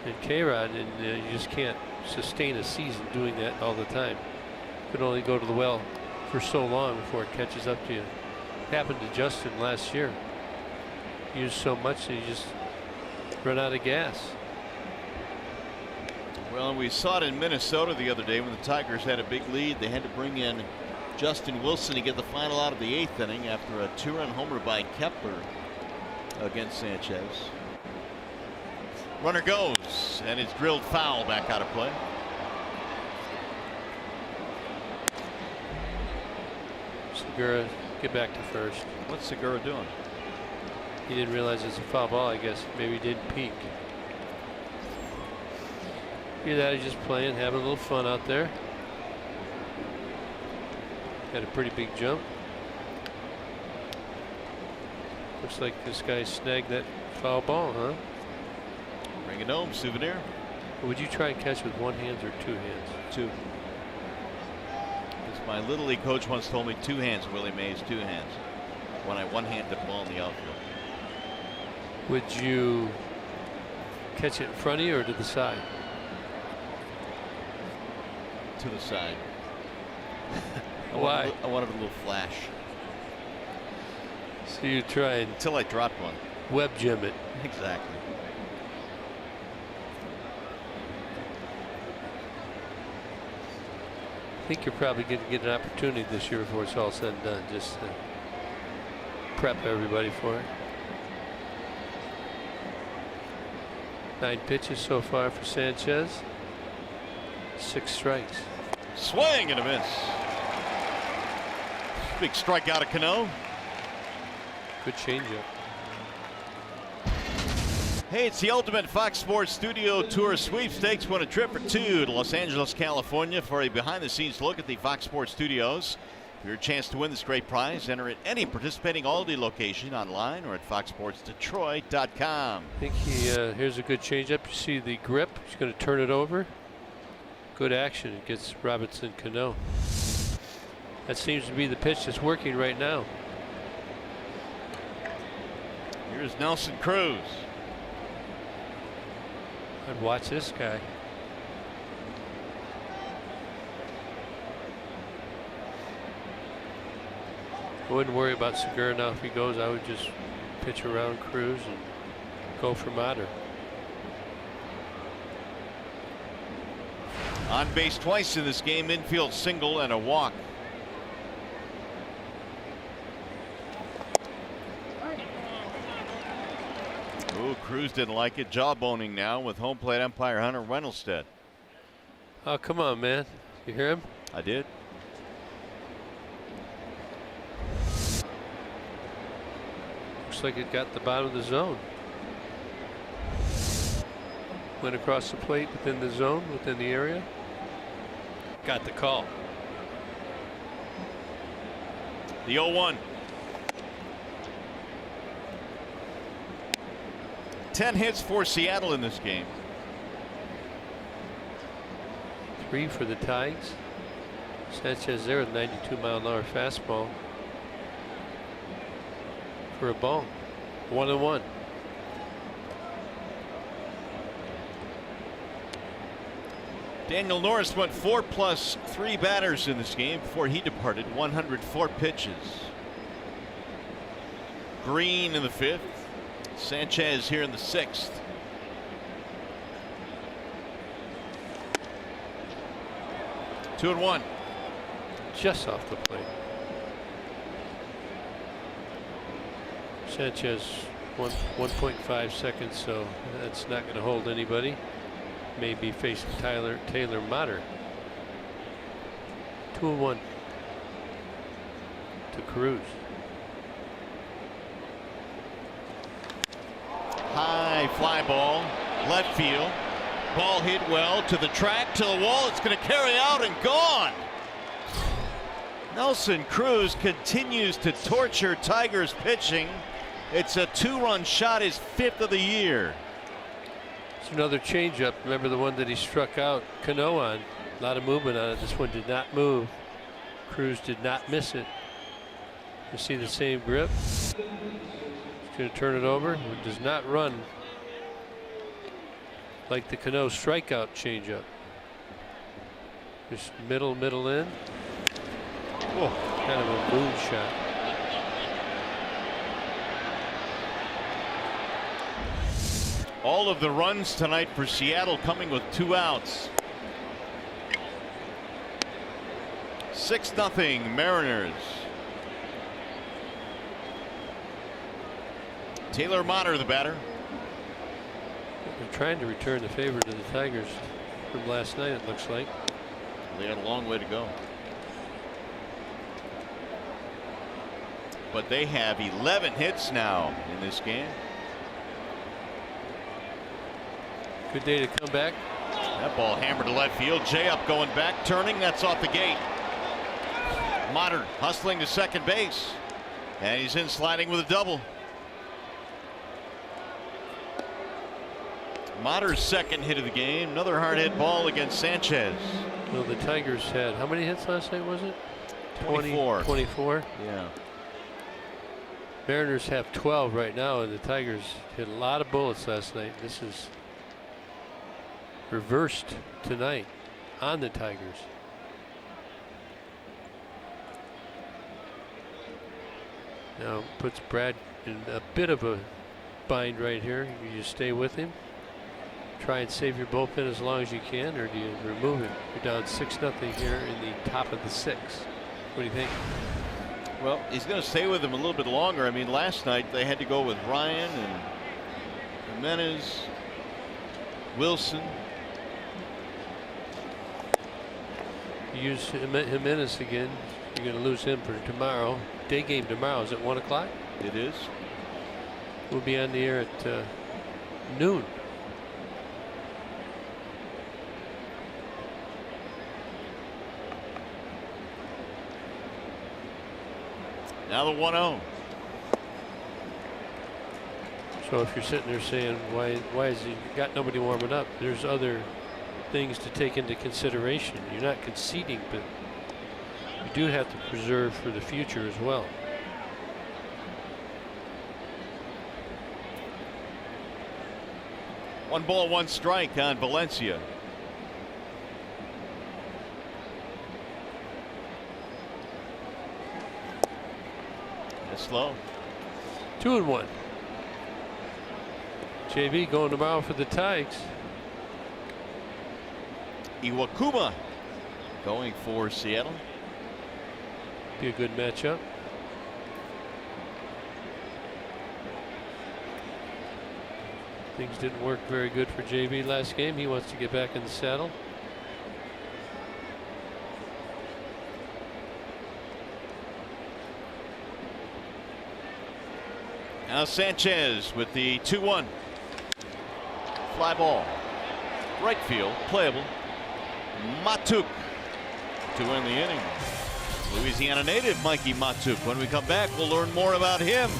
and K-Rod, and you just can't sustain a season doing that all the time. You can only go to the well for so long before it catches up to you. happened to Justin last year. He used so much that he just ran out of gas.
Well, we saw it in Minnesota the other day when the Tigers had a big lead. They had to bring in Justin Wilson to get the final out of the 8th inning after a 2-run homer by Kepler against Sanchez. Runner goes, and it's drilled foul, back out of play.
Segura, get back to first.
What's Segura doing?
He didn't realize it's a foul ball, I guess. Maybe he didn't peek. Either that, he's just playing, having a little fun out there. Had a pretty big jump. Looks like this guy snagged that foul ball, huh?
Bring it home, Souvenir.
Would you try and catch with one hand or two hands?
Two. As my Little League coach once told me, 2 hands, Willie Mays, 2 hands. When I one-handed the ball in the outfield.
Would you catch it in front of you or to the side?
To the side.
Why?
I wanted a little flash.
So you try and
until I dropped one.
Web gem it.
Exactly.
I think you're probably going to get an opportunity this year before it's all said and done, just to prep everybody for it. 9 pitches so far for Sanchez. 6 strikes.
Swing and a miss. Big strikeout of Cano.
Good changeup.
Hey, it's the Ultimate Fox Sports Studio Tour Sweepstakes. Win a trip for 2 to Los Angeles, California for a behind-the-scenes look at the Fox Sports Studios. For your chance to win this great prize, enter at any participating Aldi location online or at foxsportsdetroit.com.
I think here's a good changeup. You see the grip. He's going to turn it over. Good action. It gets Robinson Cano. That seems to be the pitch that's working right now.
Here's Nelson Cruz.
I'd watch this guy. I wouldn't worry about Segura now if he goes. I would just pitch around Cruz and go for Mater.
On base twice in this game, infield single and a walk. Ooh, Cruz didn't like it. Jawboning now with home plate umpire Hunter Wendelstedt.
Oh, come on, man. You hear him?
I did.
Looks like it got the bottom of the zone. Went across the plate within the zone, within the area. Got the call.
The 0-1. 10 hits for Seattle in this game.
3 for the Tigers. Sanchez there with 92-mile-an-hour fastball for a ball. 1-1.
Daniel Norris went 4+3 batters in this game before he departed. 104 pitches. Green in the 5th. Sanchez here in the 6th. Two and 1.
Just off the plate. Sanchez 1.5 seconds, so that's not going to hold anybody. Maybe facing Taylor Mater. 2-1 to Cruz.
High fly ball, left field. Ball hit well to the track, to the wall. It's going to carry out and gone. Nelson Cruz continues to torture Tigers pitching. It's a 2-run shot, his 5th of the year.
It's another changeup. Remember the one that he struck out Cano on? A lot of movement on it. This one did not move. Cruz did not miss it. You see the same grip. He's going to turn it over. It does not run like the Cano strikeout changeup. Just middle in. Whoa. Kind of a moon shot.
All of the runs tonight for Seattle coming with 2 outs. 6-0 Mariners. Taylor Motter, the batter.
They're trying to return the favor to the Tigers from last night, it looks like.
They got a long way to go. But they have 11 hits now in this game.
Good day to come back.
That ball hammered to left field. Jay up going back, turning. That's off the gate. Motter hustling to second base. And he's in sliding with a double. Motter's second hit of the game. Another hard hit ball against Sanchez.
Well, the Tigers had how many hits last night, was it?
24.
24?
Yeah.
Mariners have 12 right now, and the Tigers hit a lot of bullets last night. This is reversed tonight on the Tigers. Now puts Brad in a bit of a bind right here. You just stay with him, try and save your bullpen as long as you can, or do you remove him? You're down 6-0 here in the top of the 6th. What do you think?
Well, he's going to stay with him a little bit longer. I mean, last night they had to go with Ryan and Jimenez, Wilson.
You use Jimenez again. You're going to lose him for tomorrow. Day game tomorrow is at 1 o'clock.
It is.
We'll be on the air at noon.
Now the 1-0.
So if you're sitting there saying, why is he got nobody warming up? There's other things to take into consideration. You're not conceding, but you do have to preserve for the future as well.
One ball, one strike on Valencia. That's slow.
2-1. JV going tomorrow for the Tigers.
Iwakuma going for Seattle.
Be a good matchup. Things didn't work very good for JV last game. He wants to get back in the saddle.
Now Sanchez with the 2-1. Fly ball. Right field, playable. Matuk to win the inning. Louisiana native Mikey Matuk. When we come back, we'll learn more about him.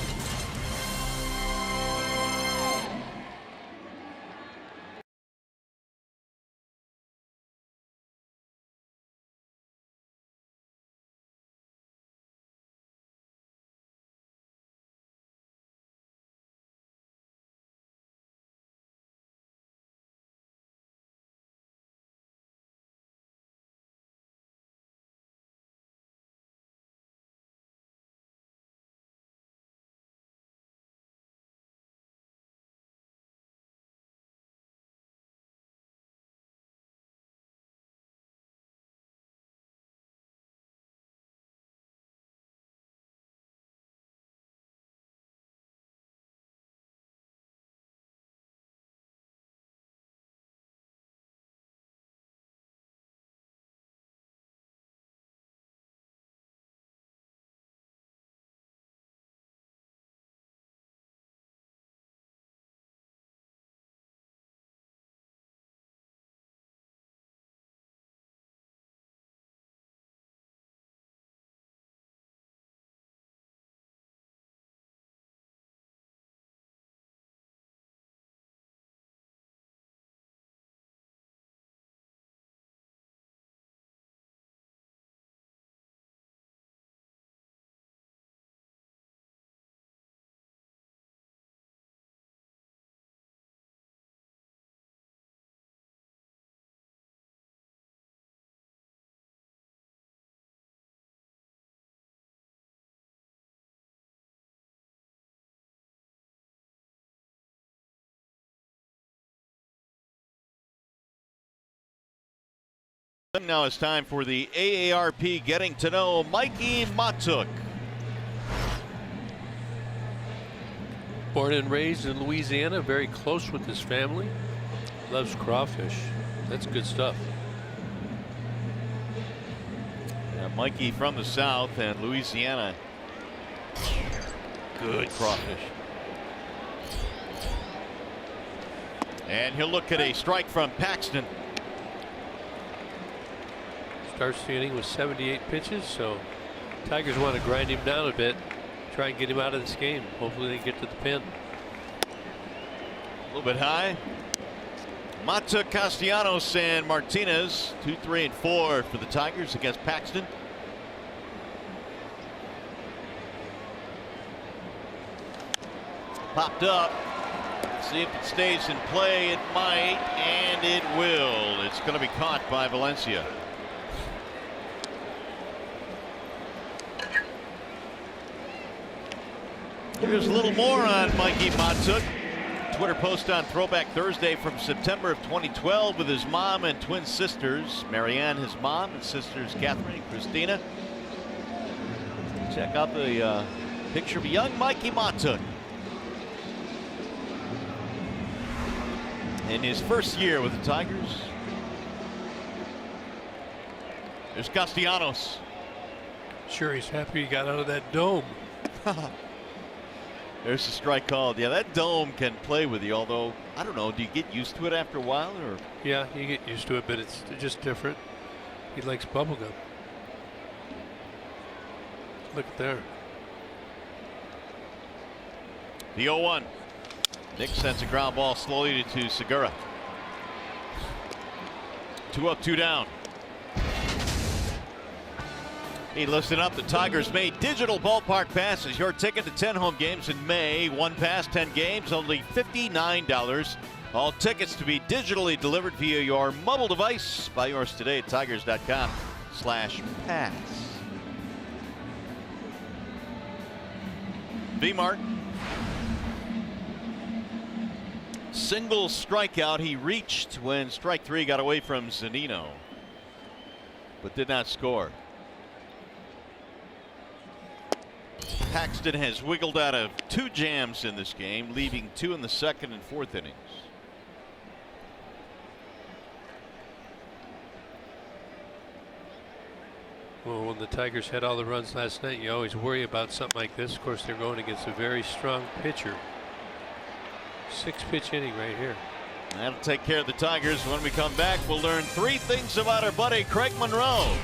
Now it's time for the AARP Getting to Know Mikey Matuk.
Born and raised in Louisiana, very close with his family. Loves crawfish. That's good stuff.
Yeah, Mikey from the South and Louisiana. Good crawfish. And he'll look at a strike from Paxton.
Starts the inning with 78 pitches, so Tigers want to grind him down a bit, try and get him out of this game. Hopefully they get to the pin.
A little bit high. Matuk, Castellanos, and Martinez, 2, 3, and 4 for the Tigers against Paxton. Popped up. See if it stays in play. It might, and it will. It's going to be caught by Valencia. Here's a little more on Mikey Matuk. Twitter post on Throwback Thursday from September of 2012 with his mom and twin sisters. Marianne, his mom, and sisters Catherine and Christina. Check out the picture of young Mikey Matuk. In his first year with the Tigers. There's Castellanos.
Sure, he's happy he got out of that dome.
There's a strike called. Yeah, that dome can play with you, although, I don't know, do you get used to it after a while? Or?
Yeah, you get used to it, but it's just different. He likes bubblegum. Look at there.
The 0-1. Nick sends a ground ball slowly to Segura. 2 up, 2 down. Hey, listen up. The Tigers made digital ballpark passes. Your ticket to 10 home games in May. 1 pass, 10 games, only $59. All tickets to be digitally delivered via your mobile device. Buy yours today at tigers.com/pass. V-Mart. Single strikeout. He reached when strike 3 got away from Zunino, but did not score. Paxton has wiggled out of 2 jams in this game, leaving 2 in the 2nd and 4th innings.
Well, when the Tigers had all the runs last night, you always worry about something like this. Of course, they're going against a very strong pitcher. 6-pitch inning right here.
That'll take care of the Tigers. When we come back, we'll learn 3 things about our buddy Craig Monroe.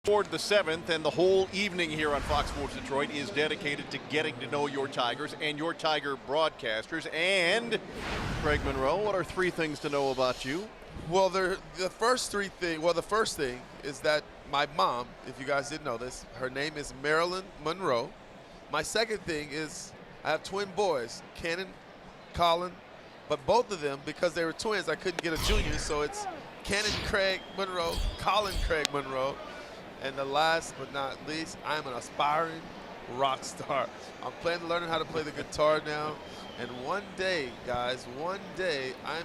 Toward the 7th, and the whole evening here on Fox Sports Detroit is dedicated to getting to know your Tigers and your Tiger broadcasters. And Craig Monroe, what are 3 things to know about you?
Well, the first thing is that my mom, if you guys didn't know this, her name is Marilyn Monroe. My second thing is I have twin boys, Cannon, Colin, but both of them, because they were twins, I couldn't get a junior, so it's Cannon Craig Monroe, Colin Craig Monroe. And the last but not least, I'm an aspiring rock star. I'm planning to learn how to play the guitar now. And one day, guys, I'm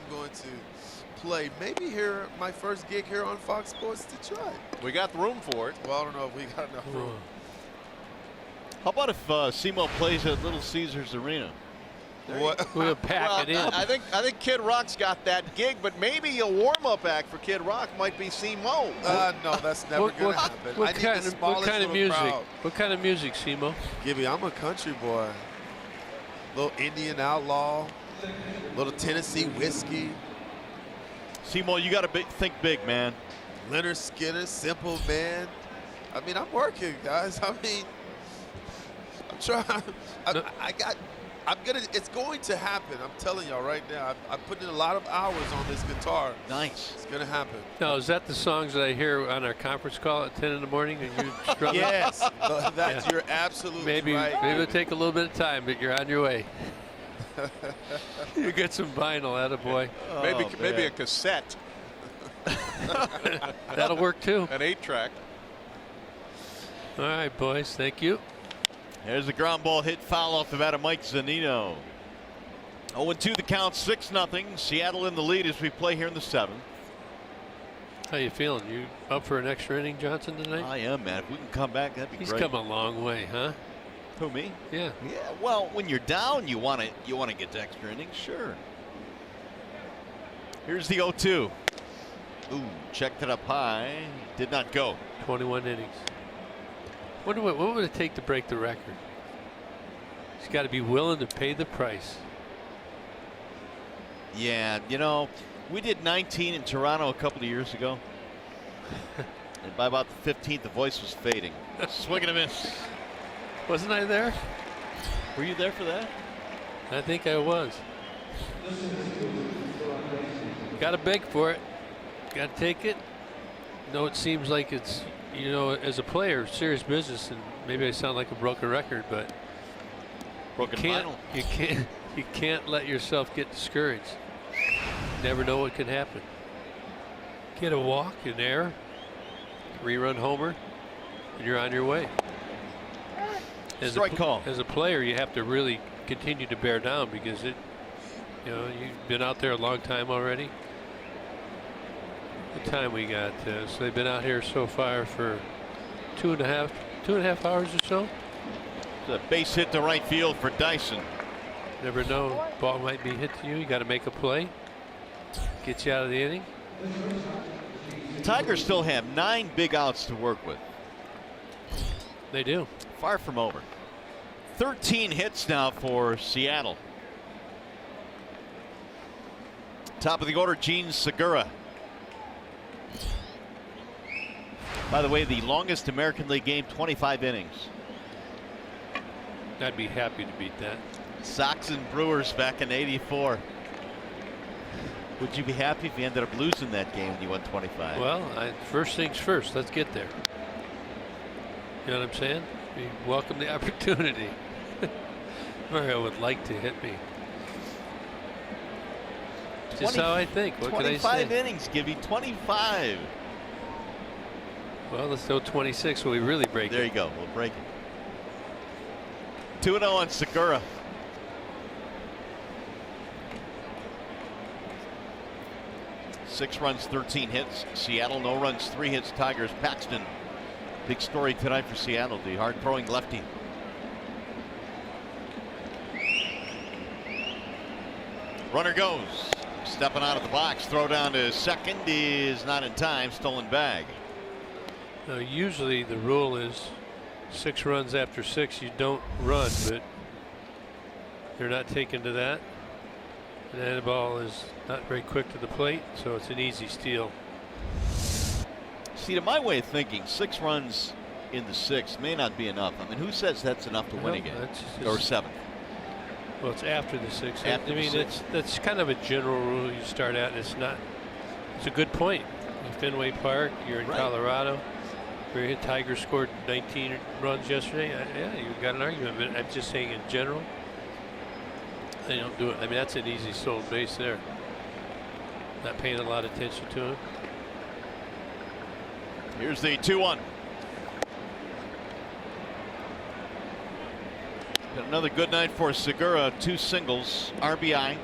going to play, maybe here, my first gig here on Fox Sports Detroit.
We got the room for it.
Well, I don't know if we got enough room.
How about if Simo plays at Little Caesars Arena?
We'll pack it in.
I think Kid Rock's got that gig, but maybe a warm-up act for Kid Rock might be Simo.
No, that's never going to happen.
What kind of music?
Crowd.
What kind of music, Simo?
Gibby, I'm a country boy. Little Indian outlaw, little Tennessee whiskey.
Simo, you got to think big, man.
Leonard Skinner, Simple Man. I mean, I'm working, guys. I mean, I'm trying. It's going to happen. I'm telling y'all right now. I put in a lot of hours on this guitar.
Nice.
It's going to happen.
Now, is that the songs that I hear on our conference call at 10 in the morning and you struggle?
Yes. You're absolutely right.
Maybe it'll take a little bit of time, but you're on your way. You get some vinyl, attaboy.
Maybe a cassette.
That'll work too.
An 8-track.
All right, boys. Thank you.
There's the ground ball hit, foul off the bat of Mike Zunino. 0-2 the count, 6-0. Seattle in the lead as we play here in the 7th.
How you feeling? You up for an extra inning, Johnson, tonight?
I am, man. If we can come back, that'd be
He's
great.
come a long way, huh?
Who, me?
Yeah.
Yeah. Well, when you're down, you want to get to extra innings, sure. Here's the 0-2. Ooh, checked it up high. Did not go.
21 innings. What would it take to break the record? He's got to be willing to pay the price.
Yeah, you know, we did 19 in Toronto a couple of years ago. And by about the 15th, the voice was fading. Swing and a miss.
Wasn't I there?
Were you there for that?
I think I was. Got to beg for it. Got to take it. No, it seems like it's, you know, as a player, serious business, and maybe I sound like a broken record, but you can't let yourself get discouraged. Never know what can happen. Get a walk, an error, 3-run homer, and you're on your way.
Strike call.
As a player, you have to really continue to bear down because you've been out there a long time already. What time we got? So they've been out here so far for two and a half hours or so.
It's a base hit to right field for Dyson.
Never know, ball might be hit to you. You got to make a play. Get you out of the inning.
The Tigers still have 9 big outs to work with.
They do.
Far from over. 13 hits now for Seattle. Top of the order, Gene Segura. By the way, the longest American League game, 25 innings.
I'd be happy to beat that.
Sox and Brewers back in '84. Would you be happy if you ended up losing that game when you won 25?
Well, first things first. Let's get there. You know what I'm saying? We welcome the opportunity. Mario would like to hit me. Just how I think. What can I say?
25 innings, Gibby. 25.
Well, let's go 26 when we really break it.
There you go. We'll break it. 2-0 on Segura. Six runs, 13 hits. Seattle, no runs, 3 hits. Tigers, Paxton. Big story tonight for Seattle, the hard-throwing lefty. Runner goes. Stepping out of the box. Throw down to second is not in time. Stolen bag.
Now, usually the rule is 6 runs after 6, you don't run, but they're not taken to that. And the ball is not very quick to the plate, so it's an easy steal.
See, to my way of thinking, 6 runs in the 6th may not be enough. I mean, who says that's enough to win a game? Or 7th?
Well, it's after the 6th.
After
I mean,
the 6th.
that's kind of a general rule you start out. It's not. It's a good point. In Fenway Park, you're in Colorado. Where Tigers scored 19 runs yesterday. Yeah, you got an argument, but I'm just saying in general, they don't do it. I mean, that's an easy stolen base there. Not paying a lot of attention to it.
Here's the 2-1. Another good night for Segura. 2 singles, RBI.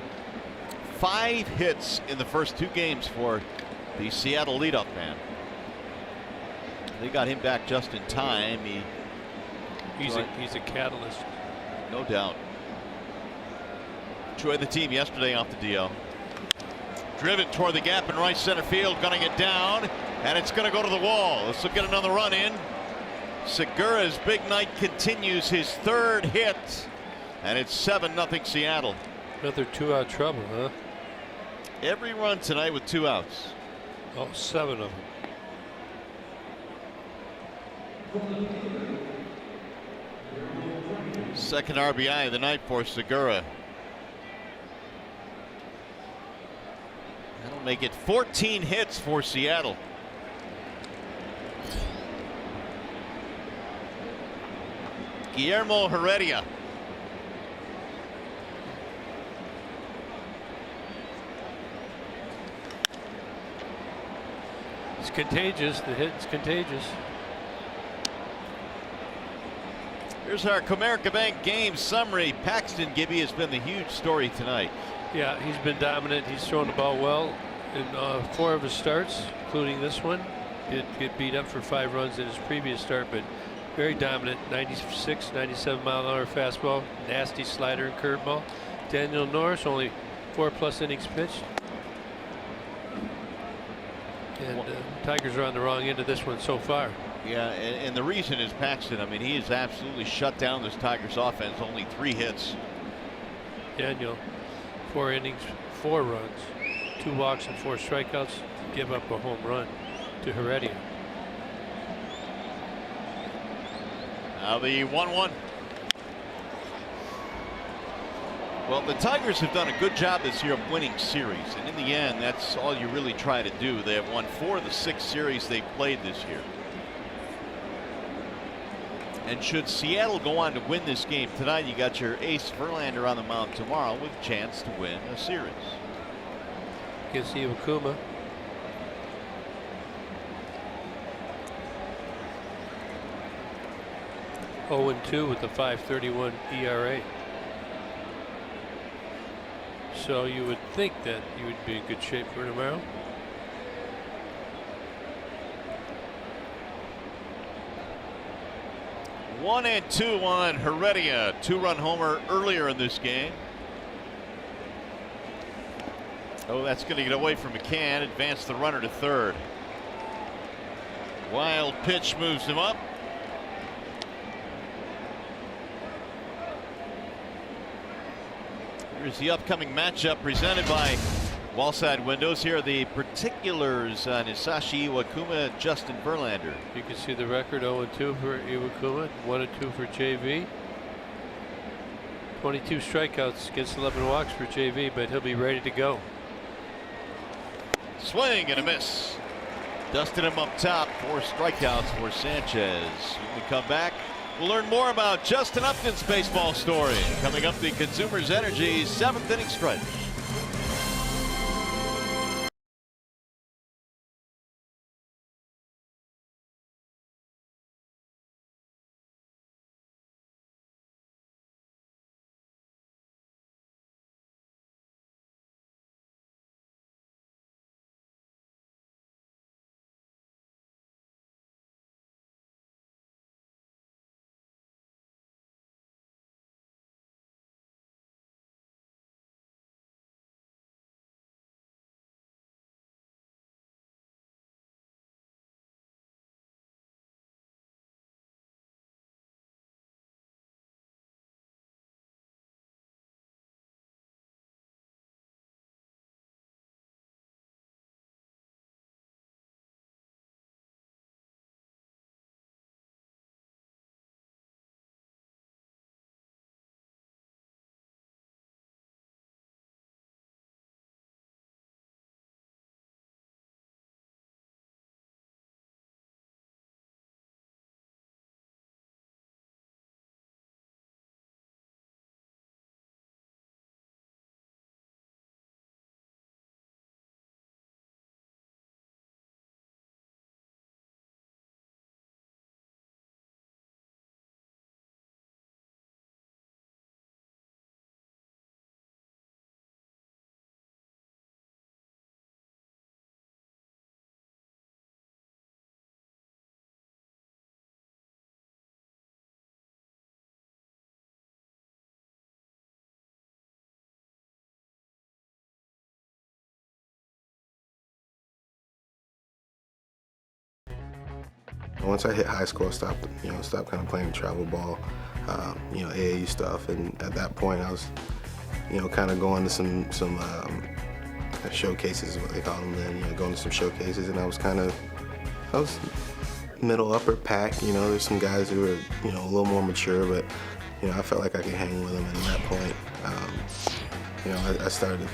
5 hits in the first 2 games for the Seattle leadoff man. They got him back just in time.
He's a catalyst.
No doubt. Joined the team yesterday off the DL. Driven toward the gap in right center field, gunning it down, and it's going to go to the wall. This will get another run in. Segura's big night continues, his 3rd hit, and it's 7-0 Seattle.
Another 2-out trouble, huh?
Every run tonight with 2 outs.
Oh, 7 of them.
Second RBI of the night for Segura. That'll make it 14 hits for Seattle. Guillermo Heredia.
It's contagious. The hit's contagious.
Here's our Comerica Bank game summary. Paxton Gibby has been the huge story tonight.
Yeah, he's been dominant. He's thrown the ball well in 4 of his starts, including this one. Did get beat up for 5 runs in his previous start, but very dominant. 96, 97 mile an hour fastball, nasty slider and curveball. Daniel Norris only 4+ innings pitched. And Tigers are on the wrong end of this one so far.
Yeah, and the reason is Paxton. I mean, he has absolutely shut down this Tigers offense. Only 3 hits.
Daniel, 4 innings, 4 runs, 2 walks and 4 strikeouts. Give up a home run to Heredia.
Now the 1-1. Well, the Tigers have done a good job this year of winning series, and in the end, that's all you really try to do. They have won 4 of the 6 series they've played this year. And should Seattle go on to win this game tonight, you got your ace Verlander on the mound tomorrow with a chance to win a series.
Against Iwakuma. (0-2) with a 5.31 ERA. So you would think that you would be in good shape for tomorrow.
One and 2 on Heredia. 2-run homer earlier in this game. Oh, that's going to get away from McCann. Advance the runner to 3rd. Wild pitch moves him up. Here's the upcoming matchup presented by Wallside Windows. Here are the particulars on Hisashi Iwakuma, Justin Verlander.
You can see the record: 0-2 for Iwakuma, 1-2 for JV. 22 strikeouts against 11 walks for JV, but he'll be ready to go.
Swing and a miss. Dusted him up top. 4 strikeouts for Sanchez. When we come back, we'll learn more about Justin Upton's baseball story. Coming up, the Consumers Energy 7th inning stretch.
once I hit high school, I stopped kind of playing travel ball, AAU stuff, and at that point I was, kind of going to some showcases, what they call them then, going to some showcases, and I was middle upper pack. There's some guys who were, a little more mature, but, I felt like I could hang with them, and at that point, I started,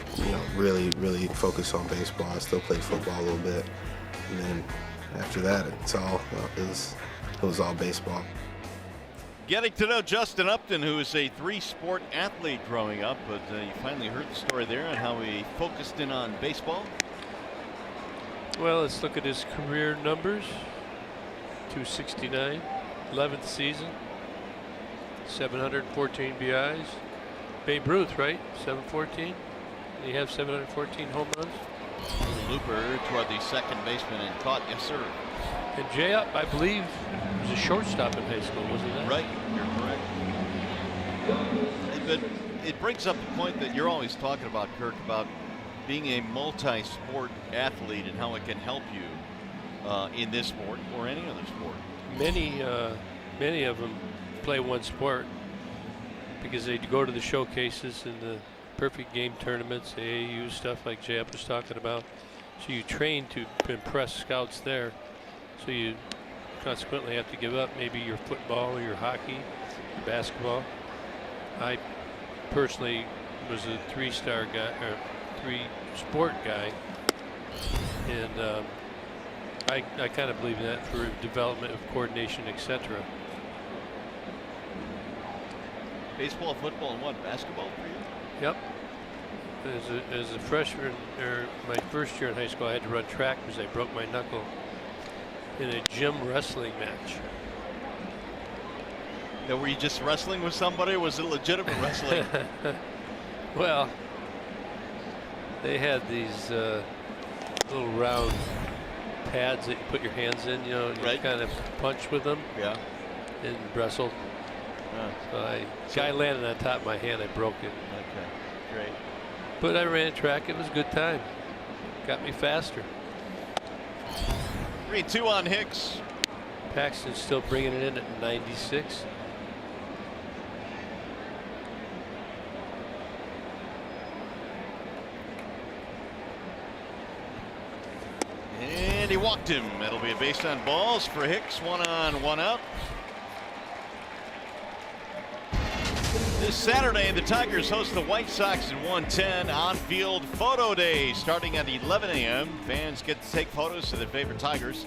really, really focus on baseball. I still played football a little bit, and then after that, it was all baseball.
Getting to know Justin Upton, who is a 3-sport athlete growing up, but you finally heard the story there and how he focused in on baseball.
Well, let's look at his career numbers. 269, 11th season, 714 BIs. Babe Ruth, right? 714. Did he have 714 home runs?
Looper toward the second baseman and caught. Yes, sir.
And Jay Up, I believe, was a shortstop in high school, wasn't he?
Right, you're correct. But it brings up the point that you're always talking about, Kirk, about being a multi-sport athlete and how it can help you in this sport or any other sport.
Many of them play one sport because they go to the showcases and the perfect game tournaments, AAU stuff like Jay Up was talking about. So you train to impress scouts there. So you consequently have to give up maybe your football or your hockey, your basketball. I personally was a 3-star guy or 3-sport guy, and I kind of believe in that for development of coordination, etc.
Baseball, football, and what? Basketball for you?
Yep. As a freshman, or my first year in high school, I had to run track because I broke my knuckle in a gym wrestling match.
Now, were you just wrestling with somebody, or was it legitimate wrestling?
Well, they had these little round pads that you put your hands in, and you kind of punch with them.
Yeah.
And wrestled. So guy landed on top of my hand, I broke it.
Okay, great.
But I ran track, it was a good time. Got me faster.
3-2 on Hicks.
Paxton's still bringing it in at 96.
And he walked him. It'll be a base on balls for Hicks. 1 on, 1 out. This Saturday, the Tigers host the White Sox at 1:10 on-field photo day starting at 11 a.m. Fans get to take photos of their favorite Tigers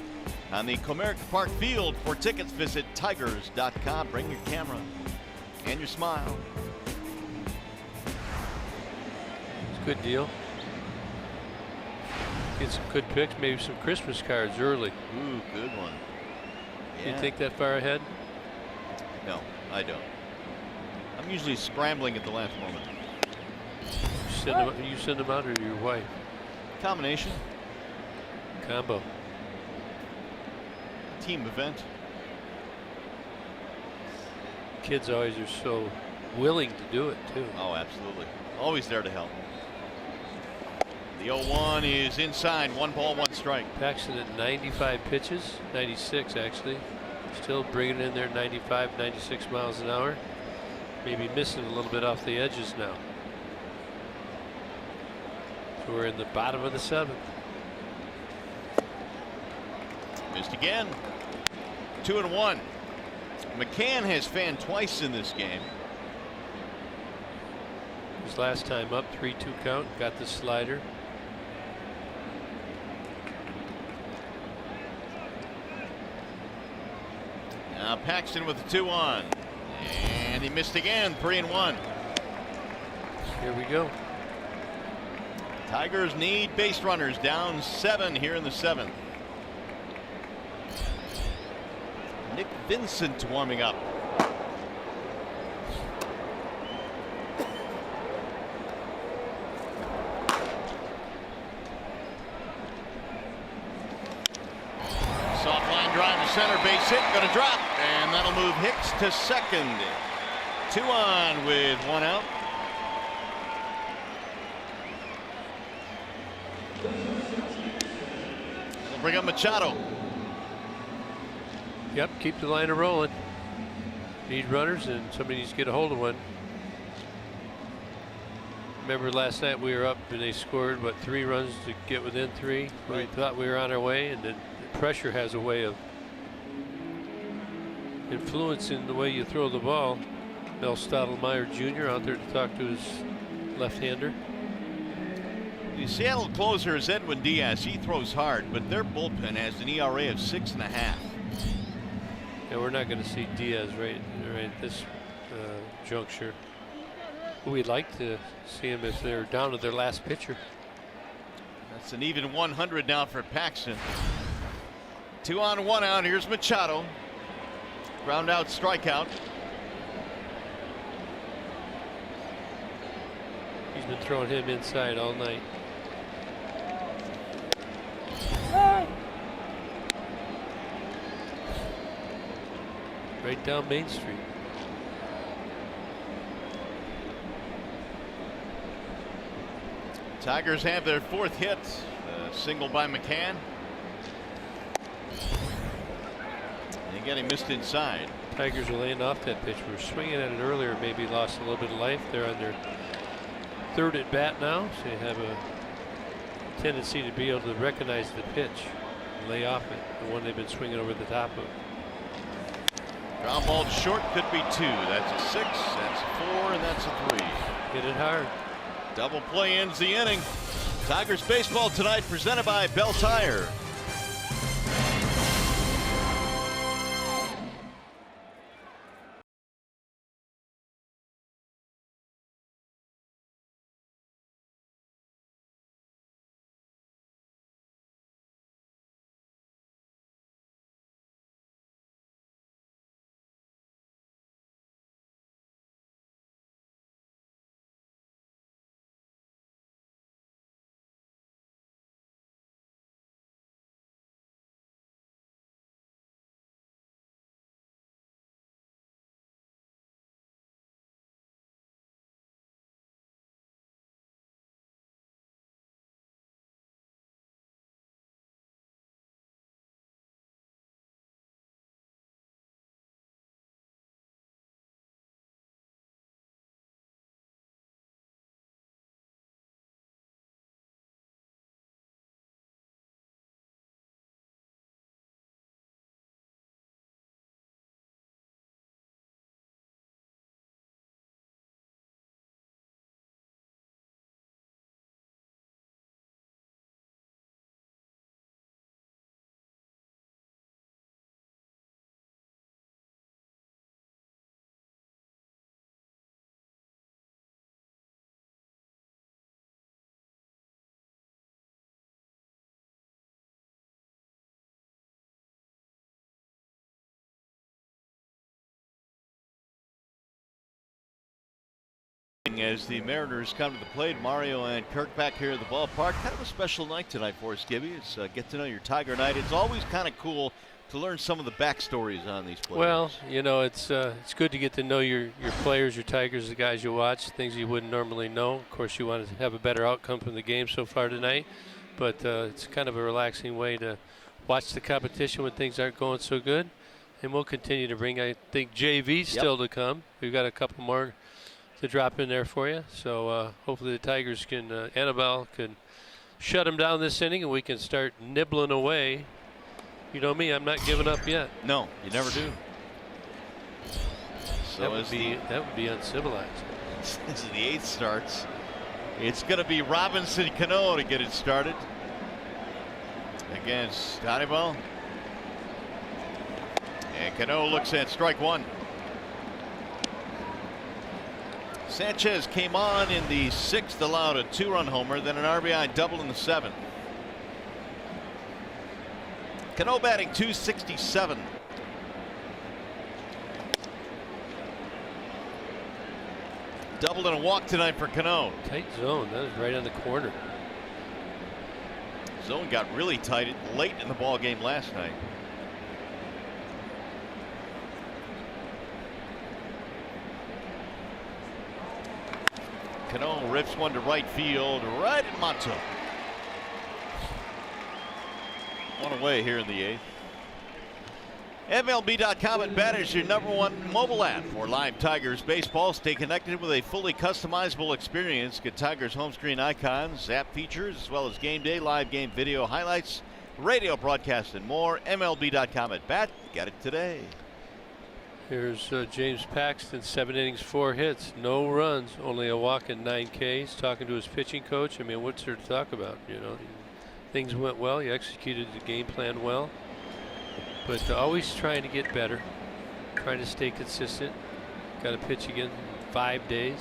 on the Comerica Park field. For tickets, visit tigers.com. Bring your camera and your smile.
It's a good deal. Get some good picks, maybe some Christmas cards early.
Ooh, good one.
You think that far ahead?
No, I don't. I'm usually scrambling at the last moment.
You send them out, or your wife?
Combination.
Combo.
Team event.
Kids always are so willing to do it too.
Oh, absolutely. Always there to help. The 0-1 is inside. 1 ball, 1 strike.
Paxton at 95 pitches, 96 actually. Still bringing in there 95, 96 miles an hour. Maybe missing a little bit off the edges now. So we're in the bottom of the 7th.
Missed again. 2-1. McCann has fanned twice in this game.
His last time up, 3-2 count. Got the slider.
Now Paxton with the 2-1. And he missed again. 3-1.
Here we go.
Tigers need base runners. Down 7 here in the 7th. Nick Vincent warming up. Soft line drive to center, base hit, gonna drop, and that'll move Hicks to second. 2 on with 1 out. They'll bring up Machado.
Yep, keep the liner rolling. Need runners, and somebody needs to get a hold of one. Remember last night we were up and they scored, what, 3 runs to get within 3?
Right.
We thought we were on our way, and then pressure has a way of influencing the way you throw the ball. Mel Stottlemyre Jr. out there to talk to his left-hander.
The Seattle closer is Edwin Diaz. He throws hard, but their bullpen has an ERA of 6.5.
Yeah, we're not going to see Diaz right at this juncture. We'd like to see him if they're down to their last pitcher.
That's an even 100 now for Paxton. 2 on, 1 out. Here's Machado. Ground out, strikeout.
He's been throwing him inside all night. Right down Main Street.
Tigers have their 4th hit. A single by McCann. And again, he missed inside.
Tigers are laying off that pitch. We were swinging at it earlier, maybe lost a little bit of life. They're on their 3rd at bat now, so you have a tendency to be able to recognize the pitch and lay off it, the one they've been swinging over the top of.
Ground ball short, could be 2. That's a 6, that's a 4, and that's a 3.
Hit it hard.
Double play ends the inning. Tigers baseball tonight presented by Bell Tire. As the Mariners come to the plate, Mario and Kirk back here at the ballpark. Kind of a special night tonight for us, Gibby. It's get to know your Tiger night. It's always kind of cool to learn some of the backstories on these players.
Well, you know, it's good to get to know your players, your Tigers, the guys you watch, things you wouldn't normally know. Of course, you want to have a better outcome from the game so far tonight, but it's kind of a relaxing way to watch the competition when things aren't going so good. And we'll continue to bring, I think, JV still to come. We've got a couple more to drop in there for you. So hopefully the Tigers can, Annabelle can shut them down this inning and we can start nibbling away. You know me, I'm not giving up yet.
No, you never do. So
that would be uncivilized.
As the 8th starts, it's going to be Robinson Cano to get it started against Hannibal. And Cano looks at strike 1. Sanchez came on in the 6th, allowed a 2-run homer, then an RBI double in the 7th. Cano batting .267. Doubled and a walk tonight for Cano.
Tight zone. That was right on the corner.
Zone got really tight late in the ball game last night. Cano rips one to right field, right at Monto. One away here in the 8th. MLB.com at bat is your #1 mobile app for live Tigers baseball. Stay connected with a fully customizable experience. Get Tigers home screen icons, app features, as well as game day, live game video highlights, radio broadcast, and more. MLB.com at bat. Get it today.
Here's James Paxton, 7 innings, 4 hits, no runs, only a walk and 9 Ks. Talking to his pitching coach. I mean, what's there to talk about? You know, things went well. He executed the game plan well. But always trying to get better, trying to stay consistent. Got to pitch again in 5 days.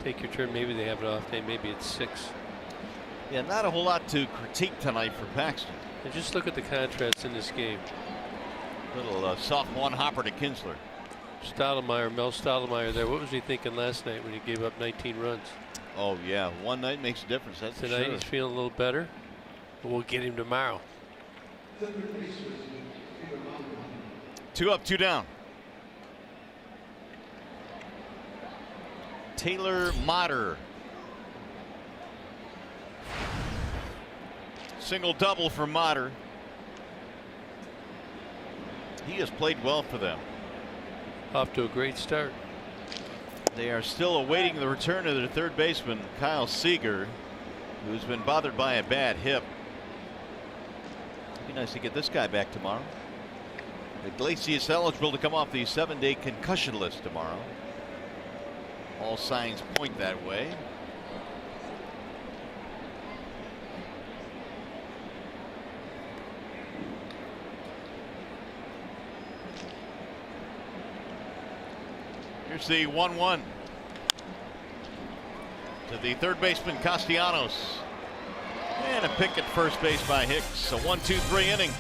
Take your turn. Maybe they have an off day. Maybe it's 6.
Yeah, not a whole lot to critique tonight for Paxton.
And just look at the contrast in this game.
Little soft one hopper to Kinsler.
Stottlemyre, Mel Stottlemyre there. What was he thinking last night when he gave up 19 runs?
Oh, yeah. One night makes a difference. That's
Tonight
for sure.
he's feeling a little better. But we'll get him tomorrow.
2 up, 2 down. Taylor Motter. Single double for Motter. He has played well for them.
Off to a great start.
They are still awaiting the return of their third baseman, Kyle Seager, who's been bothered by a bad hip. It'd be nice to get this guy back tomorrow. Iglesias eligible to come off the 7-day concussion list tomorrow. All signs point that way. Here's the 1-1 to the third baseman, Castellanos. And a pick at first base by Hicks. A 1-2-3 inning.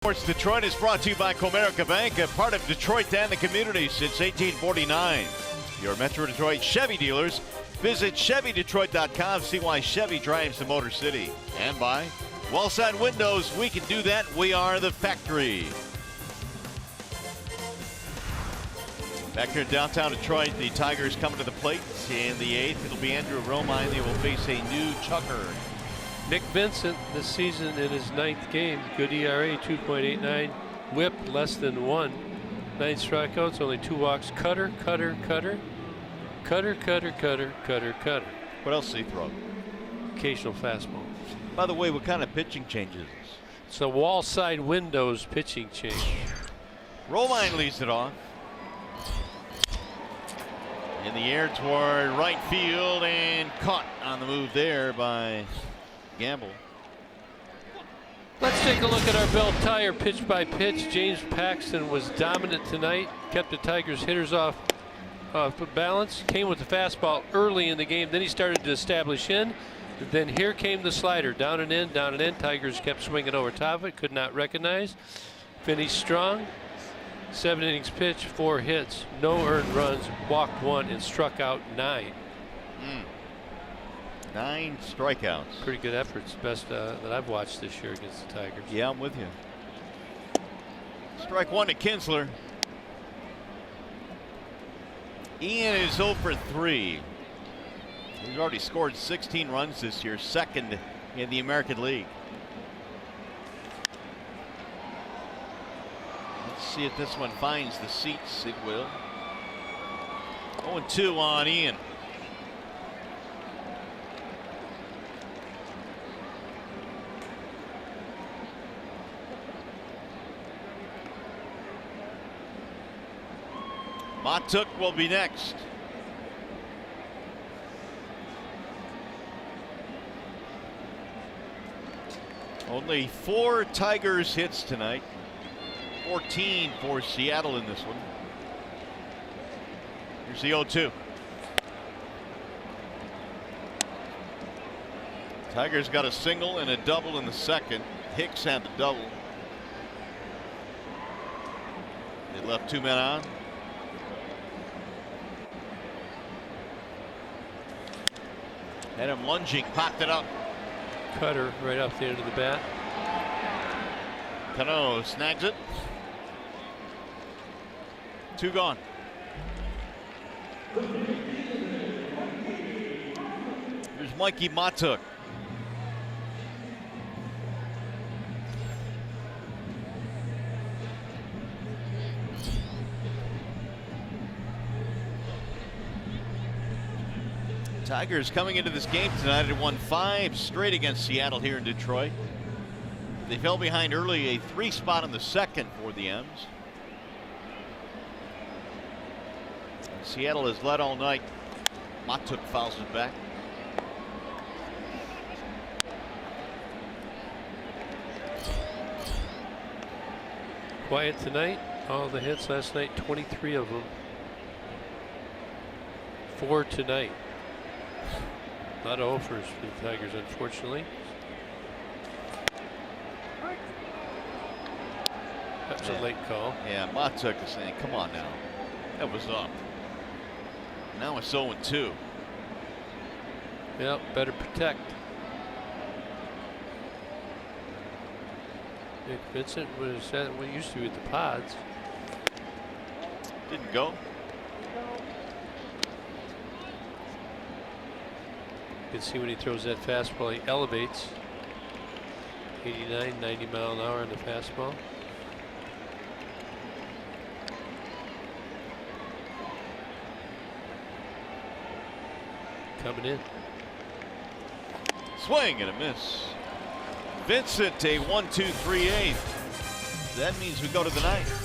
Sports Detroit is brought to you by Comerica Bank, a part of Detroit and the community since 1849. Your Metro Detroit Chevy dealers. Visit ChevyDetroit.com. See why Chevy drives the Motor City. And by Wellside Windows. We can do that. We are the factory. Back here in downtown Detroit, the Tigers coming to the plate in the 8th. It'll be Andrew Romine. They will face a new Chucker.
Nick Vincent this season in his 9th game. Good ERA, 2.89. Whip less than 1. 9 strikeouts, only 2 walks. Cutter.
What else does he throw?
Occasional fastball.
By the way, what kind of pitching changes?
It's a wall side windows pitching change.
Romine leads it off. In the air toward right field and caught on the move there by Gamble.
Let's take a look at our Bell Tire pitch by pitch. James Paxton was dominant tonight, kept the Tigers hitters off balance. Came with the fastball early in the game. Then he started to establish in. Then here came the slider. Down and in, down and in. Tigers kept swinging over top of it. Could not recognize. Finished strong. 7 innings pitched, 4 hits, no earned runs, walked 1, and struck out 9.
9 strikeouts.
Pretty good efforts. Best that I've watched this year against the Tigers.
Yeah, I'm with you. Strike 1 to Kinsler. Ian is 0 for 3. He's already scored 16 runs this year, second in the American League. Let's see if this one finds the seats. It will. 0-2 on Ian. Matuk will be next. Only 4 Tigers hits tonight. 14 for Seattle in this one. Here's the 0-2. Tigers got a single and a double in the second. Hicks had the double. They left 2 men on. Had him lunging, popped it up.
Cutter right off the end of the bat.
Cano snags it. 2 gone. Here's Mikey Matuk. Tigers coming into this game tonight had won 5 straight against Seattle here in Detroit. They fell behind early, a 3 spot in the second for the M's. Seattle has led all night. Matuk fouls it back.
Quiet tonight. All the hits last night, 23 of them. 4 tonight. A lot of offers for the Tigers, unfortunately. That was a late call.
Yeah, Matuk is saying, come on now. That was up. Now it's 0-2.
Yeah, better protect. Nick Vincent was that what used to be with the Pods.
Didn't go.
You can see when he throws that fastball, he elevates. 89, 90 mile an hour on the fastball. Coming in.
Swing and a miss. Vincent, a 1-2-3-8. That means we go to the ninth.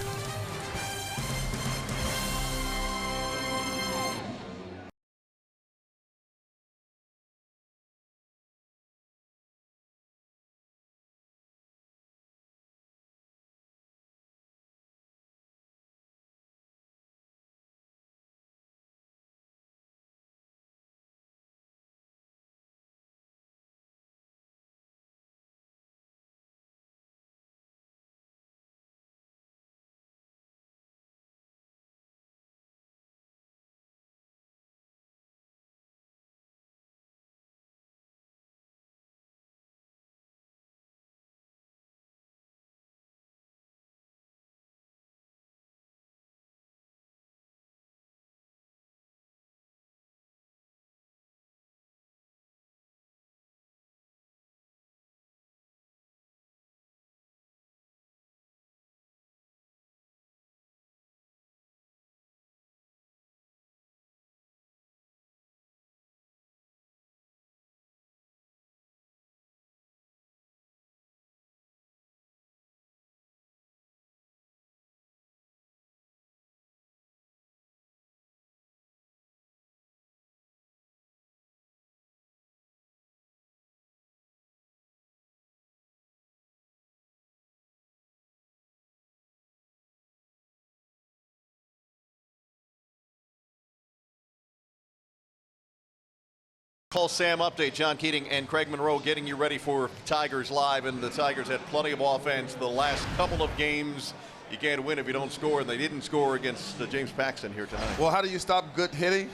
Call Sam update. John Keating and Craig Monroe getting you ready for Tigers Live. And the Tigers had plenty of offense the last couple of games. You can't win if you don't score, and they didn't score against James Paxton here tonight.
Well, how do you stop good hitting?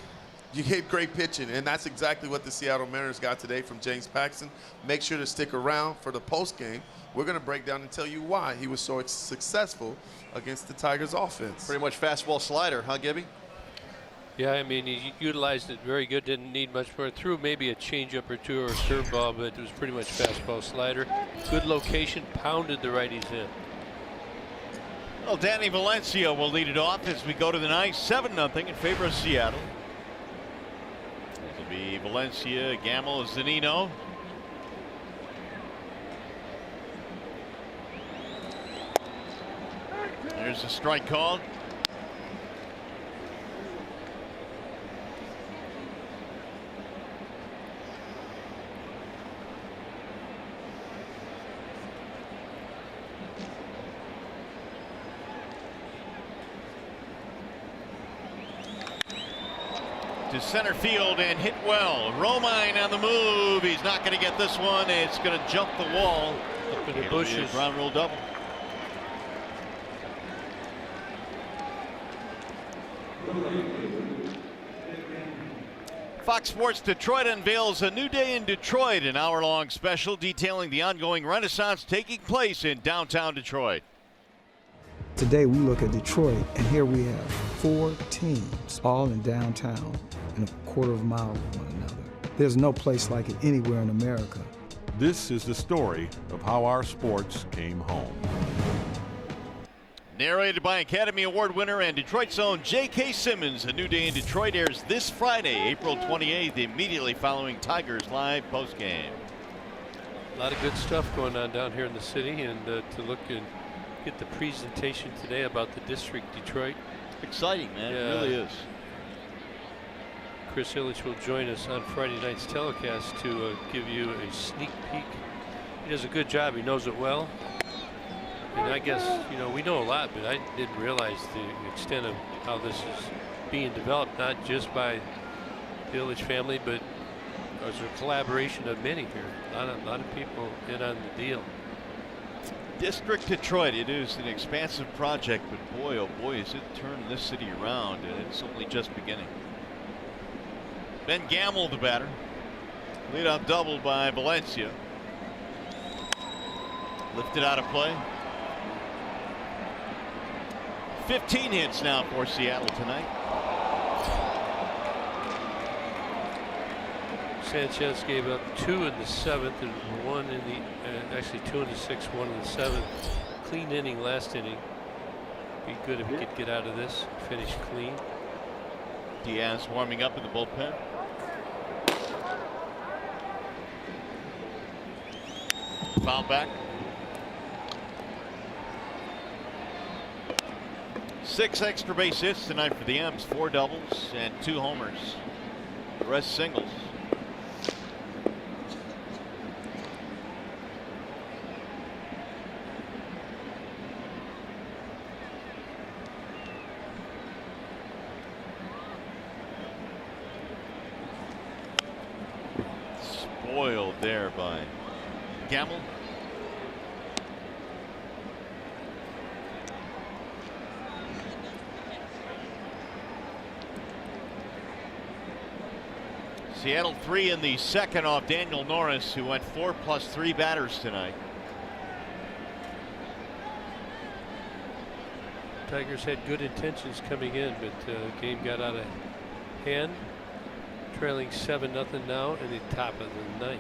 You gave great pitching, and that's exactly what the Seattle Mariners got today from James Paxton. Make sure to stick around for the post game. We're going to break down and tell you why he was so successful against the Tigers offense.
Pretty much fastball slider, huh, Gibby?
Yeah, I mean, he utilized it very good. Didn't need much more. Threw maybe a changeup or two or a curveball, but it was pretty much fastball slider. Good location, pounded the righties in.
Well, Danny Valencia will lead it off as we go to the ninth, 7-0 in favor of Seattle. It'll be Valencia, Gamble, Zunino. There's a strike called. To center field and hit well. Romine on the move. He's not going to get this one. It's going to jump the wall.
Up in the bushes.
Ground rule double. Fox Sports Detroit unveils a new day in Detroit, an hour-long special detailing the ongoing renaissance taking place in downtown Detroit.
Today we look at Detroit, and here we have 4 teams, all in downtown, and a quarter of a mile from one another. There's no place like it anywhere in America.
This is the story of how our sports came home.
Narrated by Academy Award winner and Detroit's own J.K. Simmons, A New Day in Detroit airs this Friday, April 28th, immediately following Tigers Live postgame.
A lot of good stuff going on down here in the city, and to look and get the presentation today about the district Detroit.
Exciting, man. It really is.
Chris Ilitch will join us on Friday night's telecast to give you a sneak peek. He does a good job. He knows it well. And I guess, you know, we know a lot, but I didn't realize the extent of how this is being developed, not just by the Ilitch family, but as a collaboration of many here. A lot of people in on the deal.
District Detroit, it is an expansive project, but boy, oh boy, is it turned this city around, and it's only just beginning. Ben Gamble, the batter. Leadoff double by Valencia. Lifted out of play. 15 hits now for Seattle tonight.
Sanchez gave up 2 in the 7th and 1 in the actually 2 in the 6th, 1 in the 7th. Clean inning last inning. Be good if he could get out of this, finish clean.
Diaz warming up in the bullpen. Foul back. 6 extra base hits tonight for the M's, 4 doubles and 2 homers. The rest singles. Spoiled there by Gamble. Seattle 3 in the second off Daniel Norris, who went 4+3 batters tonight.
Tigers had good intentions coming in, but the game got out of hand. Trailing 7-0 now in the top of the 9th.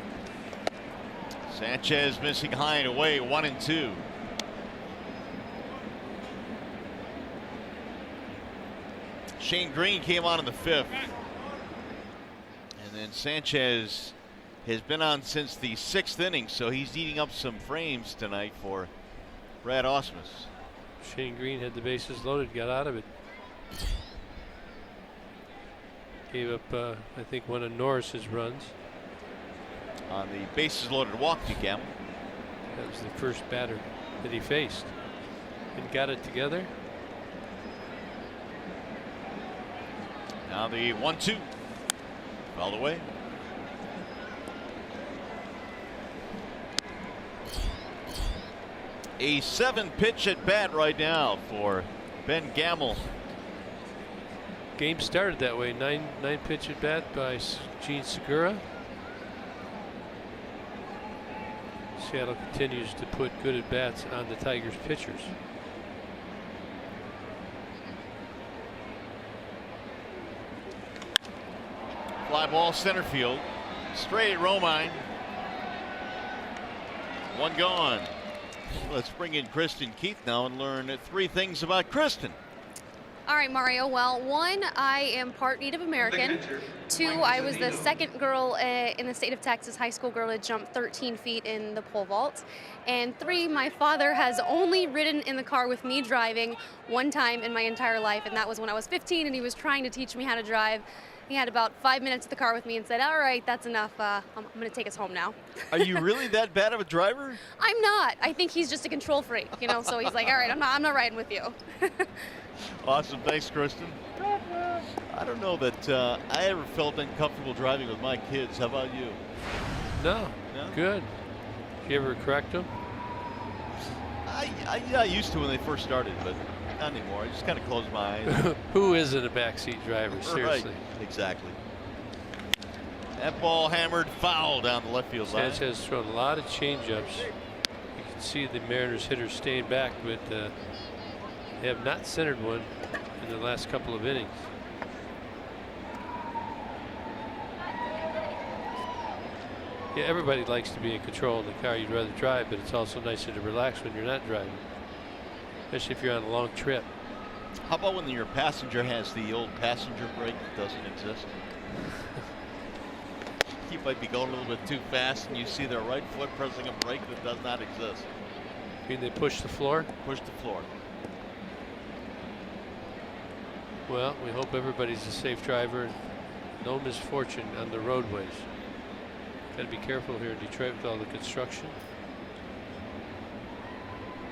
Sanchez missing high and away, 1-2. Shane Green came on in the 5th. And then Sanchez has been on since the 6th inning, so he's eating up some frames tonight for Brad Ausmus.
Shane Green had the bases loaded, got out of it. Gave up, I think, one of Norris's runs.
On the bases loaded walk to Gamble.
That was the first batter that he faced. And got it together.
Now the 1-2. Fouled away. A 7-pitch at bat right now for Ben Gamel.
Game started that way. 9-pitch at bat by Gene Segura. Seattle continues to put good at bats on the Tigers pitchers.
Fly ball center field. Straight at Romine. One gone. Let's bring in Kristen Keith now and learn 3 things about Kristen.
All right, Mario. Well, 1, I am part Native American. 2, I was the second girl in the state of Texas, high school girl to jump 13 feet in the pole vault. And 3, my father has only ridden in the car with me driving one time in my entire life, and that was when I was 15 and he was trying to teach me how to drive. He had about 5 minutes in the car with me and said, all right, that's enough. I'm going to take us home now.
Are you really that bad of a driver?
I'm not. I think he's just a control freak, you know, so he's like, all right, I'm not riding with you.
Awesome. Thanks, Kristen. I don't know that I ever felt uncomfortable driving with my kids. How about you?
No. Good. You ever correct them?
I used to when they first started, but not anymore. I just kind of close my eyes.
Who isn't a backseat driver? Seriously.
Right. Exactly. That ball hammered foul down the left field line.
Sanchez has thrown a lot of changeups. You can see the Mariners hitters staying back, but they have not centered one in the last couple of innings. Yeah, everybody likes to be in control of the car you'd rather drive, but it's also nicer to relax when you're not driving, especially if you're on a long trip.
How about when your passenger has the old passenger brake that doesn't exist? You might be going a little bit too fast and you see their right foot pressing a brake that does not exist.
You mean they push the floor?
Push the floor.
Well, we hope everybody's a safe driver and no misfortune on the roadways. Got to be careful here in Detroit with all the construction.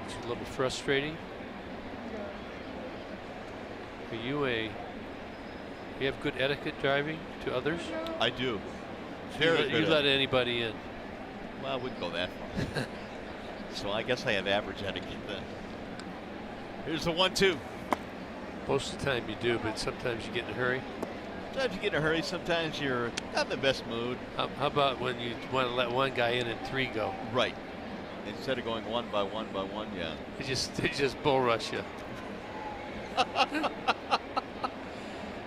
It's a little frustrating. Are you you have good etiquette driving to others?
I do.
You let anybody in.
Well, I wouldn't go that far. So I guess I have average etiquette then. Here's the 1-2.
Most of the time you do, but sometimes you get in a hurry.
Sometimes you get in a hurry. Sometimes you're not in the best mood.
How about when you want to let one guy in and 3 go?
Right. Instead of going one by one, yeah.
They just bull rush you.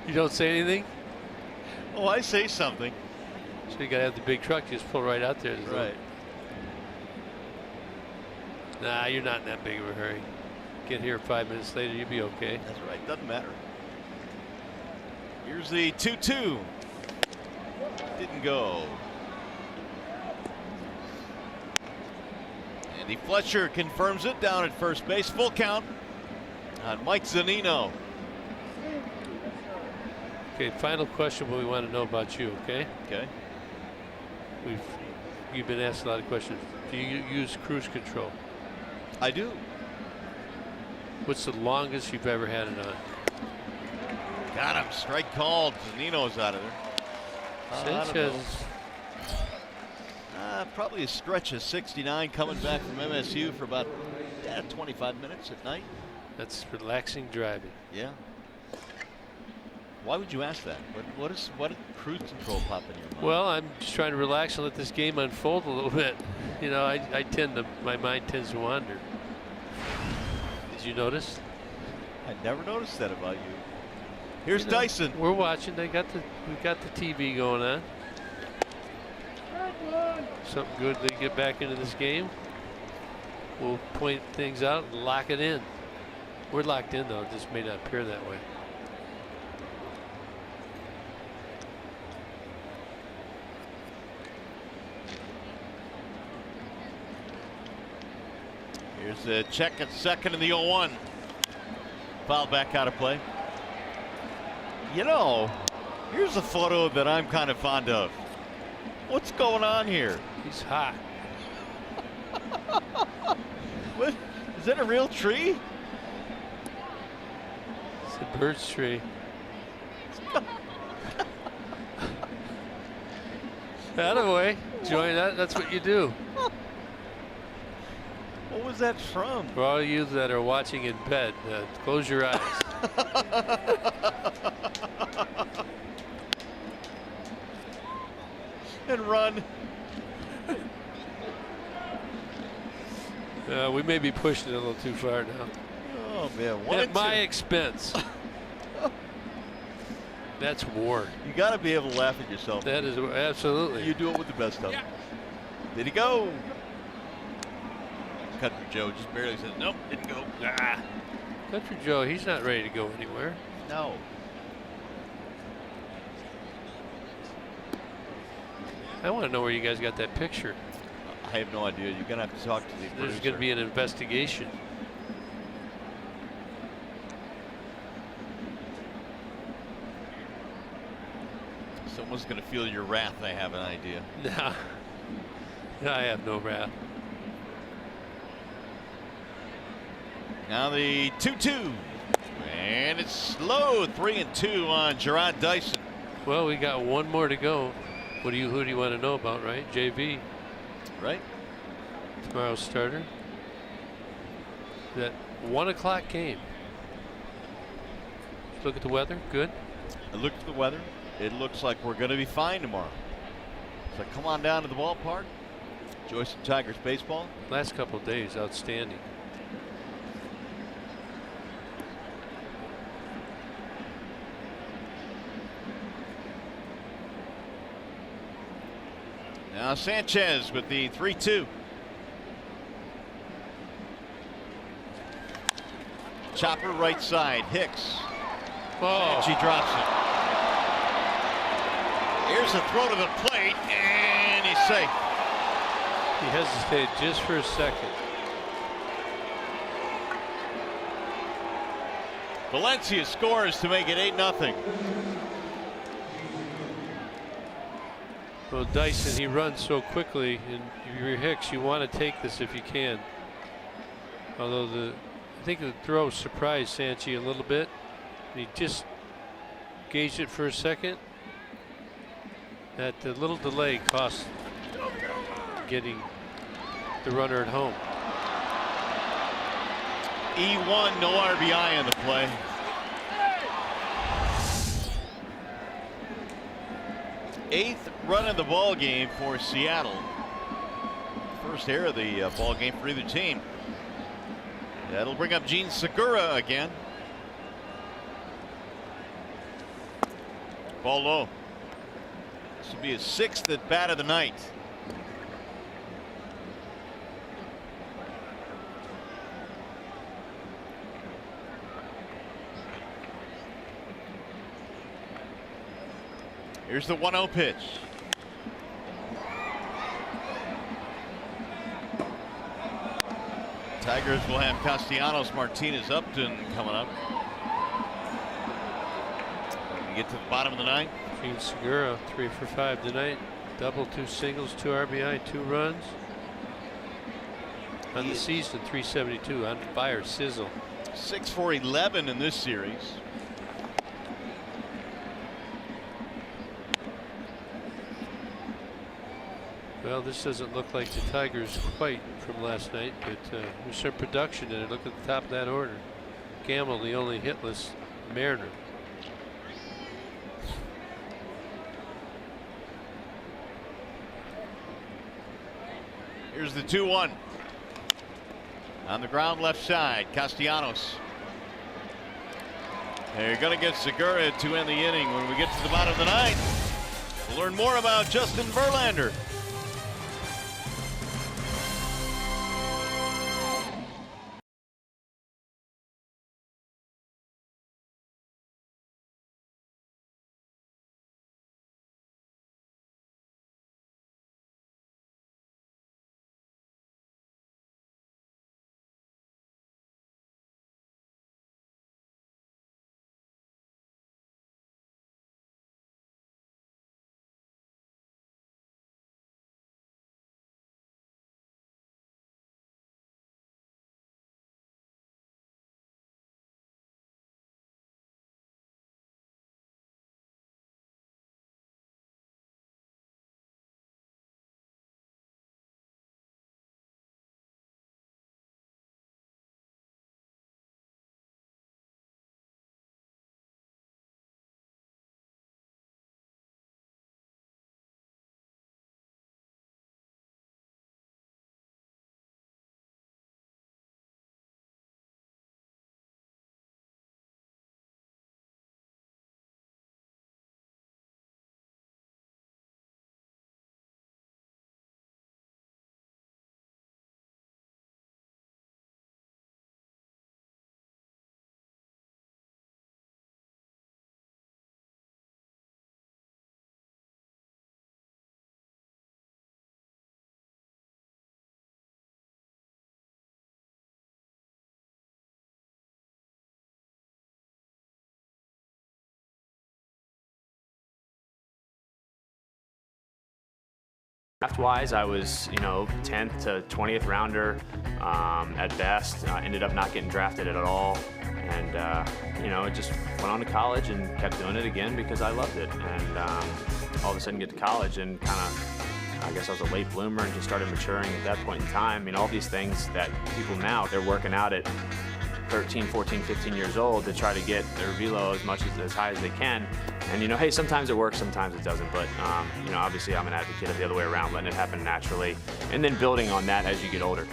You don't say anything?
Oh, I say something.
So you gotta have the big truck, just pull right out there.
Right.
Nah, you're not in that big of a hurry. Get here 5 minutes later, you'll be okay.
That's right, doesn't matter. Here's the 2-2. Didn't go. Andy Fletcher confirms it down at first base. Full count on Mike Zunino.
Okay, final question, what we want to know about you, okay?
Okay.
You've been asked a lot of questions. Do you use cruise control?
I do.
What's the longest you've ever had it on?
Got him. Strike called. Zunino's out of there.
Sanchez.
Probably a stretch of 69 coming back from MSU for about 25 minutes at night.
That's relaxing driving.
Yeah. Why would you ask that? What did cruise control pop in your mind?
Well, I'm just trying to relax and let this game unfold a little bit. You know, my mind tends to wander. Did you notice?
I never noticed that about you. Here's Dyson.
We're watching. We got the TV going on. Something good. They get back into this game. We'll point things out and lock it in. We're locked in though. It just may not appear that way.
Here's a check at second in the 0-1. Foul back out of play. You know, here's a photo that I'm kind of fond of. What's going on here?
He's hot.
What? Is that a real tree?
It's a bird's tree. Attaboy. Join that. That's what you do.
What was that from?
For all you that are watching in bed, close your eyes.
And run.
We may be pushing it a little too far now.
Oh, man.
At my expense. That's war.
You got to be able to laugh at yourself.
That is absolutely.
You do it with the best of them. Did he go? Country Joe just barely said, nope, didn't go. Ah.
Country Joe, he's not ready to go anywhere.
No.
I want to know where you guys got that picture.
I have no idea. You're going to have to talk to the producer.
There's going to be an investigation.
Someone's going to feel your wrath, I have an idea.
Nah. I have no wrath.
Now the 2-2. And it's low. 3-2 on Jarrod Dyson.
Well, we got one more to go. Who do you want to know about, right? JV.
Right.
Tomorrow's starter. That 1 o'clock game. Look at the weather. Good.
I looked at the weather. It looks like we're going to be fine tomorrow. So come on down to the ballpark. Enjoy some Tigers baseball.
Last couple of days, outstanding.
Now Sanchez with the 3-2. Chopper right side. Hicks.
Oh.
She drops it. Here's a throw to the plate, and he's safe.
He hesitated just for a second.
Valencia scores to make it 8-0.
Well, Dyson, he runs so quickly, and you're Hicks, you want to take this if you can. Although I think the throw surprised Sanchi a little bit. He just gauged it for a second. That little delay cost getting the runner at home.
E1, no RBI in the play. Eighth run of the ball game for Seattle. First error of the ball game for either team. That'll bring up Gene Segura again. Ball low. This will be his 6th at bat of the night. Here's the 1-0 pitch. Tigers will have Castellanos, Martinez, Upton coming up. We get to the bottom of the ninth.
Gene Segura 3 for 5 tonight. Double, 2 singles, 2 RBI, 2 runs. On the season, 372 on fire, sizzle.
6 for 11 in this series.
Well, this doesn't look like the Tigers quite from last night, but there's some production in it. Look at the top of that order. Gamble, the only hitless Mariner.
Here's the 2-1. On the ground left side, Castellanos. They're going to get Segura to end the inning when we get to the bottom of the ninth. We'll learn more about Justin Verlander.
Draft-wise, I was, 10th to 20th rounder at best. Ended up not getting drafted at all. And, just went on to college and kept doing it again because I loved it. And all of a sudden get to college and I guess I was a late bloomer and just started maturing at that point in time. All these things that people now, they're working out at 13, 14, 15 years old to try to get their velo as high as they can. And hey, sometimes it works, sometimes it doesn't. But obviously I'm an advocate of the other way around, letting it happen naturally, and then building on that as you get older.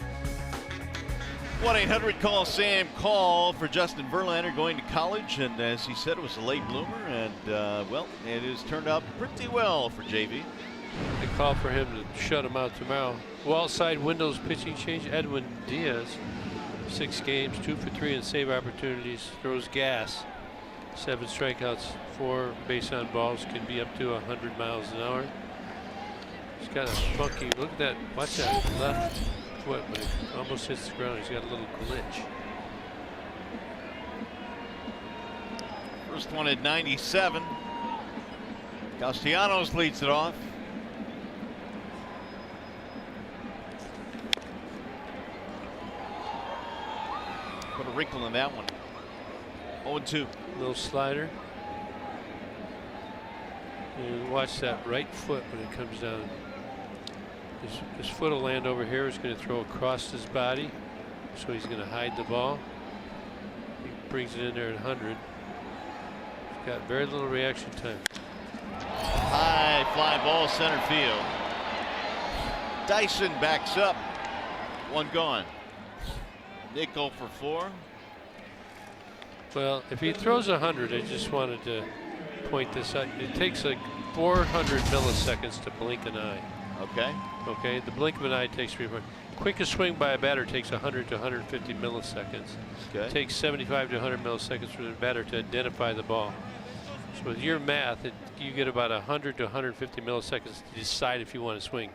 1-800-CALL-SAM. Call for Justin Verlander going to college, and as he said, it was a late bloomer, and well, it has turned out pretty well for JV.
They call for him to shut him out tomorrow. Wall side windows pitching change. Edwin Diaz, 6 games, 2 for 3 in save opportunities, throws gas, 7 strikeouts, 4 base on balls, can be up to 100 miles an hour. He's got a funky, look at that, watch that left foot when it almost hits the ground. He's got a little glitch.
First one at 97. Castellanos leads it off. Put a wrinkle in that one. 0-2.
Little slider. And watch that right foot when it comes down. His foot will land over here. He's going to throw across his body, so he's going to hide the ball. He brings it in there at 100. He's got very little reaction time.
High fly ball center field. Dyson backs up. 1 gone. Nick 0 for 4.
Well, if he throws 100, I just wanted to point this out. It takes like 400 milliseconds to blink an eye.
Okay.
Okay. The blink of an eye takes 300. Quickest swing by a batter takes 100 to 150 milliseconds.
Okay.
It takes 75 to 100 milliseconds for the batter to identify the ball. So with your math, you get about 100 to 150 milliseconds to decide if you want to swing.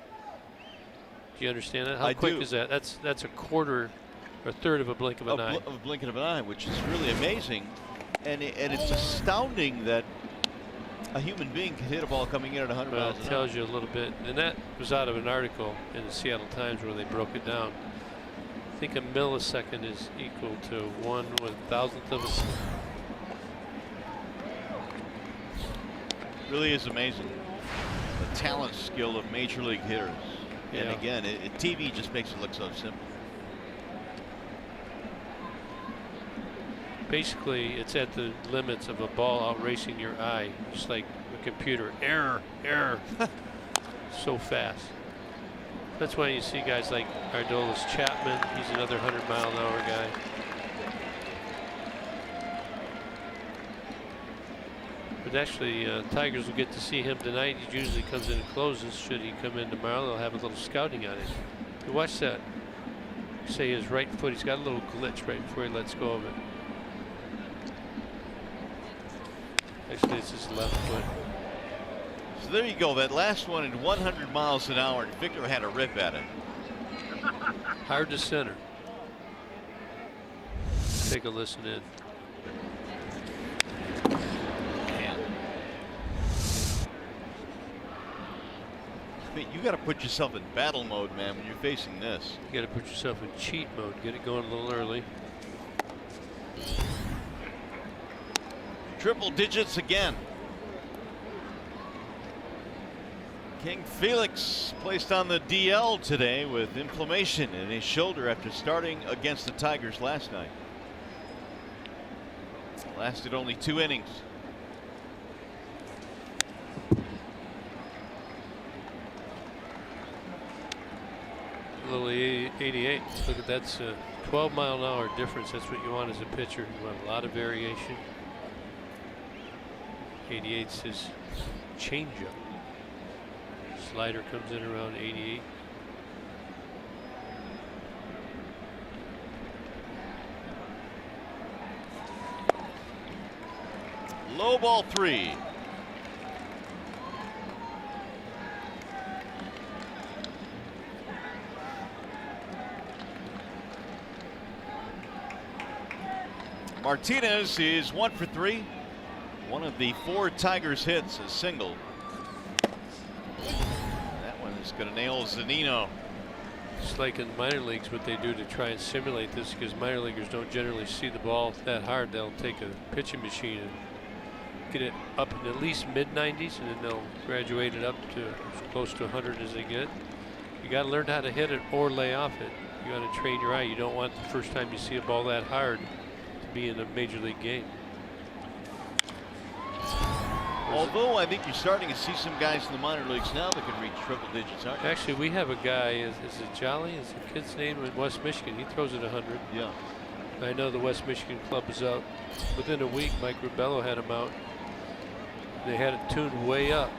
Do you understand that? How quick is that? That's a quarter or a third of a blink of an eye.
Of a blink of an eye, which is really amazing. And it's astounding that a human being can hit a ball coming in at 100 miles an hour.
It tells you a little bit. And that was out of an article in the Seattle Times where they broke it down. I think a millisecond is equal to 1/1000th of a second.
Really is amazing. The talent skill of major league hitters. And again, TV just makes it look so simple.
Basically, it's at the limits of a ball out racing your eye, just like a computer. Error, error. So fast. That's why you see guys like Aroldis Chapman. He's another 100-mile-an-hour guy. But actually, Tigers will get to see him tonight. He usually comes in and closes. Should he come in tomorrow, they'll have a little scouting on him. You watch that. Say his right foot, he's got a little glitch right before he lets go of it. Actually, it's his left foot.
So there you go. That last one in 100 miles an hour. Victor had a rip at it.
Hard to center. Take a listen in.
You got to put yourself in battle mode, man, when you're facing this.
You got to put yourself in cheat mode. Get it going a little early.
Triple digits again. King Felix placed on the DL today with inflammation in his shoulder after starting against the Tigers last night. Lasted only 2 innings.
Little 88. Look at that's a 12-mile-an-hour difference. That's what you want as a pitcher. You want a lot of variation. 88's his changeup. Slider comes in around 88.
Low ball 3. Martinez is 1 for 3. One of the 4 Tigers hits, a single. That one He's going to nail Zunino.
It's like in minor leagues what they do to try and simulate this, because minor leaguers don't generally see the ball that hard. They'll take a pitching machine and get it up in at least mid-90s, and then they'll graduate it up to as close to 100 as they get. You got to learn how to hit it or lay off it. You got to train your eye. You don't want the first time you see a ball that hard to be in a major league game.
Although I think you're starting to see some guys in the minor leagues now that can reach triple digits, aren't you?
Actually, we have a guy, is it Jolly? Is the kid's name in West Michigan? He throws it 100.
Yeah.
I know the West Michigan club is out. Within a week, Mike Rubello had him out. They had it tuned way up.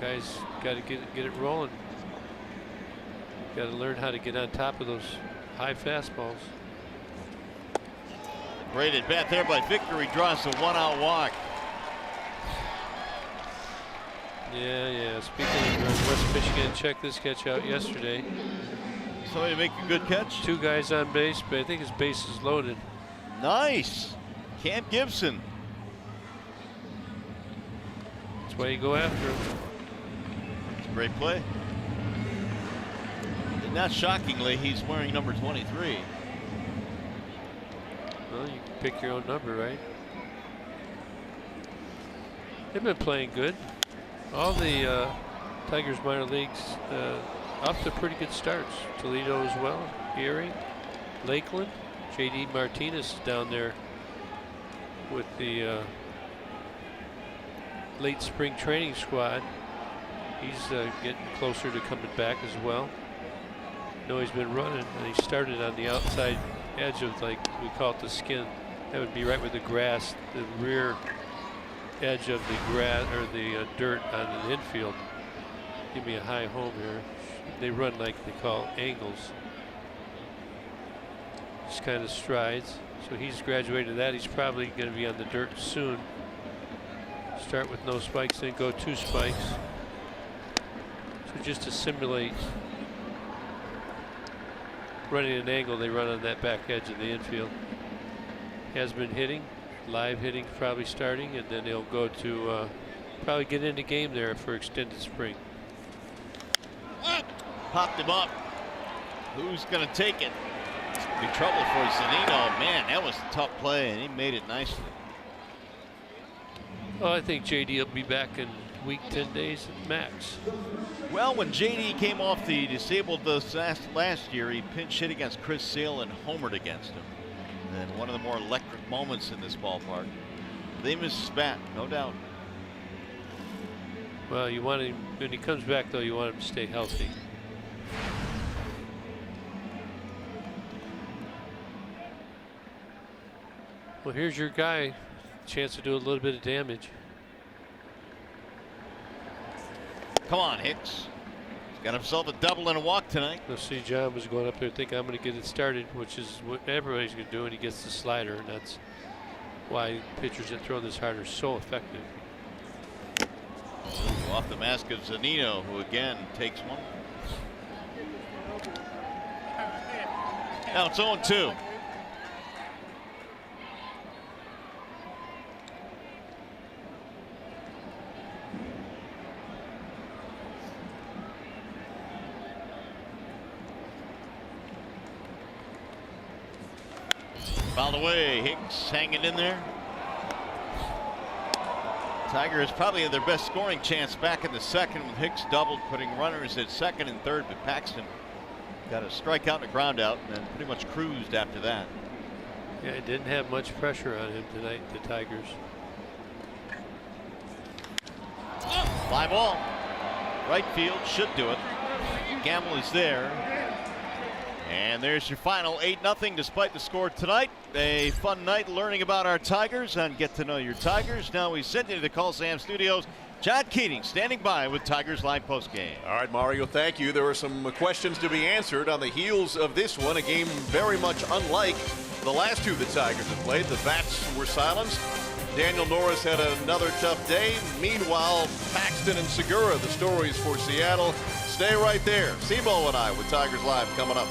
Guys got to get it rolling. Got to learn how to get on top of those high fastballs.
Great at bat there by Victor. He draws a 1-out walk.
Yeah. Speaking of West Michigan, check this catch out yesterday.
Somebody make a good catch.
2 guys on base, but I think his base is loaded.
Nice. Cam Gibson.
That's why you go after him.
It's a great play. And not shockingly, he's wearing number 23.
Well, you can pick your own number, right? They've been playing good. All the Tigers minor leagues off to pretty good starts. Toledo as well, Erie, Lakeland. JD Martinez is down there with the late spring training squad. He's getting closer to coming back as well. No, he's been running, and he started on the outside edge of, like we call it, the skin. That would be right with the grass, the rear edge of the grass or the dirt on the infield. Give me a high home here. They run like they call angles. Just kind of strides. So he's graduated that. He's probably going to be on the dirt soon. Start with no spikes, then go 2 spikes. So just to simulate running an angle, they run on that back edge of the infield. Has been hitting. Live hitting probably starting, and then they'll go to probably get into game there for extended spring.
Popped him up. Who's going to take it? Be trouble for Zunino. Man, that was a tough play, and he made it nicely.
Oh, I think JD will be back in week 10 days at max.
Well, when JD came off the disabled list last year, he pinch hit against Chris Sale and homered against him. And one of the more electric moments in this ballpark. They missed his bat, no doubt.
Well, you want him, when he comes back, though, you want him to stay healthy. Well, here's your guy. Chance to do a little bit of damage.
Come on, Hicks. He's got himself a double and a walk tonight.
You'll see John was going up there thinking I'm going to get it started, which is what everybody's going to do, and he gets the slider, and that's why pitchers that throw this hard are so effective.
Ooh, off the mask of Zunino, who again takes one. Now it's 0-2. Fouled away. Hicks hanging in there. Tigers probably had their best scoring chance back in the second with Hicks doubled, putting runners at second and third, but Paxton got a strikeout and a ground out and then pretty much cruised after that.
Yeah, it didn't have much pressure on him tonight, the Tigers.
Fly ball. Right field should do it. Gamble is there. And there's your final 8-0 despite the score tonight. A fun night learning about our Tigers and get to know your Tigers. Now we send you to the Call Sam Studios. John Keating standing by with Tigers Live postgame.
All right, Mario, thank you. There were some questions to be answered on the heels of this one, a game very much unlike the last two the Tigers have played. The bats were silenced. Daniel Norris had another tough day. Meanwhile, Paxton and Segura, the stories for Seattle. Stay right there. Sebo and I with Tigers Live coming up.